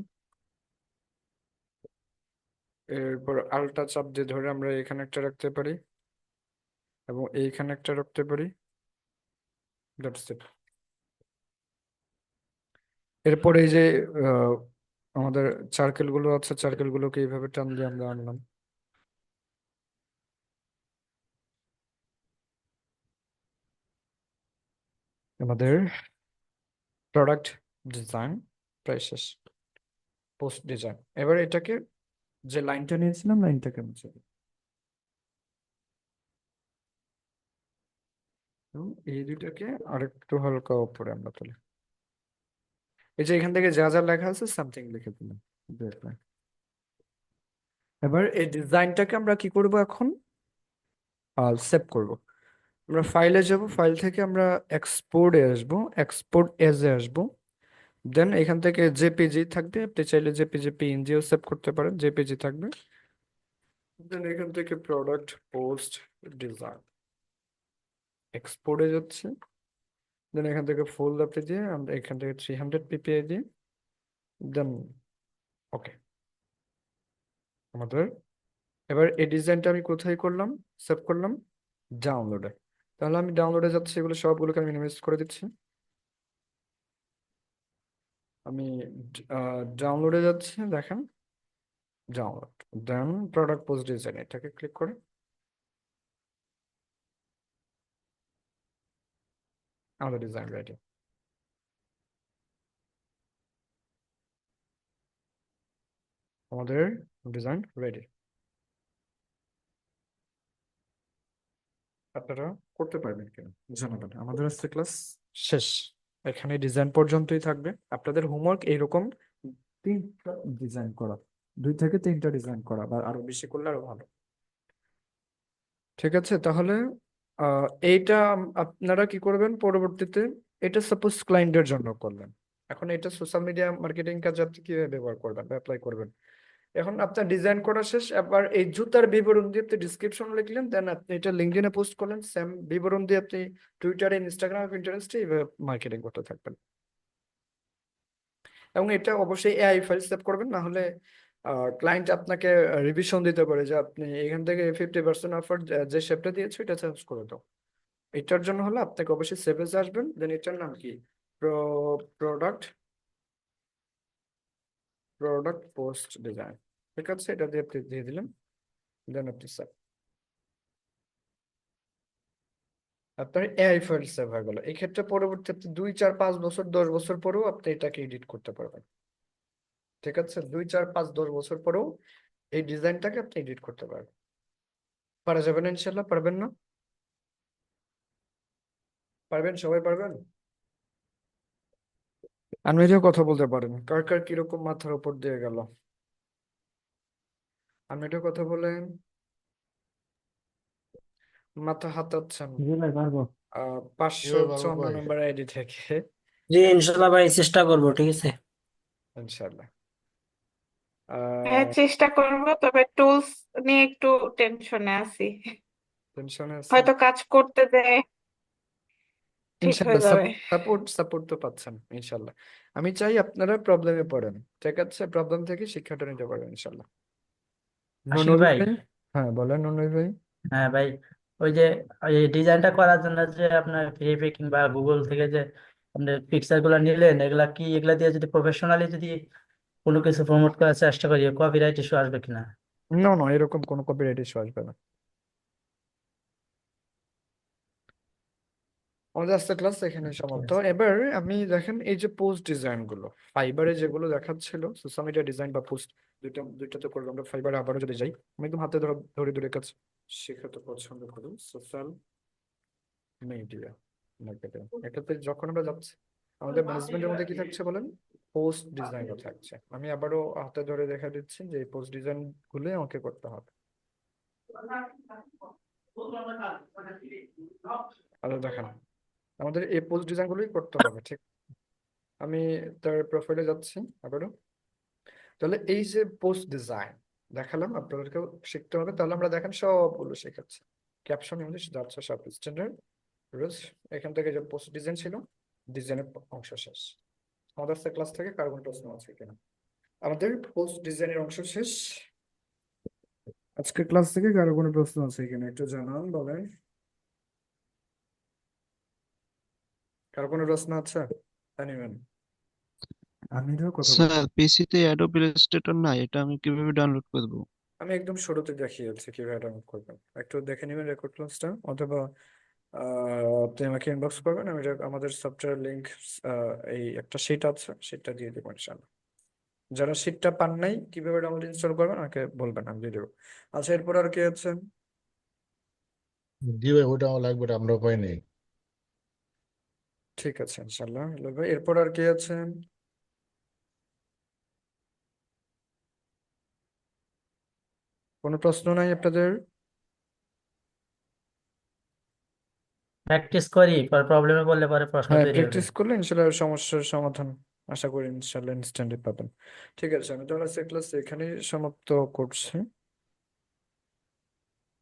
এরপর আলটা চাপ দিয়ে ধরে আমরা এখানে একটা রাখতে পারি, এবং এইখানে একটা রাখতে পারি। That's it. এরপর এই যে আহ, আমাদের সার্কেল গুলো আছে, সার্কেল গুলোকে এইভাবে টান দিয়ে আমরা আনলাম। আমাদের প্রোডাক্ট ডিজাইন প্রায় শেষ, পোস্ট ডিজাইন। এবার এটাকে, যে লাইনটা নিয়েছিলাম, লাইনটাকে মুছে দিই। এবং এই দুইটাকে আরেকটু হালকা উপরে আমরা তুলি। এই যে এখান থেকে যা যা লেখা আছে সামথিং লিখে দিলাম, দেখলাম। এবার এই ডিজাইনটাকে আমরা কি করব এখন, সেভ করব। আমরা ফাইলে যাব, ফাইল থেকে আমরা এক্সপোর্টে আসব, এক্সপোর্ট এজে আসব। দেন এখান থেকে জেপিজি থাকবে, আপনি চাইলে জেপিজি পিএনজিও সেভ করতে পারেন, জেপিজি থাকবে। দেন এখান থেকে প্রোডাক্ট পোস্ট ডিজাইন, এক্সপোর্টে যাচ্ছে। দেন এখান থেকে ফুল আপনি দিয়ে আমরা এখান থেকে 300 ppi দিয়ে, দেন ওকে। আমাদের এবার এই ডিজাইনটা আমি কোথায় করলাম, সেভ করলাম, ডাউনলোডে। তাহলে আমি ডাউনলোডে যাচ্ছি, এগুলো সবগুলোকে আমি মিনিমাইজ করে দিচ্ছি। আমি ডাউনলোডে যাচ্ছি, দেখেন, ডাউনলোড। দেন প্রোডাক্ট পোস্ট ডিজাইন, এটাকে ক্লিক করে আমাদের ডিজাইন রেডি। আমাদের ডিজাইন রেডি। আপনারা করতে পারবেন কিনা জানাবেন। আমাদের আজকে ক্লাস শেষ, এখানে ডিজাইন পর্যন্তই থাকবে। আপনাদের হোমওয়ার্ক এইরকম 3টা ডিজাইন করা, 2 থেকে 3টা ডিজাইন করা, বা আরো বেশি করলে আরো ভালো। ঠিক আছে, তাহলে এইটা আপনারা কি করবেন পরবর্তীতে। এটা সাপোজ ক্লায়েন্টের জন্য করলেন, এখন এটা সোশ্যাল মিডিয়া মার্কেটিং কাজে আপনি কিভাবে ব্যবহার করবেন বা অ্যাপ্লাই করবেন। এখন আপনার ডিজাইন করা শেষ, এবার এই জুতার বিবরণ দিয়ে আপনি ডিসক্রিপশন লিখলেন, দেন আপনি এটা লিঙ্কডইনে পোস্ট করলেন, সেম বিবরণ দিয়ে আপনি টুইটারে, ইনস্টাগ্রাম, পিন্টারেস্টে এইভাবে মার্কেটিং করতে থাকবেন। এবং এটা অবশ্যই এআই ফাইল সেভ করবেন, না হলে ক্লায়েন্ট আপনাকে রিভিশন দিতে পারে যে আপনি এখান থেকে 50% অফার যে শেপটা দিয়েছো এটা চেঞ্জ করে দাও। এটার জন্য হলো আপনাকে অবশ্যই সেভেজে আসবেন, দেন এটার নাম কি, প্রোডাক্ট প্রোডাক্ট পোস্ট ডিজাইন। ঠিক আছে, এটা দিয়ে আপনি দিয়ে দিলেন, দেন আপনি সেভ, আপনার এআই ফাইল সেভ হয়ে গেল। এই ক্ষেত্রে পরবর্তী আপনি 2 4 5 বছর 10 বছর পরেও আপনি এটাকে এডিট করতে পারবেন। ঠিক আছে, 2 4 5 10 বছর পরেও এই ডিজাইনটাকে আপনি এডিট করতে পারবেন। পারা যাবে না ইনশাল্লাহ? পারবেন না? পারবেন, সবাই পারবেন? আনমিরেও কথা বলতে পারেন, কার কার কিরকম মাথার উপর দিয়ে গেল। আনমিরেও কথা বলেন, মাথা হাতাচ্ছেন। জি ভাই পারবো। জি পাঁচশো ভাই পারবো চুয়ান্ন ভাই। নম্বর আইডি থেকে। জি ইনশাল্লাহ ভাই চেষ্টা করবো, ঠিক আছে। ইনশাল্লাহ। হ্যাঁ, চেষ্টা করবো, তবে টুলস নিয়ে একটু টেনশনে আছি। টেনশনে আছেন? হয়তো কাজ করতে দেয় ঠিক হয়ে ইনশাল্লাহ যাবে। সাপোর্ট সাপোর্ট তো পাচ্ছেন ইনশাল্লাহ। আমি চাই আপনারা প্রবলেমে পড়েন, ঠিক আছে, প্রবলেম থেকে শিক্ষাটা নিতে পারবেন ইনশাল্লাহ। আশিক নুনুই ভাই। ভাই, হ্যাঁ বলেন নুনুই ভাই। হ্যাঁ ভাই, ওই যে এই ডিজাইনটা করার জন্য যে আপনার ভিএফএ কিংবা গুগল থেকে যে আপনার পিকচার গুলো নিলেন, এগুলা দিয়ে যদি প্রফেশনালি যদি কোনো কিছু প্রমোট করার চেষ্টা করি, কপিরাইট ইস্যু আসবে কিনা? না না, এরকম কোনো কপিরাইট ইস্যু আসবে না। আমাদের আজকের ক্লাস এখানে ঠিক সমাপ্ত। আছে। এবার আমি দেখেন এই যে পোস্ট ডিজাইন গুলো ফাইবারে যেগুলো দেখাচ্ছিল, সোশ্যাল মিডিয়া ডিজাইন বা পোস্ট, দুইটাতে করবো আমরা। ফাইবারে আবারও যদি যাই, আমি একদম হাতে ধরে ধরে ধরে কাজ শেখাতে পছন্দ করি। সোশ্যাল মিডিয়া মার্কেটিং, এটাতে যখন আমরা যাচ্ছি আমাদের ম্যানেজমেন্টের মধ্যে কি থাকছে বলেন, পোস্ট ডিজাইনও থাকছে। আমি আবারও হাতে ধরে দেখা দিচ্ছি যে এই পোস্ট ডিজাইন গুলো আমাকে করতে হবে। আচ্ছা দেখেন, আমাদের এই পোস্ট ডিজাইন গুলোই করতে হবে, ঠিক। আমি তার প্রোফাইলে যাচ্ছি আবারও। তাহলে এই যে পোস্ট ডিজাইন দেখালাম, আপনাদেরকেও শিখতে হবে। তাহলে আমরা দেখেন সবগুলো শেখাচ্ছি, ক্যাপশন, ইংলিশ, যাচ্ছে সব স্ট্যান্ডার্ড রুলস। এখান থেকে যে পোস্ট ডিজাইন ছিল, ডিজাইনের অংশ শেষ। আমাদের ক্লাস থেকে কার কোনো প্রশ্ন আছে কিনা? আমাদের পোস্ট ডিজাইনের অংশ শেষ। আজকের ক্লাস থেকে কারো কোনো প্রশ্ন আছে কিনা একটু জানান, বলেন। কারো কোনো প্রশ্ন আছে? এনিওয়ান? আমিরও কথা বলবো। স্যার, পিসিতে অ্যাডোব ইলাস্ট্রেটর নাই, এটা আমি কিভাবে ডাউনলোড করব? আমি একদম শুরুতে দেখিয়েছি কিভাবে ডাউনলোড করবেন, একটু দেখে নেবেন রেকর্ড ক্লাসটা, অথবা আপনি আমাকে ইনবক্স করবেন, আমি আমাদের সফটওয়্যার লিংক, এই একটা শিট আছে, শিটটা দিয়ে দেবো ইনশাআল্লাহ। যারা শিটটা পান নাই কিভাবে ডাউনলোড ইনস্টল করবেন আমাকে বলবেন, আমি দিয়ে দেবো। আচ্ছা, এরপর আর কে আছেন? জি ভাই, ওটা আমার লাগবে, ওটা আমরা পাই নাই। ঠিক আছে ইনশাআল্লাহ। হ্যালো ভাই, এরপর আর কে আছেন? কোনো প্রশ্ন নাই আপনাদের? প্র্যাকটিস করি, পর প্রবলেমে বললে পরে প্রশ্ন হ্যাঁ, তৈরি হবে। প্র্যাকটিস করলে ইনশাআল্লাহ সমস্যার সমাধান আশা করি ইনশাআল্লাহ ইনস্ট্যান্টলি পাবেন। ঠিক আছে, আমি তাহলে ক্লাস এখানেই সমাপ্ত করছি।